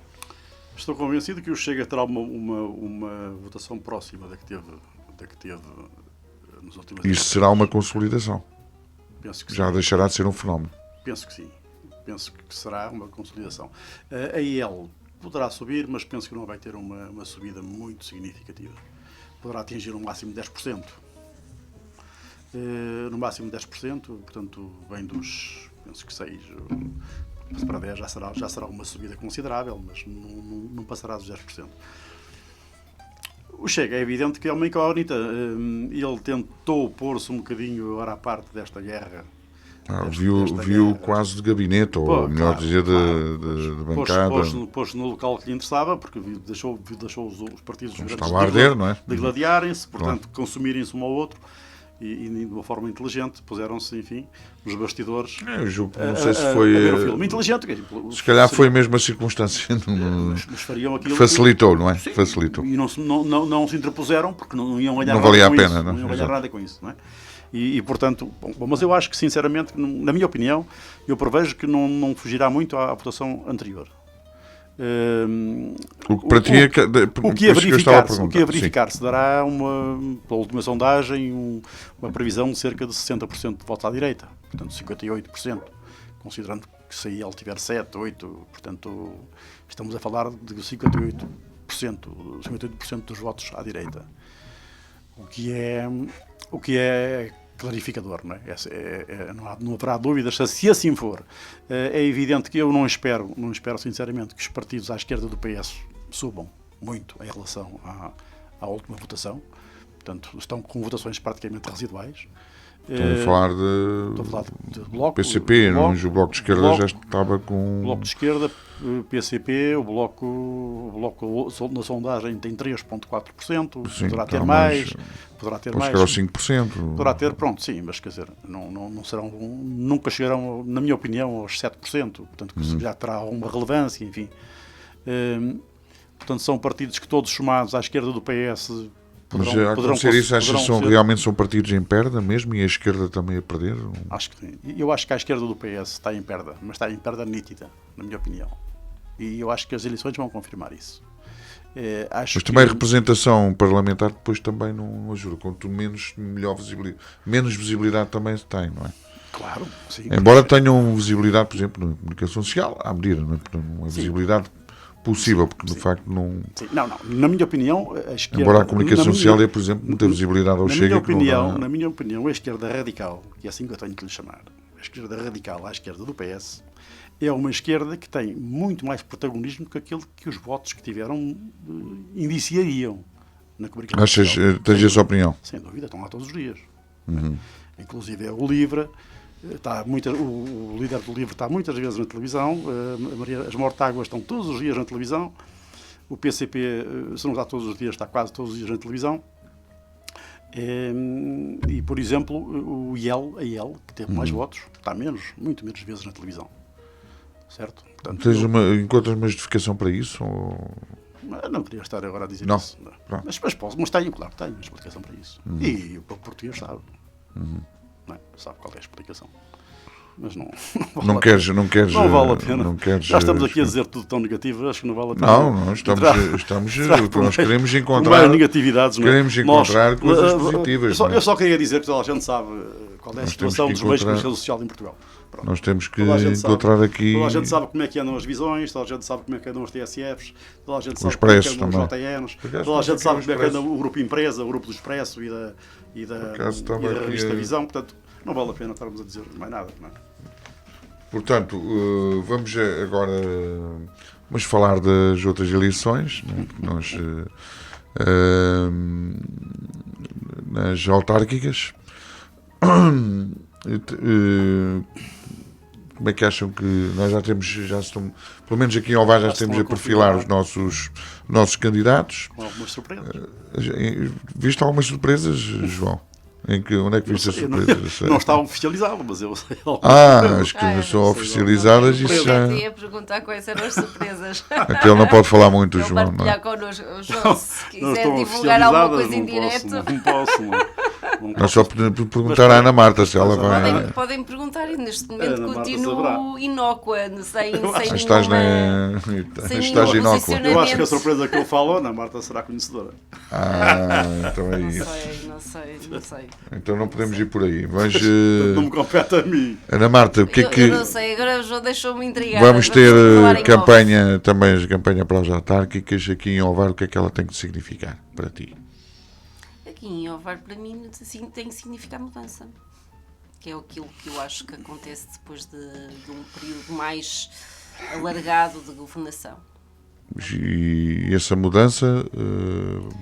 Estou convencido que o Chega terá uma votação próxima da que teve nos últimos anos. Isso será uma consolidação? Penso que já sim. Deixará de ser um fenómeno? Penso que sim. Penso que será uma consolidação. A IEL poderá subir, mas penso que não vai ter uma subida muito significativa. Poderá atingir um máximo de 10%. No máximo de 10%, portanto, vem dos, penso que 6 para 10 já será uma subida considerável, mas não passará dos 10%. O Chega é evidente que é uma incógnita. Ele tentou pôr-se um bocadinho agora à parte desta guerra. Viu quase de gabinete, ou melhor dizer, de bancada. Pôs-se no local que lhe interessava, porque deixou os partidos de gladiarem-se, portanto, consumirem-se um ao outro, e de uma forma inteligente puseram-se, enfim, nos bastidores. Não sei se foi. A ver o filme. Inteligente, se calhar foi mesmo a circunstância mas fariam aquilo facilitou, não é? Sim, facilitou. E não se interpuseram, porque não iam ganhar não valia nada a pena, não iam ganhar nada com isso, não é? E portanto, mas eu acho que, sinceramente, na minha opinião, eu prevejo que não fugirá muito à votação anterior. O que para ti é o que ia verificar-se dará, pela última sondagem, uma previsão de cerca de 60% de votos à direita, portanto 58%, considerando que se ele tiver 7, 8, portanto estamos a falar de 58% dos votos à direita. o que é clarificador, não é? Não haverá dúvidas se assim for. É evidente que eu não espero sinceramente que os partidos à esquerda do PS subam muito em relação à última votação. Portanto, estão com votações praticamente residuais. Estou a falar de bloco, PCP, mas o Bloco de Esquerda já estava com... Bloco de Esquerda, PCP, o Bloco na sondagem tem 3,4%, poderá ter mais, poderá ter mais. Chegar aos 5%. Poderá ter, pronto, sim, mas quer dizer, não serão, nunca chegarão, na minha opinião, aos 7%, portanto, que já terá alguma relevância, enfim. Portanto, são partidos que todos somados à esquerda do PS... Mas a acontecer isso, achas que realmente são partidos em perda mesmo e a esquerda também a perder? Acho que sim. Eu acho que a esquerda do PS está em perda, mas está em perda nítida, na minha opinião. E eu acho que as eleições vão confirmar isso. Mas também a representação parlamentar depois também não ajuda. Quanto menos visibilidade também se tem, não é? Claro, sim. Embora tenham visibilidade, por exemplo, na comunicação social, à medida, não é? Uma visibilidade possível, porque de facto não... Sim, não, na minha opinião, a esquerda... Embora a comunicação social é, por exemplo, muita visibilidade ao Chega... Na minha opinião, a esquerda radical, que é assim que eu tenho que lhe chamar, a esquerda radical à esquerda do PS, é uma esquerda que tem muito mais protagonismo do que aquele que os votos que tiveram indiciariam na comunicação social. Tens essa opinião? Sem dúvida, estão lá todos os dias. Inclusive é o LIVRE, o líder do LIVRE está muitas vezes na televisão, as Mortáguas estão todos os dias na televisão, o PCP, se não está todos os dias, está quase todos os dias na televisão. E, por exemplo, a IEL, que teve mais votos, está muito menos vezes na televisão. Certo? Portanto, encontras uma justificação para isso? Ou... Não queria estar agora a dizer não. Isso. Não. Mas tenho, claro, tenho uma explicação para isso. E o povo português sabe. Não é? Sabe qual é a explicação. Mas não vale não queres. Não vale a pena. Não queres, já estamos aqui a dizer tudo tão negativo, acho que não vale a pena. Nós queremos encontrar mais negatividades, queremos encontrar coisas positivas. Eu só queria dizer que toda a gente sabe qual é a situação dos meios de comunicação social em Portugal. Pronto. Nós temos que encontrar aqui... Toda a gente sabe como é que andam as visões, toda a gente sabe como é que andam os TSFs, toda a gente sabe como é que andam os JNs, toda a gente sabe como é que anda o Grupo Empresa, o Grupo do Expresso e da revista Visão, portanto, não vale a pena estarmos a dizer mais nada. Não é? Portanto, vamos agora falar das outras eleições, né? Nós, nas autárquicas. Como é que acham que nós pelo menos aqui em Ovar já estamos a perfilar os nossos candidatos? Com algumas surpresas. Viste algumas surpresas, João? Onde é que viste as surpresas? Não está oficializado, mas eu sei. As que não são oficializadas, isso já... Eu ia perguntar quais eram as surpresas. Aquele não pode falar muito, João. Não partilhar connosco, João, se quiser divulgar alguma coisa em direto. Não posso. Nós só podemos perguntar à Ana Marta se ela vai... Podem perguntar, neste momento continuo inócua, sem Estás inócua. Eu acho que a surpresa que eu falo, Ana Marta será conhecedora. Então é isso. Não sei. Então não podemos ir por aí. Mas, não me compete a mim. Ana Marta, o que é que... Eu não sei, agora o João deixou-me intrigada. Vamos ter campanha para as autárquicas aqui em Ovar. O que é que ela tem que significar para ti? Aqui em Ovar, para mim, tem que significar mudança. Que é aquilo que eu acho que acontece depois de um período mais alargado de governação. E essa mudança,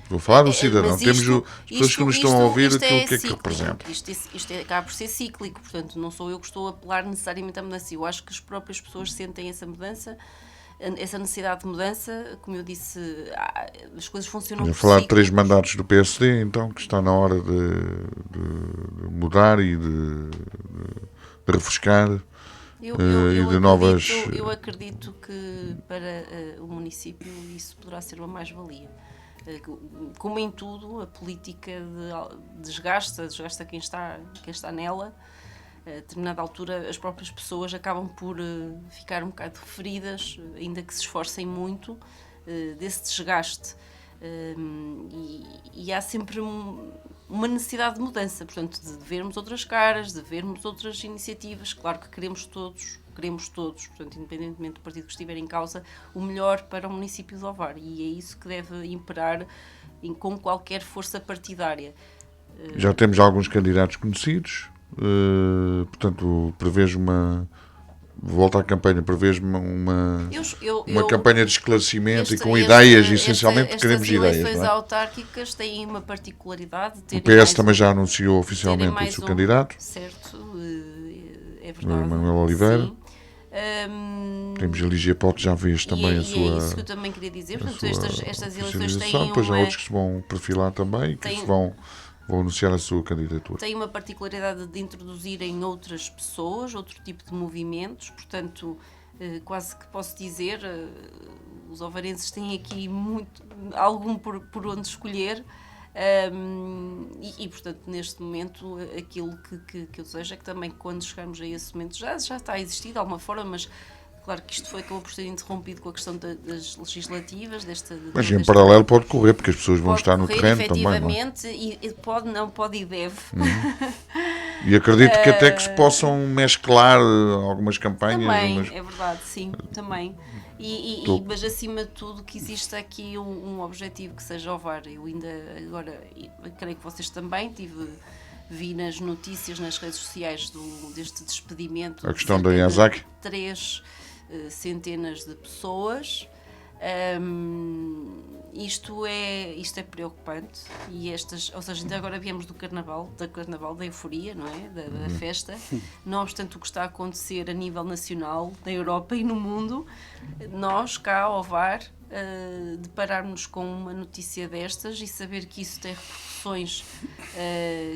vou falar do cidadão, temos as pessoas que nos estão a ouvir, o que é que representa? Isto acaba por ser cíclico, portanto, não sou eu que estou a apelar necessariamente à mudança. Eu acho que as próprias pessoas sentem essa mudança, essa necessidade de mudança. Como eu disse, as coisas funcionam por falar de 3 ciclos. mandatos do PSD, então, que está na hora de mudar e de refrescar. Eu acredito que para o município isso poderá ser uma mais-valia. Como em tudo, a política desgasta quem está nela. A determinada altura, as próprias pessoas acabam por ficar um bocado feridas, ainda que se esforcem muito, desse desgaste. E há sempre uma necessidade de mudança, portanto, de vermos outras caras, de vermos outras iniciativas. Claro que queremos todos, portanto, independentemente do partido que estiver em causa, o melhor para o município de Ovar, e é isso que deve imperar com qualquer força partidária. Já temos alguns candidatos conhecidos, portanto, prevejo volta à campanha, prevejo uma campanha de esclarecimento e com ideias, essencialmente queremos ideias. As eleições não é? autárquicas têm uma particularidade. O PS também já anunciou oficialmente o seu candidato. Certo, é verdade. Manuel Oliveira. Sim. Temos a Ligia Pote, já vês também a sua... é isso que eu também queria dizer. Portanto, estas eleições têm depois há outros que se vão perfilar também, que se vão anunciar a sua candidatura. Tem uma particularidade de introduzirem outras pessoas, outro tipo de movimentos, portanto, quase que posso dizer, os ovarenses têm aqui algum por onde escolher, e portanto, neste momento, aquilo que eu desejo é que também, quando chegarmos a esse momento, já está a existir de alguma forma, mas claro que isto acabou por ser interrompido com a questão das legislativas. Mas em paralelo pode correr, porque as pessoas vão estar no terreno também. Efetivamente, e pode e deve. E acredito que até que se possam mesclar algumas campanhas. Também, é verdade, sim, também. Mas acima de tudo que existe aqui um objetivo que seja ovar. Eu ainda agora, creio que vocês também, vi nas notícias, nas redes sociais deste despedimento. A questão da Yazaki. 3 centenas de pessoas. Isto é preocupante, e ou seja, ainda agora viemos do carnaval, da euforia, não é? Da festa. Não obstante o que está a acontecer a nível nacional, na Europa e no mundo, nós cá ao VAR depararmos com uma notícia destas e saber que isso tem repercussões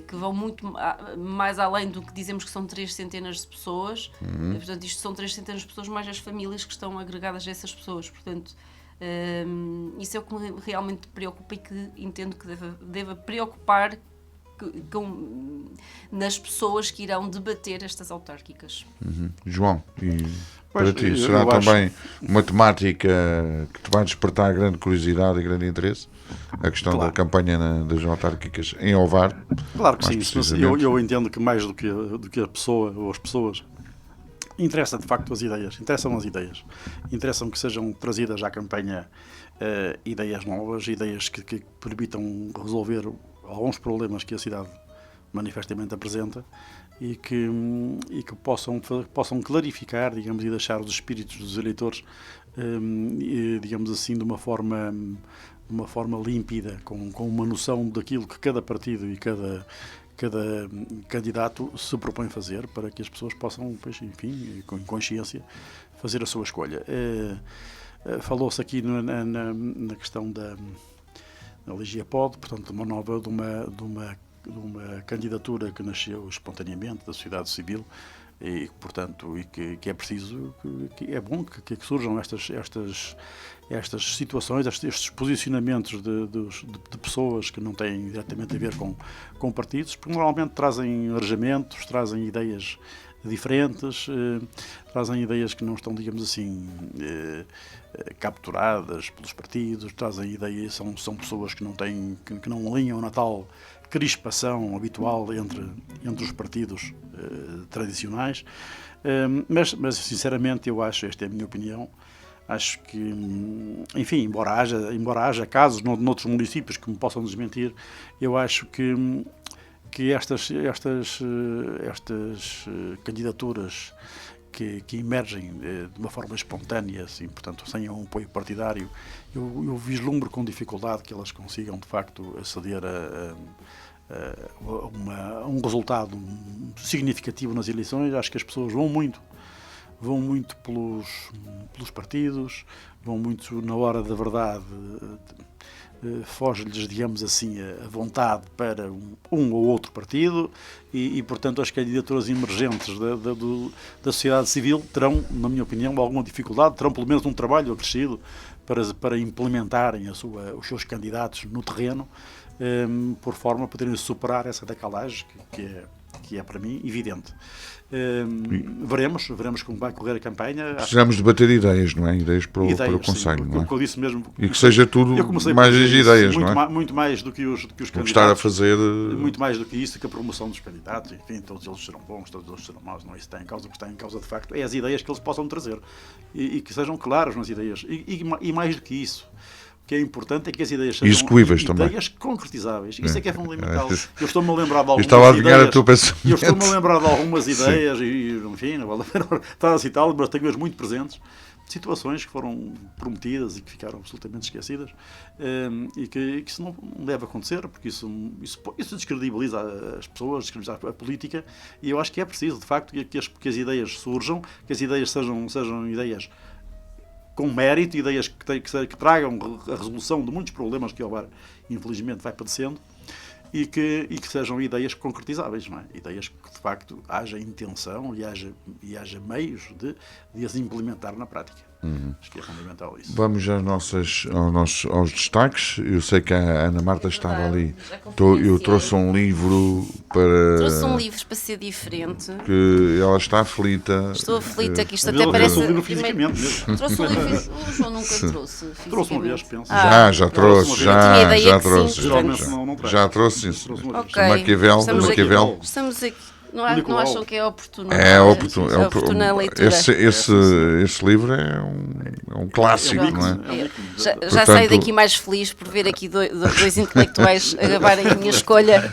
que vão muito mais além do que dizemos que são 3 centenas de pessoas. Portanto, isto são 3 centenas de pessoas mais as famílias que estão agregadas a essas pessoas. Portanto, isso é o que me realmente preocupa e que entendo que deva preocupar nas pessoas que irão debater estas autárquicas. João, para ti, será também uma temática que te vai despertar grande curiosidade e grande interesse? A questão da campanha das autárquicas em Ovar? Claro que sim. Eu entendo que mais do que a pessoa ou as pessoas, interessa de facto as ideias. Interessam que sejam trazidas à campanha ideias novas, ideias que permitam resolver alguns problemas que a cidade manifestamente apresenta e que possam clarificar, digamos, e deixar os espíritos dos eleitores, digamos assim, de uma forma límpida, com uma noção daquilo que cada partido e cada candidato se propõe fazer, para que as pessoas possam, enfim, com consciência, fazer a sua escolha. Falou-se aqui na questão da Ligia Pod, portanto, de uma candidatura que nasceu espontaneamente da sociedade civil e, portanto, que é preciso, que é bom que surjam estas situações, estes posicionamentos de pessoas que não têm diretamente a ver com partidos, porque normalmente trazem arejamentos, trazem ideias diferentes, trazem ideias que não estão, digamos assim, capturadas pelos partidos, trazem ideias, são pessoas que não alinham na tal crispação habitual entre os partidos tradicionais, mas sinceramente eu acho, esta é a minha opinião, acho que, enfim, embora haja casos noutros municípios que me possam desmentir, eu acho que estas candidaturas que emergem de uma forma espontânea, assim, portanto, sem um apoio partidário, eu vislumbro com dificuldade que elas consigam, de facto, aceder a um resultado significativo nas eleições. Acho que as pessoas vão muito pelos partidos, vão muito na hora da verdade, foge-lhes, digamos assim, a vontade para um ou outro partido e, portanto, as candidaturas emergentes da sociedade civil terão, na minha opinião, alguma dificuldade, terão pelo menos um trabalho acrescido para implementarem os seus candidatos no terreno, por forma a poderem superar essa decalagem que é para mim evidente. Veremos como vai correr a campanha. Precisamos debater ideias, não é? Ideias para o Conselho, não é? Eu disse mesmo, e que seja tudo mais as ideias, não é? Muito mais do que os candidatos. Estar a fazer... Muito mais do que isso, que a promoção dos candidatos. Enfim, todos eles serão bons, todos eles serão maus. Não é isso que está em causa. O que está em causa, de facto, é as ideias que eles possam trazer. E que sejam claras nas ideias. E mais do que isso, que é importante é que as ideias sejam execuíveis ideias também. concretizáveis. Isso é que é fundamental. Eu estou-me a lembrar de algumas estava a adivinhar ideias. a tua pensamento. Eu estou-me a lembrar de algumas ideias e, enfim, não vale a pena estar a citá-las, mas tenho-as muito presentes. Situações que foram prometidas e que ficaram absolutamente esquecidas, e que isso não deve acontecer, porque isso descredibiliza as pessoas, descredibiliza a política, e eu acho que é preciso, de facto, que as ideias surjam, que as ideias sejam ideias com mérito, ideias que tragam a resolução de muitos problemas que o bar, infelizmente, vai padecendo, e que sejam ideias concretizáveis, não é? Ideias que, de facto, haja intenção e haja meios de as implementar na prática. Acho que é fundamental isso. Vamos aos destaques. Eu sei que a Ana Marta estava ali. Eu trouxe um livro para... Trouxe um livro para ser diferente. Que ela está aflita. Estou aflita, que isto até parece... Trouxe um livro fisicamente mesmo. Trouxe um livro... O João nunca trouxe fisicamente. Trouxe uma vez, penso. Já trouxe. Já trouxe. Geralmente não traz. Já trouxe isso. Ok. Maquiavel. Estamos aqui. Não acham que é oportuno? É oportuno. É oportuna a leitura. Esse livro é um clássico, não é? Já saio daqui mais feliz por ver aqui dois intelectuais acabarem a minha escolha.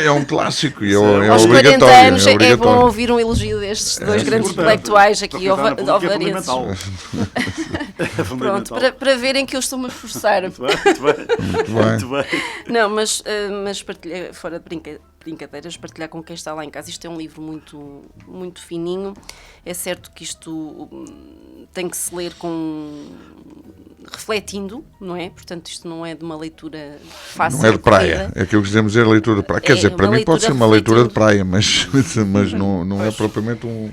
É um clássico e é Aos 40 obrigatório. anos é bom ouvir um elogio destes dois grandes intelectuais aqui alvarenses. Pronto, para verem que eu estou-me a esforçar. Muito bem. Não, mas fora de brincadeiras, partilhar com quem está lá em casa. Isto é um livro muito, muito fininho. É certo que isto tem que se ler refletindo, não é? Portanto, isto não é de uma leitura fácil. Não é de praia. É aquilo que quisemos dizer, leitura de praia. Quer dizer, para mim pode ser uma leitura de praia, mas não é propriamente um...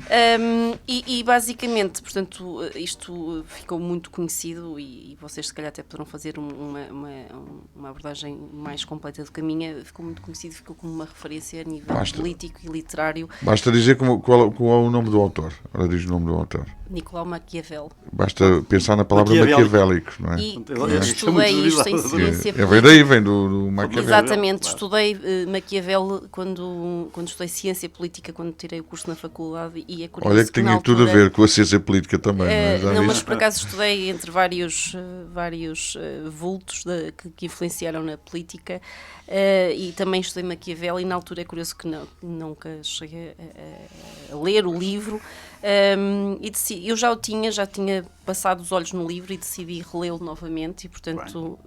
E basicamente, portanto, isto ficou muito conhecido e vocês se calhar até poderão fazer uma abordagem mais completa do que a minha. Ficou muito conhecido, ficou como uma referência a nível político e literário. Basta dizer qual é o nome do autor. Ora, diz o nome do autor. Nicolau Maquiavel. Basta pensar na palavra maquiavélico, não é? E estudei isto em ciência política. Vem daí, vem do Maquiavel. Exatamente, estudei Maquiavel quando estudei ciência política, quando tirei o curso na faculdade, e é curioso. Olha que tinha tudo a ver com a ciência política também, não, mas por acaso estudei entre vários vultos que influenciaram na política, e também estudei Maquiavel, e na altura é curioso que nunca cheguei a ler o livro, e eu já tinha passado os olhos no livro e decidi relê-lo novamente, e portanto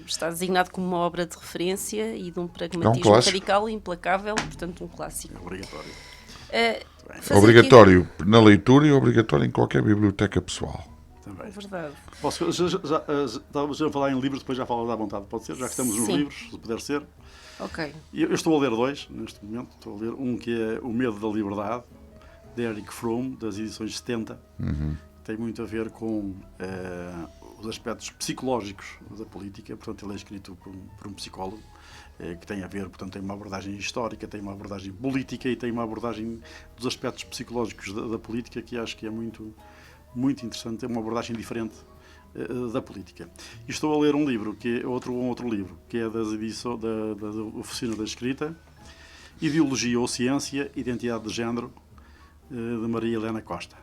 está designado como uma obra de referência e de um pragmatismo radical e implacável, portanto um clássico. Obrigatório. Obrigatório na leitura e obrigatório em qualquer biblioteca pessoal. Também. É verdade. Estávamos a falar em livros, depois já falas à vontade, pode ser? Já que estamos nos livros, se puder ser. Ok. Eu estou a ler dois, neste momento. Estou a ler um que é O Medo da Liberdade, de Erich Fromm, das edições 70. Tem muito a ver com os aspectos psicológicos da política. Portanto, ele é escrito por um psicólogo, que tem a ver, portanto, tem uma abordagem histórica, tem uma abordagem política e tem uma abordagem dos aspectos psicológicos da política, que acho que é muito, muito interessante. É uma abordagem diferente da política. E estou a ler um livro, que é outro livro, que é da Oficina da Escrita, Ideologia ou Ciência, Identidade de Género, de Maria Helena Costa,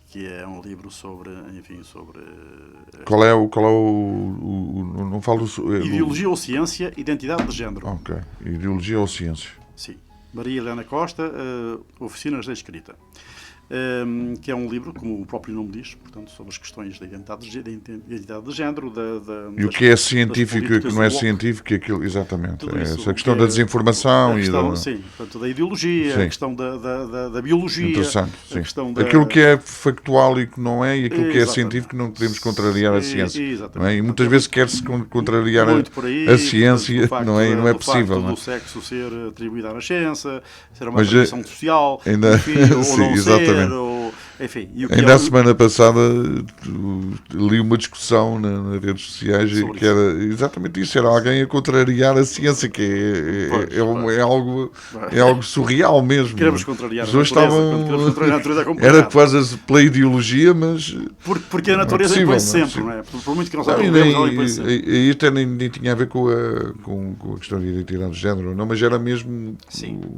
que é um livro sobre... Qual é não falo... Ideologia ou Ciência, Identidade de Género. Ok. Ideologia ou Ciência. Sim. Maria Helena Costa, Oficinas da Escrita. Que é um livro, como o próprio nome diz, portanto, sobre as questões da identidade de género. E o que é científico e o que não é científico, aquilo, exatamente. Essa questão da desinformação Sim, portanto, da ideologia, a questão da biologia. Interessante, sim. Aquilo que é factual e que não é, e aquilo que é científico, não podemos contrariar a ciência. Não é? E muitas vezes quer-se contrariar a ciência, não é? E não é possível. O sexo ser atribuído à nascença, ser uma tradição social, ou não ser. Enfim, ainda a semana passada li uma discussão nas redes sociais que era exatamente isso, era alguém a contrariar a ciência, que é algo surreal mesmo. Queremos contrariar a natureza, era quase pela ideologia, mas porque a natureza impõe sempre, não é? Por muito que não saiba, e isto nem tinha a ver com a questão de identidade de género, não, mas era mesmo,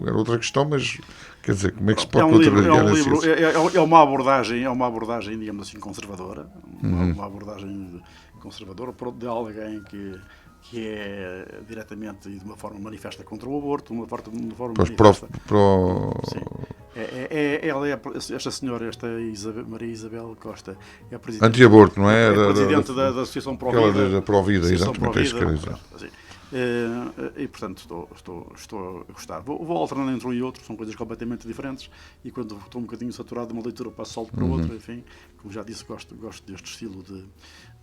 era outra questão, mas quer dizer, como é que se pode contrariar a ciência? É uma abordagem, digamos assim, conservadora, uma abordagem conservadora, de alguém que é diretamente e de uma forma manifesta contra o aborto, de uma forma manifesta. Esta senhora, Maria Isabel Costa, é a presidente. Anti-aborto, não é? É presidente da Associação Pró-Vida. Da Pró-Vida, exatamente, é isso que quer dizer. E portanto estou a gostar. Vou alternando entre um e outro, são coisas completamente diferentes, e quando estou um bocadinho saturado de uma leitura passo salto para outra, enfim, como já disse, gosto deste estilo de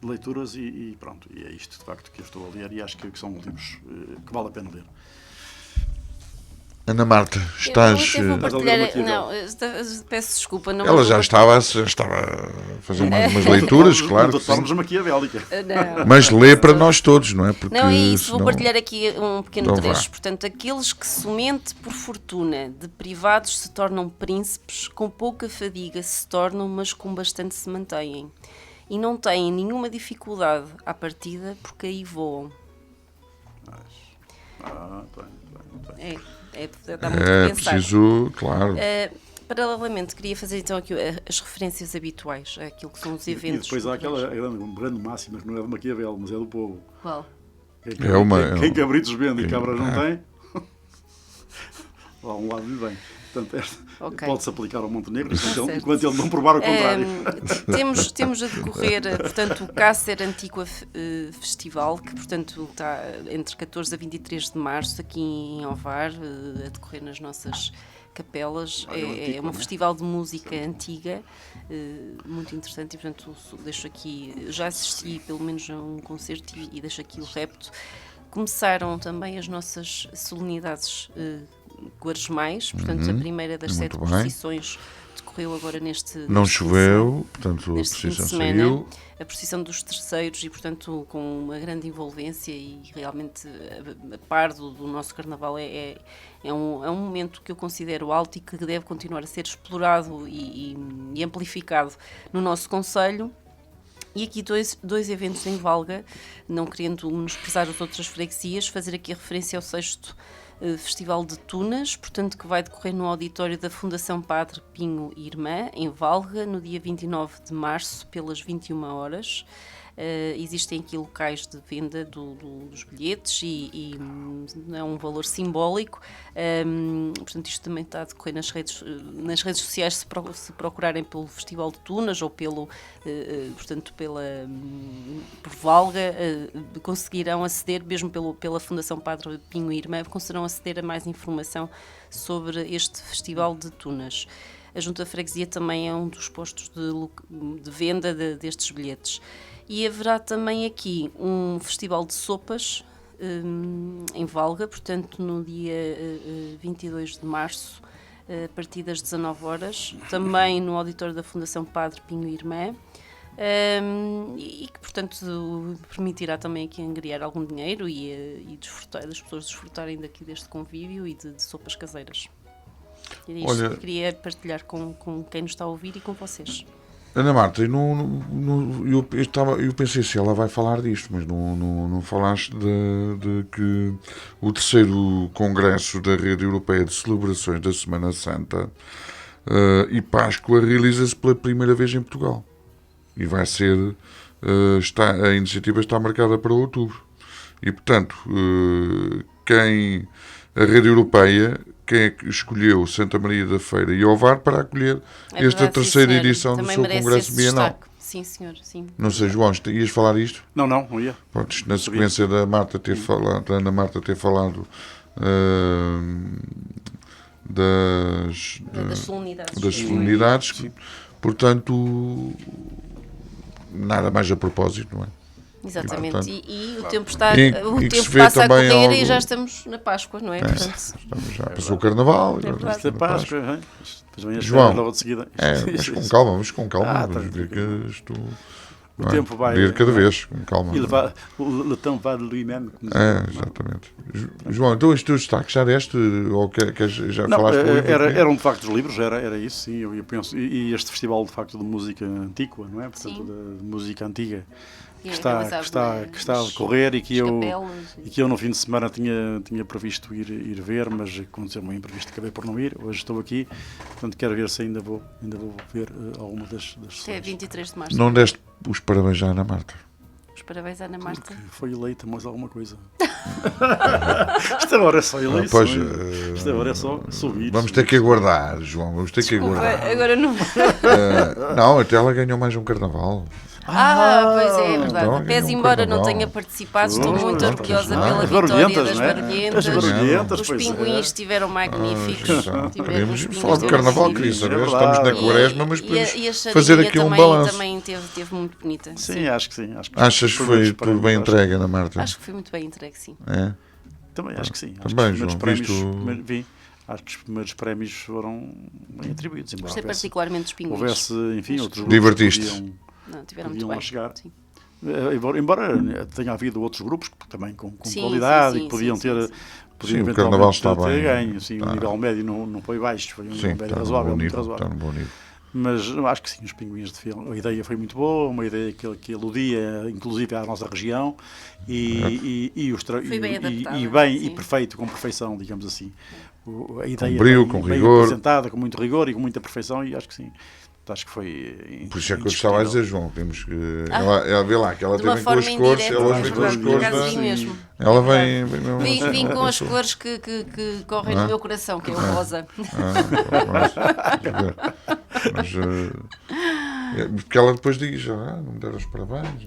leituras e pronto, e é isto de facto que eu estou a ler e acho que são livros que vale a pena ler. Ana Marta, estás... Peço desculpa. Não Ela já estava a fazer mais umas leituras, claro. Torna-nos maquiavélica. Mas lê para nós todos, não é? Porque não, é isso. Vou senão... partilhar aqui um pequeno Então trecho. vá. Portanto, aqueles que somente por fortuna de privados se tornam príncipes, com pouca fadiga se tornam, mas com bastante se mantêm. E não têm nenhuma dificuldade à partida, porque aí voam. Dá muito a pensar. Preciso, claro. Paralelamente, queria fazer então aqui as referências habituais, aquilo que são os eventos. E depois há aquela grande máxima que não é de Maquiavel, mas é do povo. Qual? Quem cabritos vende e cabras não tem, lá um lado lhe vem. Portanto, pode-se aplicar ao Montenegro enquanto ele não provar o contrário. Temos a decorrer, portanto, o Cácer Antiqua Festival, que, portanto, está entre 14 a 23 de março, aqui em Ovar, a decorrer nas nossas capelas. É um festival de música antiga, muito interessante, e, portanto, deixo aqui, já assisti pelo menos a um concerto e deixo aqui o repto. Começaram também as nossas solenidades quaresmais, portanto, a primeira das 7 procissões decorreu agora neste Não choveu, portanto, a procissão saiu. A procissão dos terceiros e, portanto, com uma grande envolvência e realmente a par do nosso carnaval é um momento que eu considero alto e que deve continuar a ser explorado e amplificado no nosso concelho. E aqui dois eventos em Valga, não querendo menosprezar as outras freguesias, fazer aqui a referência ao 6º Festival de Tunas, portanto, que vai decorrer no auditório da Fundação Padre Pinho e Irmã, em Valga, no dia 29 de março, pelas 21 horas. Existem aqui locais de venda dos bilhetes e é um valor simbólico. Portanto, isto também está a decorrer nas redes sociais, se procurarem pelo Festival de Tunas ou por Valga, conseguirão aceder, mesmo pela Fundação Padre Pinho e Irmã, conseguirão aceder a mais informação sobre este Festival de Tunas. A Junta de Freguesia também é um dos postos de venda destes bilhetes. E haverá também aqui um festival de sopas em Valga, portanto, no dia 22 de março, a partir das 19 horas, também no auditório da Fundação Padre Pinho e Irmã, e que, portanto, permitirá também aqui angariar algum dinheiro e desfrutar, das pessoas desfrutarem daqui deste convívio e de sopas caseiras. Era isto que queria partilhar com quem nos está a ouvir e com vocês. Ana Marta, eu pensei se ela vai falar disto, mas não falaste de que o 3º Congresso da Rede Europeia de Celebrações da Semana Santa e Páscoa realiza-se pela primeira vez em Portugal. E vai ser, a iniciativa está marcada para outubro. E, portanto, a Rede Europeia, quem é que escolheu Santa Maria da Feira e Ovar para acolher esta terceira edição do seu Congresso Bienal? Sim, senhor, sim. Não sei, João, ias falar isto? Não ia. Pronto, na sequência da Ana Marta ter falado das solenidades, portanto, nada mais a propósito, não é? Exatamente, portanto, e o tempo passa a correr e já estamos na Páscoa, não é? Portanto, já passou o Carnaval. É Páscoa, João, logo de seguida. Mas com calma, vamos ver que isto... O tempo vai ir cada vez, com calma. O temps va de lui-même. Exatamente. João, então os teus destaques já deste? Ou já falaste do livro? Eram de facto os livros, era isso, sim. Eu penso, e este festival de facto de música antiqua, não é? Portanto, de música antiga, que está a decorrer e que eu no fim de semana tinha previsto ir ver, mas aconteceu um imprevisto, acabei por não ir. Hoje estou aqui, portanto quero ver se ainda vou ver alguma das sessões. É 23 de março. Não deste os parabéns à Ana Marta? Os parabéns à Ana Marta. Porque foi eleita mais alguma coisa. Isto agora é só eleições. Isto agora é só subir. Vamos ter que aguardar, João. Vamos ter que aguardar. Agora não. Não, até ela ganhou mais um carnaval. Pois é verdade. Então, Pese embora não tenha participado, estou muito orgulhosa pela vitória das Barulhentas. Os pinguins estiveram magníficos. Queríamos falar de carnaval, queria saber. Estamos na Quaresma, mas podemos fazer aqui um balanço. Também teve muito bonita. Sim, acho que sim. Achas que foi tudo bem entregue, Ana Marta? Acho que foi muito bem entregue, sim. É? Também acho que sim. Também, João, acho que os primeiros prémios foram bem atribuídos. Gostei particularmente dos pinguins. Houvesse, enfim, outros grupos divertiste? Não, tiveram muito bem. Chegar. Sim. Embora tenha havido outros grupos também com sim, qualidade sim, e que podiam ter. Sim, o carnaval está bem. Ganho, sim, o nível médio não foi baixo, foi um nível médio razoável, muito razoável. Está no bom nível. Mas acho que sim, os pinguins de filme, a ideia foi muito boa, uma ideia que aludia inclusive à nossa região e perfeito, com perfeição, digamos assim. A ideia com brio, bem, com rigor, apresentada, com muito rigor e com muita perfeição, e acho que sim. Acho que foi. Por isso é que eu estava a dizer, João, temos que. Ela vê lá que ela teve com as cores, ela hoje vem com as cores. Ela vem com as cores que correm no meu coração, que é o rosa. Mas, porque ela depois diz, não me deram os parabéns.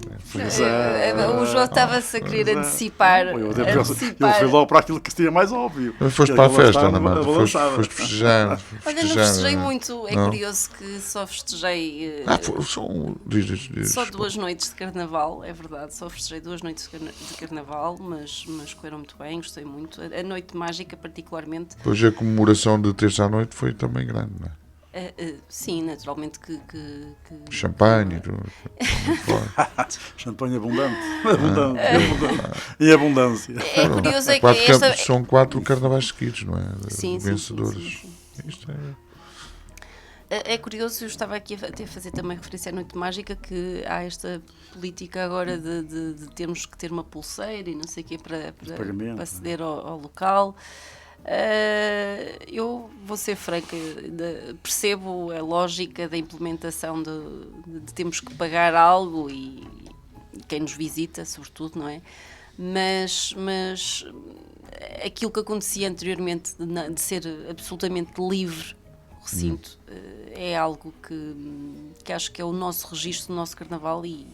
O João estava-se a querer antecipar. Eu fui logo para aquilo que seria mais óbvio. Foste para a festa, Ana Marta, foste festejar. Olha, não festejei muito, é curioso que só festejei. Só 2 noites de carnaval, é verdade, só festejei 2 noites de carnaval, mas correram muito bem, gostei muito. A noite mágica, particularmente. Pois a comemoração de terça à noite foi também grande, não é? Sim, naturalmente que champanhe champanhe abundante e abundância. É curioso é que são 4 carnavais seguidos, não é? Sim, vencedores. Sim. Isto é curioso, eu estava aqui a fazer também referência à Noite Mágica, que há esta política agora de termos que ter uma pulseira e não sei o quê para aceder ao local. Eu vou ser franca, percebo a lógica da implementação de termos que pagar algo e quem nos visita, sobretudo, não é? Mas aquilo que acontecia anteriormente de ser absolutamente livre o recinto é algo que acho que é o nosso registro do nosso carnaval e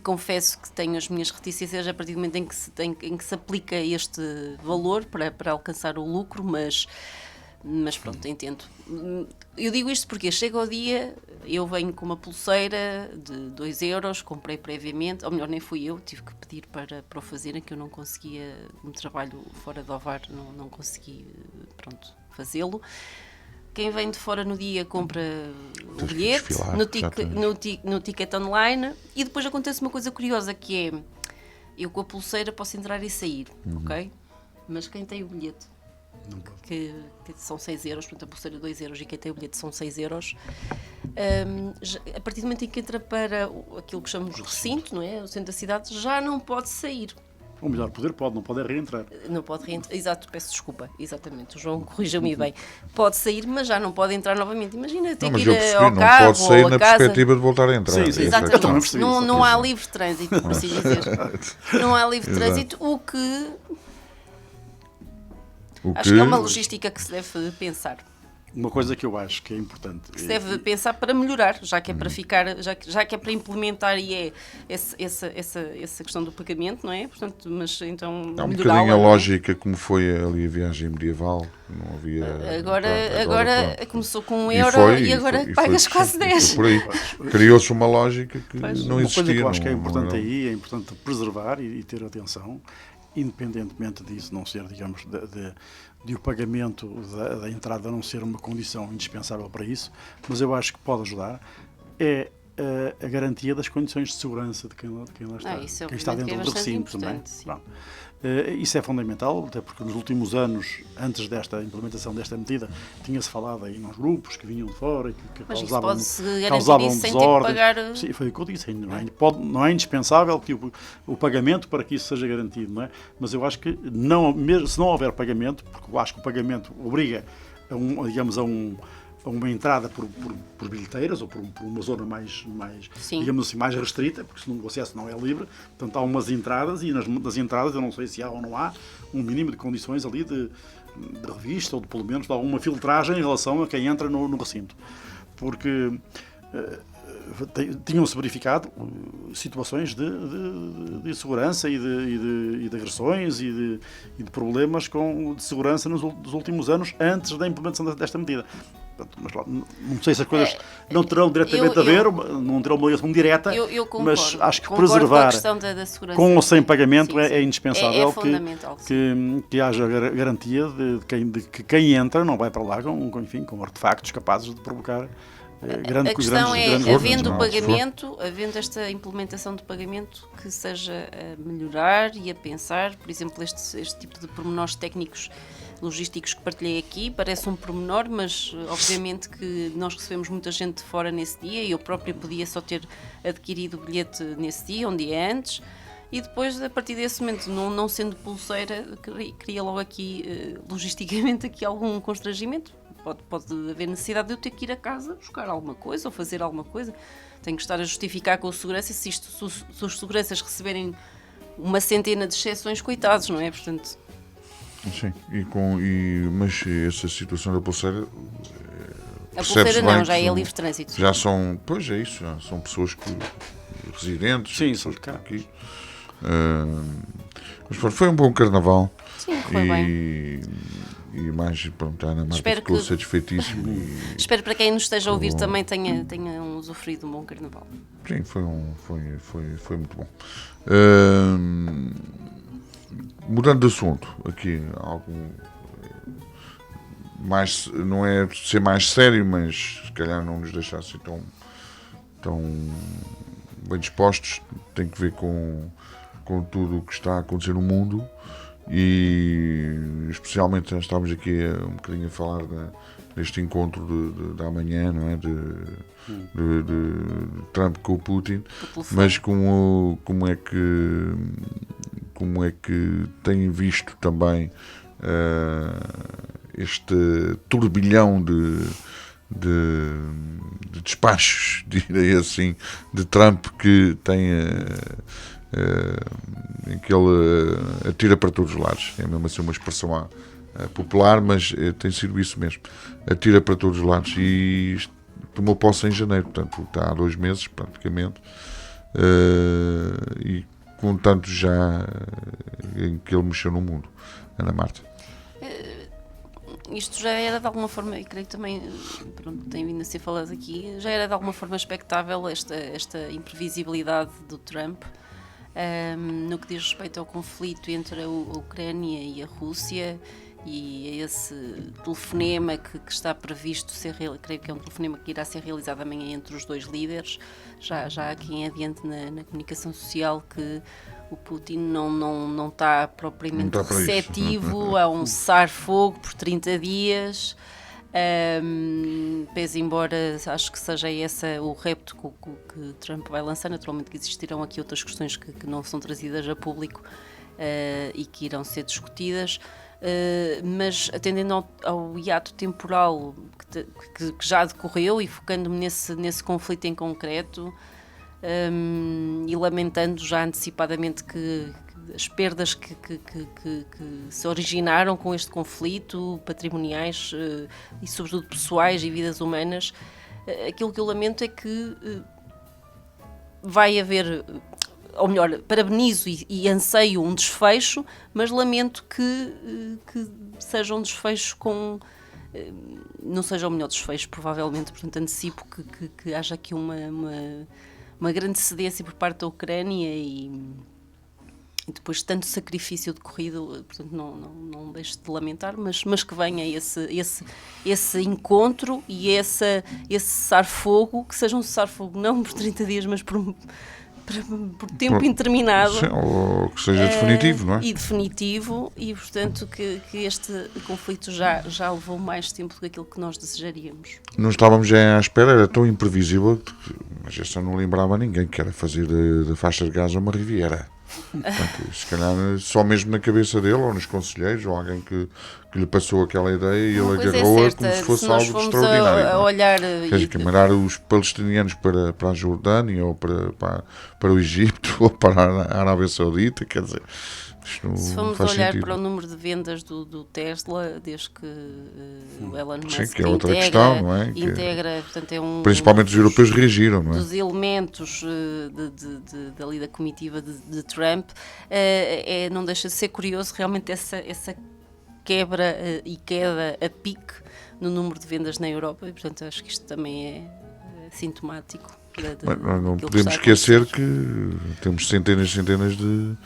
confesso que tenho as minhas reticências a partir do momento em que se aplica este valor para alcançar o lucro, mas pronto, entendo. Eu digo isto porque chega ao dia, eu venho com uma pulseira de 2 euros, comprei previamente, ou melhor, nem fui eu, tive que pedir para o fazerem, que eu não conseguia, um trabalho fora de Ovar, não consegui, fazê-lo. Quem vem de fora no dia compra o bilhete no ticket online e depois acontece uma coisa curiosa que é, eu com a pulseira posso entrar e sair, ok? Mas quem tem o bilhete, que são 6 euros, portanto a pulseira 2 euros e quem tem o bilhete são 6 euros, a partir do momento em que entra para aquilo que chamamos de recinto, não é? O centro da cidade, já não pode sair. Ou melhor, não pode reentrar. Não pode reentrar, exato, peço desculpa, exatamente, o João corrija-me bem. Pode sair, mas já não pode entrar novamente. Imagina, ter que ir ao carro, não pode sair ou na casa. Perspectiva de voltar a entrar. Sim, exatamente. Não há livre trânsito, por assim dizer. Não há livre trânsito, o que acho que é uma logística que se deve pensar. Uma coisa que eu acho que é importante. Que se deve pensar para melhorar, já que é para ficar, já que é para implementar e essa questão do pagamento, não é? Portanto, mas então há um bocadinho a lógica como foi ali a viagem medieval, não havia. Agora começou com 1 euro e agora pagas quase 10. Por aí. Criou-se uma lógica que não existia. Uma coisa que eu acho que é importante aí, é importante preservar e ter atenção, independentemente disso não ser, digamos, de o pagamento da entrada não ser uma condição indispensável para isso, mas eu acho que pode ajudar, é a garantia das condições de segurança de quem lá está. Isso quem está dentro do recinto também. Isso é fundamental, até porque nos últimos anos, antes desta implementação desta medida, tinha-se falado aí nos grupos que vinham de fora e que causavam desordem. Pagar... Sim, foi o que eu disse, não é indispensável que o pagamento para que isso seja garantido, não é? Mas eu acho que, mesmo se não houver pagamento, porque eu acho que o pagamento obriga a uma entrada por bilheteiras ou por uma zona mais digamos assim, mais restrita, porque senão o acesso não é livre. Portanto, há umas entradas e nas entradas eu não sei se há ou não há um mínimo de condições ali de revista ou de, pelo menos, de alguma filtragem em relação a quem entra no recinto. Porque tinham-se verificado situações de insegurança e de agressões e de problemas de segurança nos últimos anos antes da implementação desta medida. Mas não sei se as coisas não terão diretamente a ver, não terão uma ligação direta, eu concordo, mas acho que preservar com ou sem pagamento é indispensável que haja garantia de que quem entra não vai para lá com artefactos capazes de provocar a questão havendo o pagamento, havendo esta implementação de pagamento, que seja a melhorar e a pensar, por exemplo, este tipo de pormenores técnicos logísticos que partilhei aqui, parece um pormenor, mas obviamente que nós recebemos muita gente de fora nesse dia e eu própria podia só ter adquirido o bilhete nesse dia, um dia antes, e depois, a partir desse momento, não sendo pulseira, cria logo aqui, logisticamente, aqui algum constrangimento. Pode haver necessidade de eu ter que ir a casa buscar alguma coisa ou fazer alguma coisa. Tenho que estar a justificar com a segurança. Se os seguranças receberem uma centena de exceções, coitados, não é? Portanto... Sim, mas essa situação da pulseira... A pulseira não, já é livre trânsito. Já são, pois é isso, já são pessoas residentes. Sim, são de cá. Aqui. Mas foi um bom carnaval. Sim, foi bem. E mais, pronto, a Ana Marta ficou satisfeitíssima. Espero para quem nos esteja a ouvir também tenha usufruído um bom carnaval. Sim, foi muito bom. Mudando de assunto, aqui algo mais, não é ser mais sério, mas se calhar não nos deixar assim tão bem dispostos, tem que ver com tudo o que está a acontecer no mundo. E especialmente já estávamos aqui um bocadinho a falar deste encontro da manhã, não é? de Trump com o Putin, mas como é que tem visto também este turbilhão de despachos, direi assim, de Trump, que tem em que ele atira para todos os lados. É mesmo assim uma expressão popular, mas tem sido isso mesmo. Atira para todos os lados e tomou posse em janeiro, portanto está há 2 meses praticamente, e com tanto já em que ele mexeu no mundo. Ana Marta. Isto já era de alguma forma, e creio que também tem vindo a ser falado aqui, já era de alguma forma expectável esta imprevisibilidade do Trump. No que diz respeito ao conflito entre a Ucrânia e a Rússia e a esse telefonema que está previsto creio que é um telefonema que irá ser realizado amanhã entre os 2 líderes. Já há quem adiante na comunicação social que o Putin não está propriamente receptivo a um cessar-fogo por 30 dias. Pese embora acho que seja esse o repto que Trump vai lançar, naturalmente que existirão aqui outras questões que não são trazidas a público e que irão ser discutidas, mas atendendo ao hiato temporal que já decorreu e focando-me nesse conflito em concreto, e lamentando já antecipadamente que as perdas que se originaram com este conflito, patrimoniais e sobretudo pessoais e vidas humanas, aquilo que eu lamento é que vai haver, ou melhor, parabenizo e anseio um desfecho, mas lamento que seja um desfecho não seja o melhor desfecho, provavelmente, portanto antecipo que haja aqui uma grande cedência por parte da Ucrânia e depois de tanto sacrifício decorrido, portanto não deixo de lamentar, mas que venha esse encontro e esse cessar-fogo, que seja um cessar-fogo não por 30 dias, mas por tempo indeterminado. Sim, ou que seja definitivo, não é? E definitivo, e portanto que este conflito já levou mais tempo do que aquilo que nós desejaríamos. Não estávamos já à espera, era tão imprevisível, mas esta não lembrava ninguém que era fazer da faixa de Gaza uma riviera. Portanto, se calhar só mesmo na cabeça dele, ou nos conselheiros, ou alguém que lhe passou aquela ideia e ele agarrou-a como se fosse algo extraordinário. A olhar que mandar os palestinianos para a Jordânia, ou para o Egito, ou para a Arábia Saudita, quer dizer, isto não se formos faz olhar sentido. para o número de vendas do Tesla, desde que o Elon Musk que é outra questão, não é? integra, portanto, Principalmente os europeus reagiram, não é? Dos elementos dali da comitiva de Trump, não deixa de ser curioso realmente essa quebra e queda a pique no número de vendas na Europa, e portanto acho que isto também é sintomático. Não podemos esquecer que temos centenas de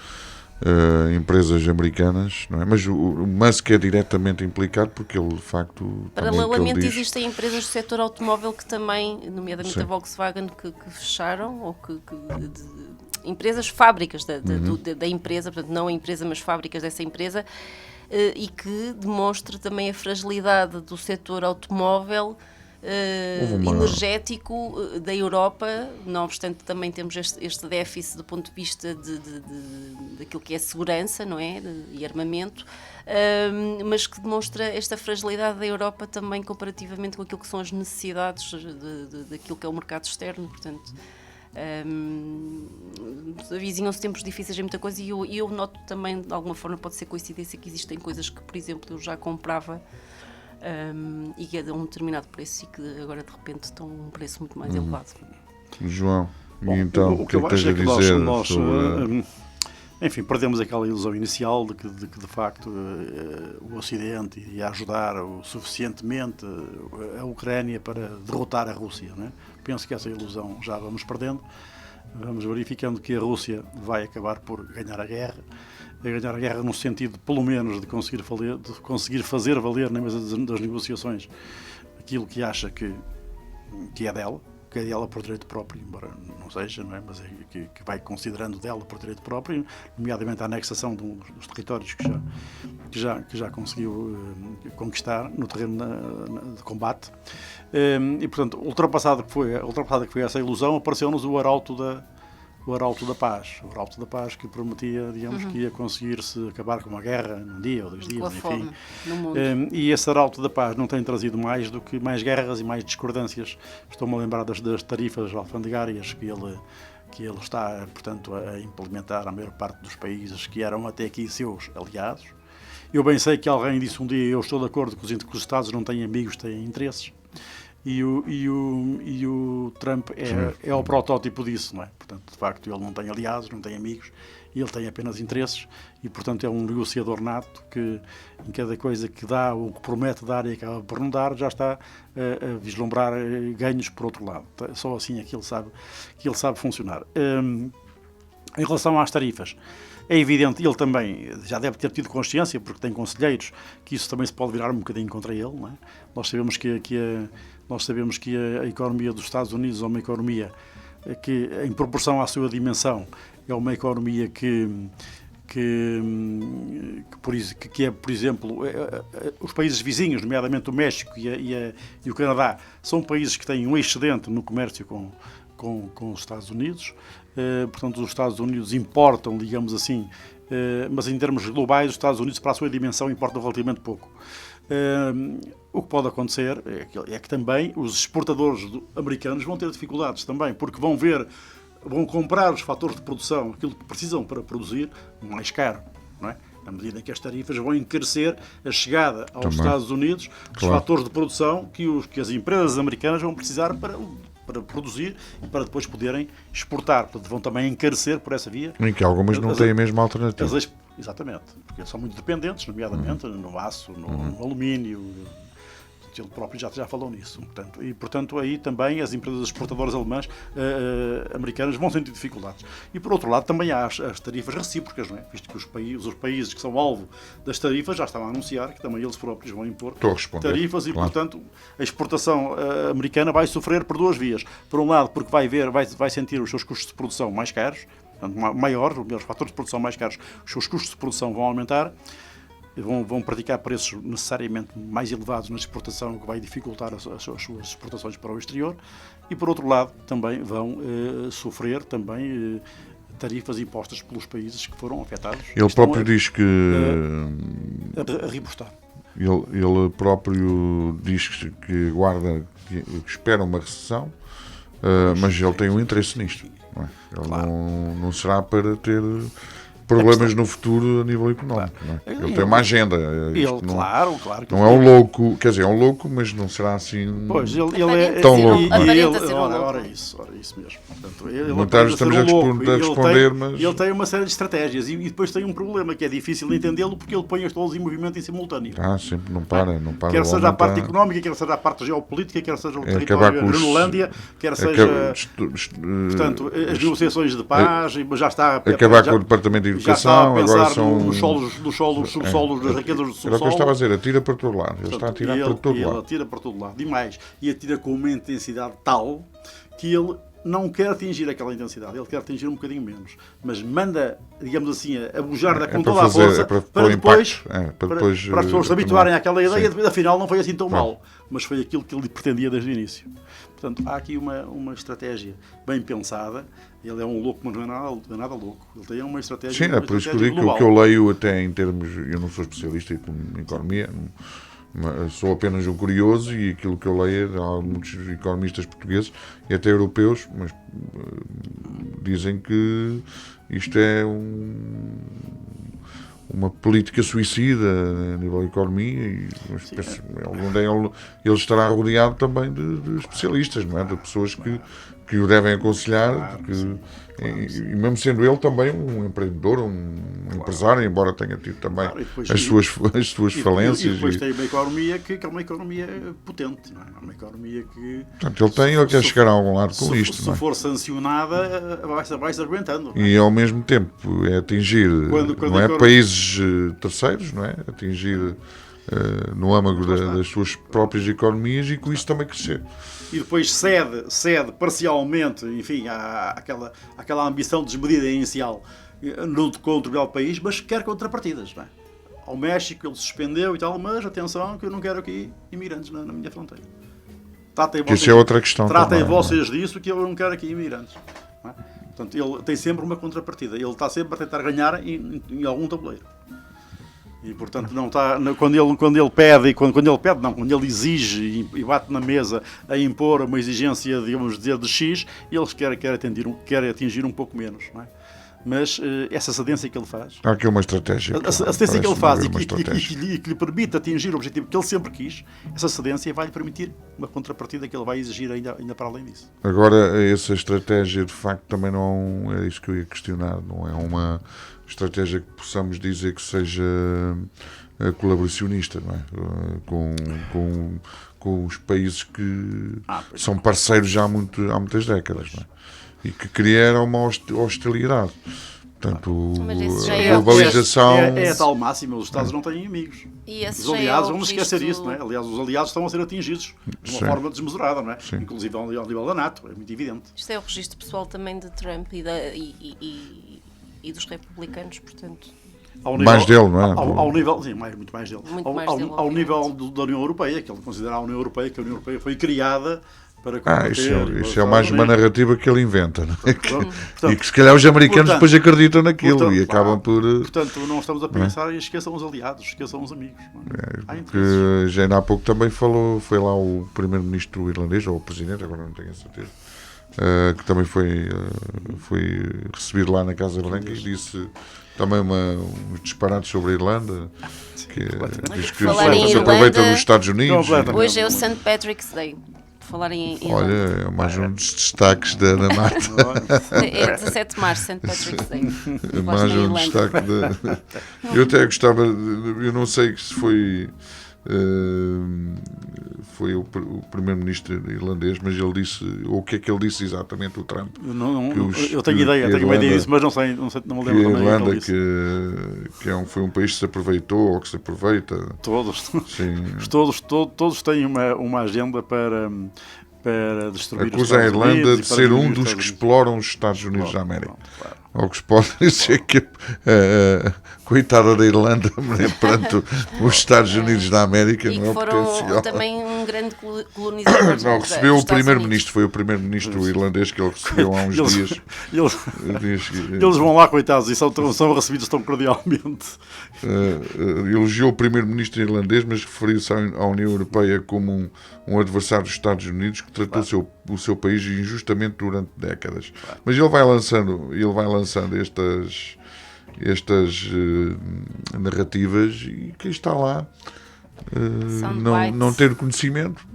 empresas americanas, não é? Mas o Musk é diretamente implicado porque ele, de facto... Paralelamente existem empresas do setor automóvel que também, nomeadamente Sim. a Volkswagen, que fecharam, ou empresas, fábricas da empresa, portanto não a empresa, mas fábricas dessa empresa, e que demonstra também a fragilidade do setor automóvel energético da Europa. Não obstante, também temos este déficit do ponto de vista daquilo que é segurança, não é? E armamento, mas que demonstra esta fragilidade da Europa também comparativamente com aquilo que são as necessidades daquilo que é o mercado externo, portanto... avizinham-se tempos difíceis em muita coisa, e eu noto também, de alguma forma pode ser coincidência, que existem coisas que, por exemplo, eu já comprava e que é de um determinado preço e que agora de repente estão a um preço muito mais elevado. João, Bom, e então o que eu tens acho a é que dizer nós sobre... enfim, perdemos aquela ilusão inicial de que de facto o Ocidente iria ajudar suficientemente a Ucrânia para derrotar a Rússia, não é? Penso que essa ilusão já vamos perdendo, vamos verificando que a Rússia vai acabar por ganhar a guerra no sentido, pelo menos, de conseguir fazer valer na mesa das negociações aquilo que acha que é dela, que é dela por direito próprio, embora não seja, não é? Mas é que vai considerando dela por direito próprio, nomeadamente a anexação dos territórios que já conseguiu conquistar no terreno de combate. E, portanto, ultrapassada que foi essa ilusão, apareceu-nos o Arauto da Paz. O Arauto da Paz que prometia, digamos, que ia conseguir-se acabar com uma guerra num dia ou 2 dias, Com a enfim. fome no mundo. E esse Arauto da Paz não tem trazido mais do que mais guerras e mais discordâncias. Estou-me a lembrar das tarifas alfandegárias que ele está, portanto, a implementar à maior parte dos países que eram até aqui seus aliados. Eu bem sei que alguém disse um dia: eu estou de acordo que os Estados não têm amigos, têm interesses. E o Trump é o protótipo disso, não é? Portanto, de facto, ele não tem aliados, não tem amigos, ele tem apenas interesses e, portanto, é um negociador nato que, em cada coisa que dá ou que promete dar e acaba por não dar, já está a vislumbrar ganhos por outro lado. Só assim é que ele sabe funcionar. Em relação às tarifas, é evidente, ele também já deve ter tido consciência, porque tem conselheiros, que isso também se pode virar um bocadinho contra ele, não é? Nós sabemos que a economia dos Estados Unidos é uma economia que, em proporção à sua dimensão, é uma economia que é, por exemplo, os países vizinhos, nomeadamente o México e o Canadá, são países que têm um excedente no comércio com os Estados Unidos. Portanto, os Estados Unidos importam, digamos assim, mas em termos globais, os Estados Unidos, para a sua dimensão, importam relativamente pouco. O que pode acontecer é que também os exportadores americanos vão ter dificuldades também, porque vão comprar os fatores de produção, aquilo que precisam para produzir, mais caro, não é? Na medida em que as tarifas vão encarecer a chegada aos Estados Unidos dos fatores de produção que as empresas americanas vão precisar para produzir e para depois poderem exportar. Portanto, vão também encarecer por essa via. Em que algumas não têm a mesma alternativa. Exatamente, porque são muito dependentes, nomeadamente no aço, no alumínio. Ele próprio já falou nisso. Portanto, aí também as empresas exportadoras alemãs, americanas, vão sentir dificuldades. E, por outro lado, também há as tarifas recíprocas, não é? Visto que os países que são alvo das tarifas já estão a anunciar que também eles próprios vão impor tarifas e, portanto, a exportação americana vai sofrer por duas vias. Por um lado, porque vai sentir os seus custos de produção mais caros, maiores, os fatores de produção mais caros, os seus custos de produção vão aumentar, vão praticar preços necessariamente mais elevados na exportação, o que vai dificultar as suas exportações para o exterior, e por outro lado também vão sofrer tarifas impostas pelos países que foram afetados. Ele próprio diz que... a repostar. Ele próprio diz que espera uma recessão, mas ele tem um interesse nisto. Não é? Ele Claro. não será para ter problemas no futuro a nível económico. Claro. Não é? Ele tem uma agenda. Claro. Não é um louco, quer dizer, é um louco, mas não será assim. Pois, ele é tão louco. Aparenta ser um louco. Ora, isso mesmo. Portanto, ele Comentários estamos a responder, mas... Ele tem uma série de estratégias e depois tem um problema que é difícil de entendê-lo porque ele põe todos em movimento em simultâneo. Sempre não para. Quer seja a parte económica, quer seja a parte geopolítica, quer seja o território da Groenlândia, quer seja, portanto, as negociações de paz, já está acabar com o Departamento de já está a Educação, pensar agora são... nos solos, subsolos, das riquezas do subsolo. Era o que eu estava a dizer, atira para todo lado. Ele está a atirar para todo Ele lado. atira para todo lado. E mais, e atira com uma intensidade tal que ele não quer atingir aquela intensidade, ele quer atingir um bocadinho menos. Mas manda, digamos assim, a bujar com toda a força para depois para as pessoas se habituarem àquela ideia de afinal não foi assim tão mal. Mas foi aquilo que ele pretendia desde o início. Portanto, há aqui uma estratégia bem pensada. Ele é um louco, mas não é nada louco. Ele tem uma estratégia. Sim, é por isso que eu digo que o que eu leio até em termos... Eu não sou especialista em economia, sou apenas um curioso e aquilo que eu leio, há muitos economistas portugueses e até europeus, mas dizem que isto é uma política suicida a nível da economia e algum dia ele estará rodeado também de especialistas, não é? De pessoas que o devem aconselhar, e mesmo sendo ele também um empreendedor, um empresário, embora tenha tido também as suas falências. E depois tem uma economia que é uma economia potente, não é? Uma economia que... Portanto, ele quer chegar a algum lado com isto. Se for sancionada, vai-se aguentando. E ao mesmo tempo é atingir, não é países terceiros, não é? Atingir no âmago das suas próprias economias e com isso também crescer. E depois cede parcialmente, enfim, àquela ambição desmedida inicial contra o país, mas quer contrapartidas, não é? Ao México ele suspendeu e tal, mas atenção que eu não quero aqui imigrantes na minha fronteira. Isso é outra questão. Tratem vocês disso que eu não quero aqui imigrantes. Não é? Portanto, ele tem sempre uma contrapartida. Ele está sempre a tentar ganhar em algum tabuleiro. E, portanto, não está, quando ele exige e bate na mesa a impor uma exigência, digamos, de X, ele quer atingir um pouco menos, não é? Mas essa cedência que ele faz... Há aqui uma estratégia. A cedência que ele faz e que lhe permite atingir o objetivo que ele sempre quis, essa cedência vai-lhe permitir uma contrapartida que ele vai exigir ainda para além disso. Agora, essa estratégia, de facto, também não é isso que eu ia questionar, não é uma estratégia que possamos dizer que seja colaboracionista, não é? Com os países que são parceiros já há muitas décadas, não é? E que criaram uma hostilidade. Portanto, a globalização... É a tal máxima, os Estados não têm amigos. Os aliados, vamos esquecer isso, não é? Aliás, os aliados estão a ser atingidos de uma forma desmesurada, não é? Sim. Inclusive ao nível da NATO, é muito evidente. Isto é o registro pessoal também de Trump e dos republicanos, portanto... Mais dele, não é? Ao nível, sim, muito mais dele. Ao nível da União Europeia, que ele considera a União Europeia, que a União Europeia foi criada para combater... Isso é mais uma narrativa que ele inventa, não é? Portanto, e que se calhar os americanos depois acreditam naquilo e acabam por... Portanto, não estamos a pensar e esqueçam os aliados, esqueçam os amigos. Que já ainda há pouco também falou, foi lá o primeiro-ministro irlandês, ou o presidente, agora não tenho a certeza, que também foi recebido lá na Casa Branca e disse também uns disparates sobre a Irlanda, que diz que se aproveita dos Estados Unidos. Hoje é o St. Patrick's Day. Falarem em Olha, é mais um dos destaques da Ana Marta. É 17 de março, St. Patrick's Day. É mais um destaque eu até gostava, eu não sei se foi foi o primeiro-ministro irlandês, mas ele disse, o que é que ele disse exatamente, o Trump? Eu tenho ideia, tenho uma ideia disso, mas não me lembro que a também. Irlanda, foi um país que se aproveitou, ou que se aproveita. Todos. Sim. Todos têm uma agenda para destruir acusa a Irlanda de ser um dos que exploram os Estados Unidos da América. Claro. Ou que se pode dizer que coitada da Irlanda perante os Estados Unidos da América, e não é potencial. foram também um grande colonizador. Não, recebeu o primeiro-ministro, foi o primeiro-ministro irlandês que ele recebeu há uns dias. Eles vão lá, coitados, e são recebidos tão cordialmente. Elogiou o primeiro-ministro irlandês, mas referiu-se à União Europeia como um adversário dos Estados Unidos que tratou o seu país injustamente durante décadas. Mas ele vai lançando estas narrativas, e quem está lá não ter conhecimento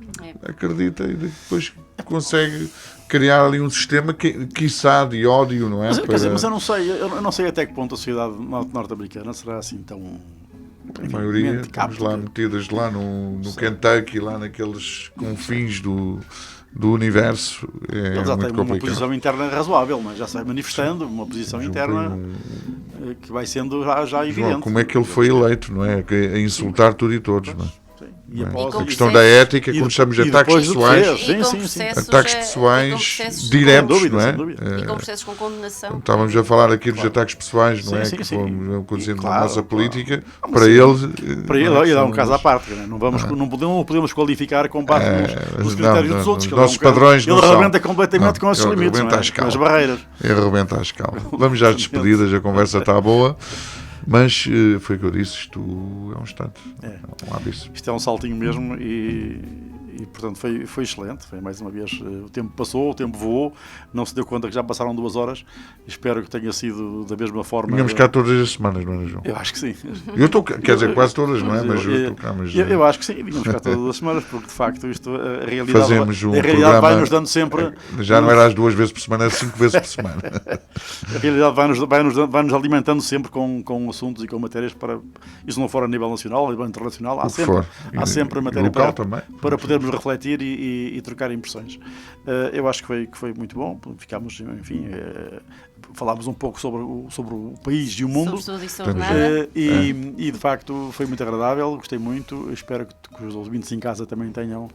acredita, e depois consegue criar ali um sistema quiçá de ódio, não é? Mas eu não sei até que ponto a sociedade norte-americana será assim tão... A maioria estamos lá metidas lá no Kentucky, lá naqueles confins do universo. Eles já têm uma posição interna razoável, mas já se vai manifestando uma posição interna que vai sendo já evidente. João, como é que ele foi eleito, não é? A insultar tudo e todos, não é? E a questão da ética, quando chamamos de ataques pessoais, ataques pessoais diretos, não é? E com processos com condenação. Estávamos a falar aqui dos ataques pessoais, não é? Que fomos acontecendo na nossa política. Para ele é um caso à parte. Não podemos qualificar com base nos critérios dos outros. Os nossos padrões não são. Ele arrebenta completamente com esses limites, com as barreiras. Ele arrebenta à escala. Vamos já às despedidas, a conversa está boa. Mas foi o que eu disse, isto é um instante, um ápice. Isto é um saltinho mesmo e portanto foi excelente. Foi mais uma vez, o tempo passou, o tempo voou, não se deu conta que já passaram 2 horas. Espero que tenha sido da mesma forma. Vínhamos cá todas as semanas, não é, João? Eu acho que sim. Eu estou, quer dizer, quase todas, não é? Mas eu estou cá. Eu acho que sim, vínhamos cá todas as semanas, porque de facto isto, a realidade, fazemos um programa, vai-nos dando sempre. Já não era às 2 vezes por semana, era 5 vezes por semana. A realidade vai-nos alimentando sempre com assuntos e com matérias para. Isso não for a nível nacional, a nível internacional, há sempre matéria para podermos refletir e trocar impressões. Eu acho que foi muito bom. Ficámos, enfim, falámos um pouco sobre o país e o mundo. E de facto foi muito agradável, gostei muito. Espero que os ouvintes em casa também tenham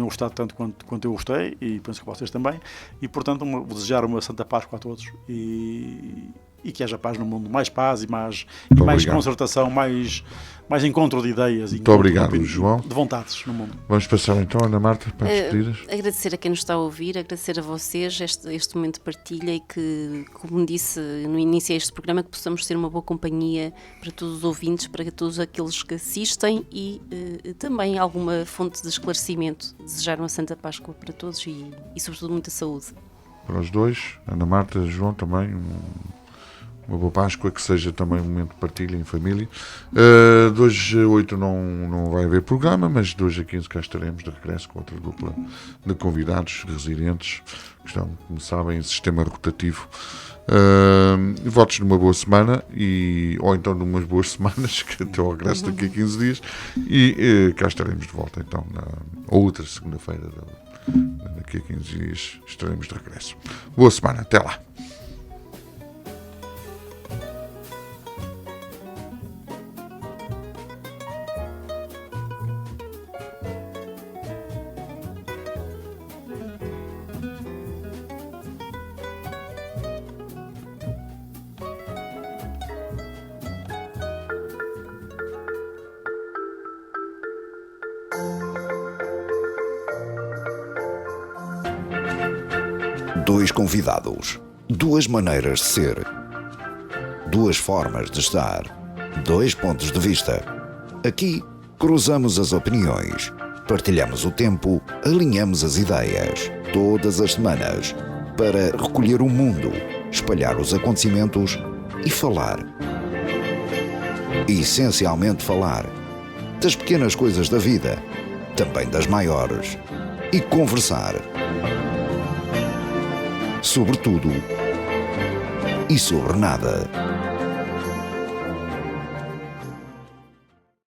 gostado tanto quanto eu gostei, e penso que vocês também. E portanto, vou desejar uma Santa Páscoa a todos e que haja paz no mundo, mais paz e mais concertação, mais encontro de ideias. Muito obrigado, João. De vontades no mundo. Vamos passar então, Ana Marta, para as despedidas. Agradecer a quem nos está a ouvir, agradecer a vocês este momento de partilha, e que, como disse no início deste programa, que possamos ser uma boa companhia para todos os ouvintes, para todos aqueles que assistem, e também alguma fonte de esclarecimento. Desejar uma Santa Páscoa para todos e sobretudo muita saúde. Para os dois, Ana Marta, João também, uma boa Páscoa, que seja também um momento de partilha em família. De hoje a 8 não vai haver programa, mas de hoje a 15 cá estaremos de regresso com outra dupla de convidados residentes que estão, como sabem, em sistema rotativo. Votos numa boa semana, ou então de umas boas semanas, que até ao regresso daqui a 15 dias, e cá estaremos de volta então na outra segunda-feira, daqui a 15 dias estaremos de regresso. Boa semana, até lá. Dois convidados, 2 maneiras de ser, 2 formas de estar, 2 pontos de vista. Aqui cruzamos as opiniões, partilhamos o tempo, alinhamos as ideias, todas as semanas, para recolher o mundo, espalhar os acontecimentos e falar. E, essencialmente falar das pequenas coisas da vida, também das maiores, e conversar. Sobre tudo e sobre nada.